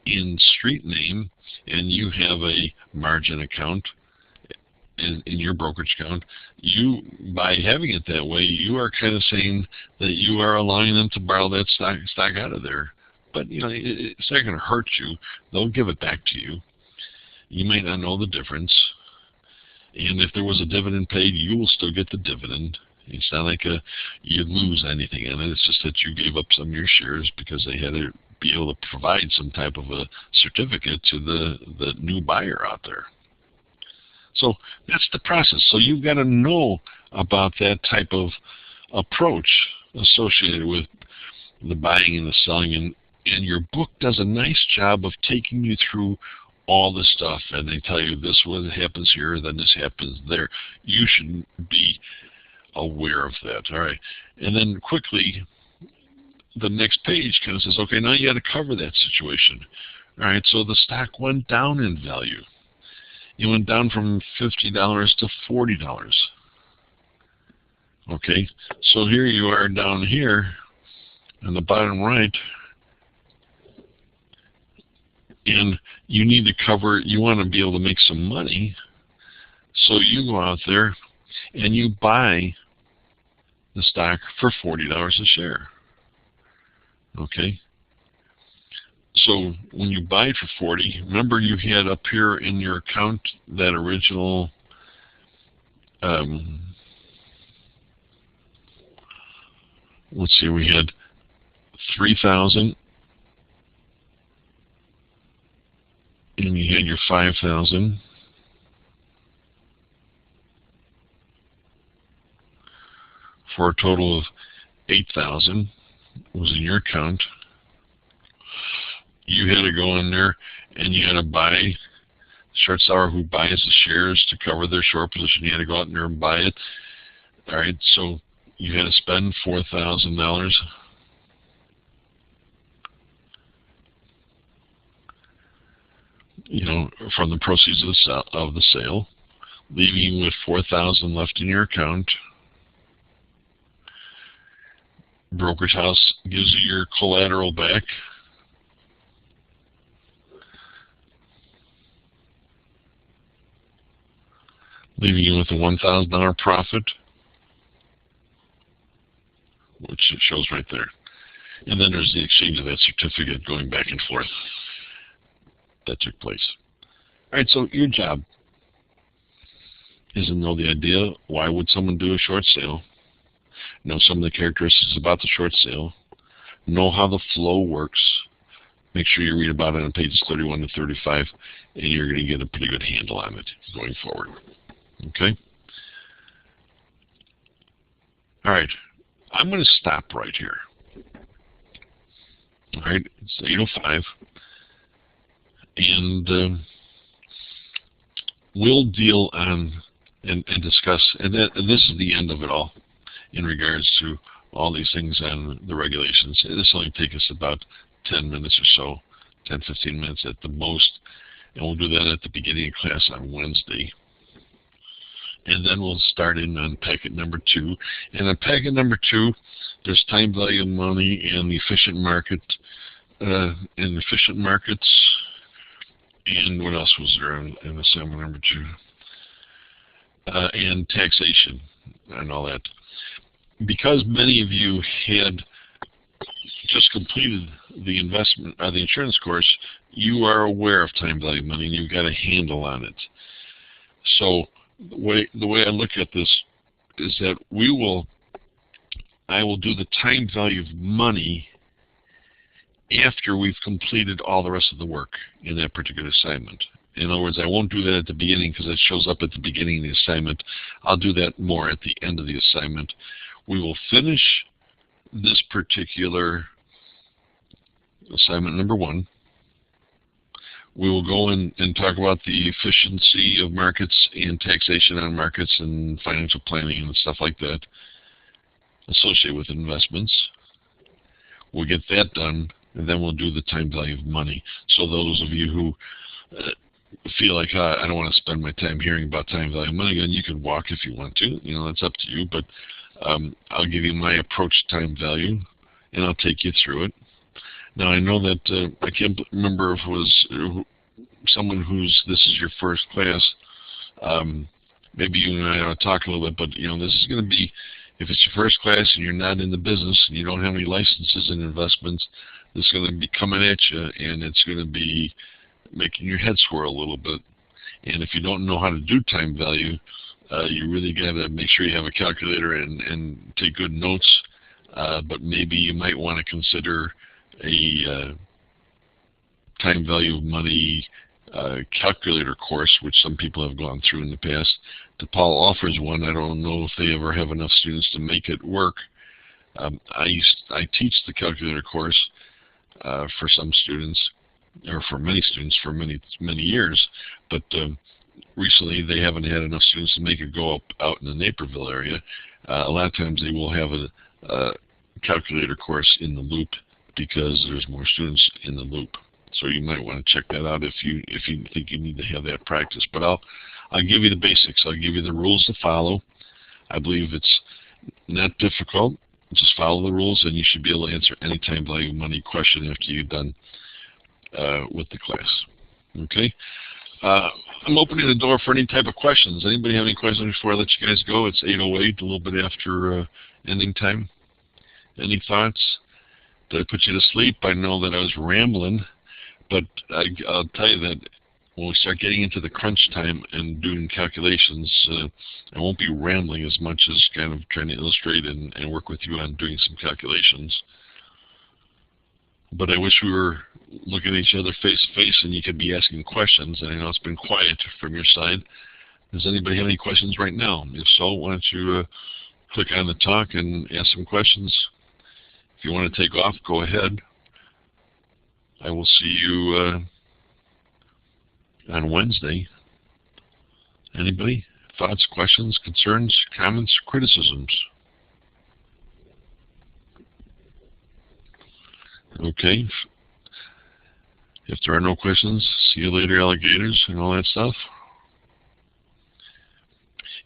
in street name and you have a margin account in your brokerage account, you, by having it that way, you are kind of saying that you are allowing them to borrow that stock out of there. But, it's not going to hurt you. They'll give it back to you. You may not know the difference. And if there was a dividend paid, you will still get the dividend. It's not like you lose anything in it. It's just that you gave up some of your shares because they had to be able to provide some type of a certificate to the new buyer out there. So that's the process. So you've got to know about that type of approach associated with the buying and the selling. And your book does a nice job of taking you through all this stuff, and they tell you this what happens here, then this happens there. You should be aware of that. All right. And then quickly, the next page kind of says, okay, now you got to cover that situation. All right, so the stock went down in value. It went down from $50 to $40. Okay, so here you are down here in the bottom right, and you need to cover, you want to be able to make some money, so you go out there and you buy the stock for $40 a share. Okay, so when you buy it for 40, remember you had up here in your account that original let's see, we had 3,000, and you had your 5,000, for a total of 8,000 was in your account. You had to go in there and you had to buy, short seller who buys the shares to cover their short position, you had to go out in there and buy it. All right, so you had to spend $4,000. From the proceeds of the sale, leaving you with $4,000 left in your account. Brokerage house gives you your collateral back. Leaving you with a $1,000 profit, which it shows right there. And then there's the exchange of that certificate going back and forth that took place. All right, so your job is to know the idea. Why would someone do a short sale? Know some of the characteristics about the short sale. Know how the flow works. Make sure you read about it on pages 31 to 35, and you're going to get a pretty good handle on it going forward. Okay? All right. I'm going to stop right here. All right. It's 8:05. And we'll deal on and discuss, and this is the end of it all in regards to all these things and the regulations. This will only take us about 10 minutes or so, 10, 15 minutes at the most, and we'll do that at the beginning of class on Wednesday. And then we'll start in on packet number 2. And on packet number 2, there's time value of money and the efficient market, and what else was there in assignment number 2? and taxation and all that. Because many of you had just completed the the insurance course, you are aware of time value of money and you've got a handle on it. So the way I look at this is that I will do the time value of money after we've completed all the rest of the work in that particular assignment. In other words, I won't do that at the beginning because it shows up at the beginning of the assignment. I'll do that more at the end of the assignment. We will finish this particular assignment number 1. We will go in and talk about the efficiency of markets and taxation on markets and financial planning and stuff like that associated with investments. We'll get that done, and then we'll do the time value of money. So those of you who feel like, I don't want to spend my time hearing about time value of money, then you can walk if you want to. You know, that's up to you. But I'll give you my approach to time value, and I'll take you through it. Now, I know that I can't remember if it was someone this is your first class. Maybe you and I ought to talk a little bit, but you know, this is going to be, if it's your first class and you're not in the business and you don't have any licenses in investments, this is going to be coming at you, and it's going to be making your head swirl a little bit. And if you don't know how to do time value, you really got to make sure you have a calculator and take good notes. But maybe you might want to consider a time value of money calculator course, which some people have gone through in the past. DePaul offers one. I don't know if they ever have enough students to make it work. I teach the calculator course for some students, or for many students, for many years, but recently they haven't had enough students to make it go up out in the Naperville area. A lot of times they will have a calculator course in the loop because there's more students in the loop. So you might want to check that out if you think you need to have that practice. But I'll give you the basics. I'll give you the rules to follow. I believe it's not difficult. Just follow the rules, and you should be able to answer any time value of money question after you're done with the class. Okay? I'm opening the door for any type of questions. Anybody have any questions before I let you guys go? It's 8:08, a little bit after ending time. Any thoughts? Did I put you to sleep? I know that I was rambling, but I'll tell you that when we start getting into the crunch time and doing calculations, I won't be rambling as much as kind of trying to illustrate and work with you on doing some calculations. But I wish we were looking at each other face to face and you could be asking questions. And I know it's been quiet from your side. Does anybody have any questions right now? If so, why don't you click on the talk and ask some questions. If you want to take off, go ahead. I will see you on Wednesday. Anybody? Thoughts, questions, concerns, comments, criticisms? Okay. If there are no questions, see you later, alligators, and all that stuff.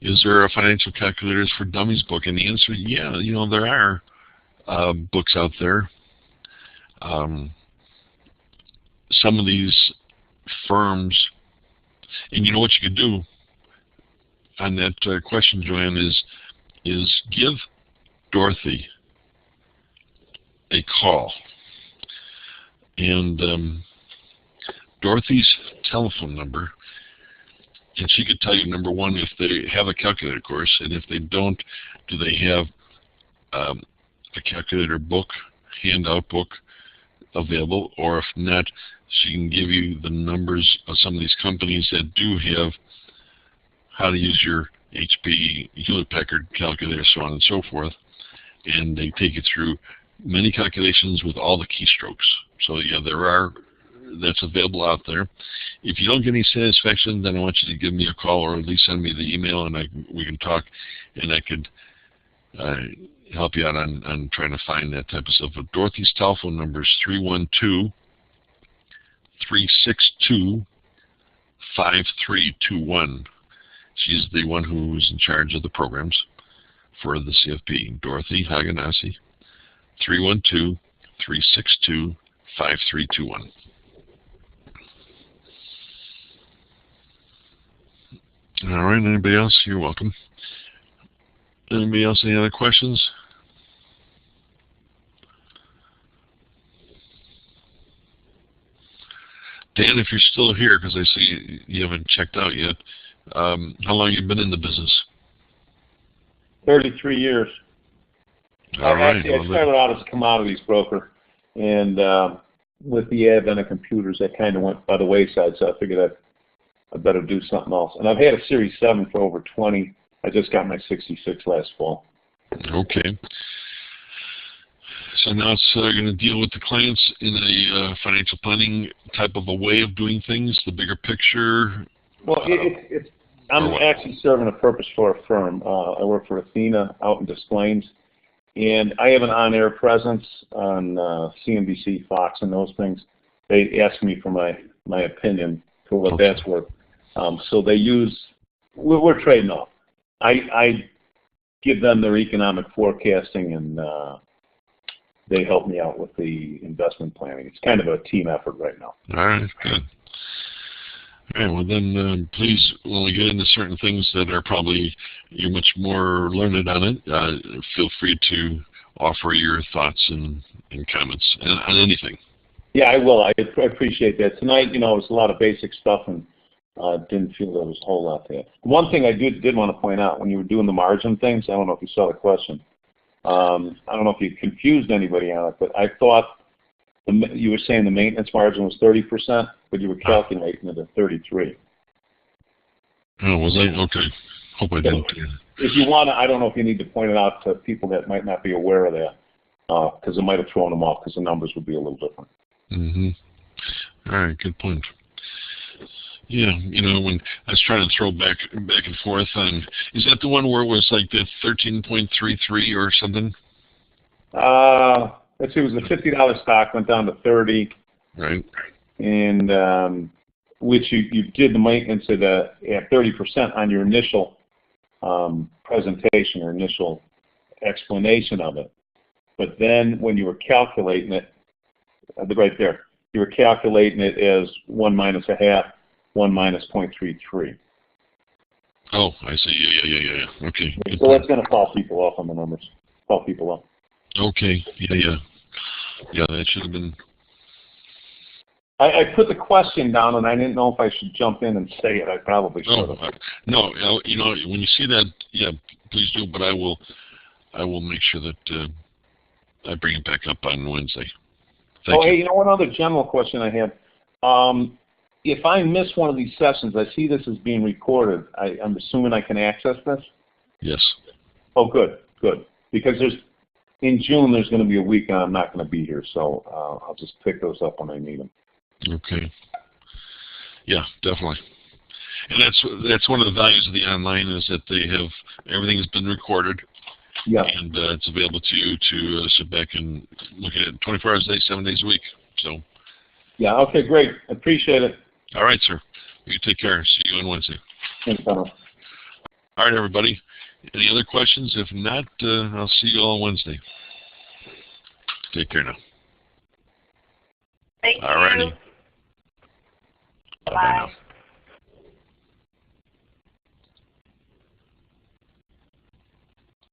Is there a Financial Calculators for Dummies book? And the answer is yeah. You know, there are books out there. Some of these firms, and you know what you could do on that question, Joanne, is give Dorothy a call. And Dorothy's telephone number, and she could tell you, number one, if they have a calculator course, and if they don't, do they have a calculator book, handout book available, or if not, she can give you the numbers of some of these companies that do have how to use your HP, Hewlett-Packard calculator, so on and so forth, and they take you through many calculations with all the keystrokes. So yeah, that's available out there. If you don't get any satisfaction, then I want you to give me a call or at least send me the email, and we can talk, and I could help you out on trying to find that type of stuff. But Dorothy's telephone number is 312-362-5321. She's the one who's in charge of the programs for the CFP. Dorothy Haganasi, 312-362-5321. All right. Anybody else? You're welcome. Anybody else? Any other questions? Dan, if you're still here, because I see you haven't checked out yet, how long have you been in the business? 33 years. All right. Actually, I started out as a commodities broker, and with the advent of computers, that kind of went by the wayside, so I figured I'd better do something else. And I've had a Series 7 for over 20. I just got my 66 last fall. Okay. So now it's going to deal with the clients in a financial planning type of a way of doing things, the bigger picture. Well, I'm actually serving a purpose for a firm. I work for Athena out in Des Plaines, and I have an on-air presence on CNBC, Fox, and those things. They ask me for my opinion for what that's worth. So we're trading off. I give them their economic forecasting, and they help me out with the investment planning. It's kind of a team effort right now. All right, good. All right, well then, please, when we get into certain things that are probably you're much more learned on it, feel free to offer your thoughts and comments on anything. Yeah, I will. I appreciate that. Tonight, it was a lot of basic stuff, and didn't feel there was a whole lot there. One thing I did want to point out, when you were doing the margin things, I don't know if you saw the question. I don't know if you confused anybody on it, but I thought you were saying the maintenance margin was 30%, but you were calculating it at 33. Oh, was I? Okay. Hope I didn't. If you want to, I don't know if you need to point it out to people that might not be aware of that, because it might have thrown them off, because the numbers would be a little different. Mm-hmm. All right, good point. Yeah, when I was trying to throw back and forth on, is that the one where it was like the 13.33 or something? Let's see, it was a $50 stock, went down to 30. Right. And which you did the maintenance at 30% on your initial presentation or initial explanation of it. But then when you were calculating it, right there, you were calculating it as 1 minus a half, 1 minus 0.33. Oh, I see. Yeah. Okay. So that's going to call people off on the numbers. Call people up. Okay. Yeah, that should have been. I put the question down, and I didn't know if I should jump in and say it. I probably should have. No, when you see that, yeah, please do. But I will make sure that I bring it back up on Wednesday. Thank you. Hey, one other general question I had. If I miss one of these sessions, I see this is being recorded. I'm assuming I can access this? Yes. Oh, good. Because in June there's going to be a week and I'm not going to be here, so I'll just pick those up when I need them. Okay. Yeah, definitely. And that's one of the values of the online is that they have everything has been recorded. Yeah. And it's available to you to sit back and look at it 24 hours a day, 7 days a week. So. Yeah. Okay. Great. Appreciate it. All right, sir. You take care. See you on Wednesday. Thanks, Donald. All right, everybody. Any other questions? If not, I'll see you all on Wednesday. Take care now. Thank you. All righty. Bye-bye now.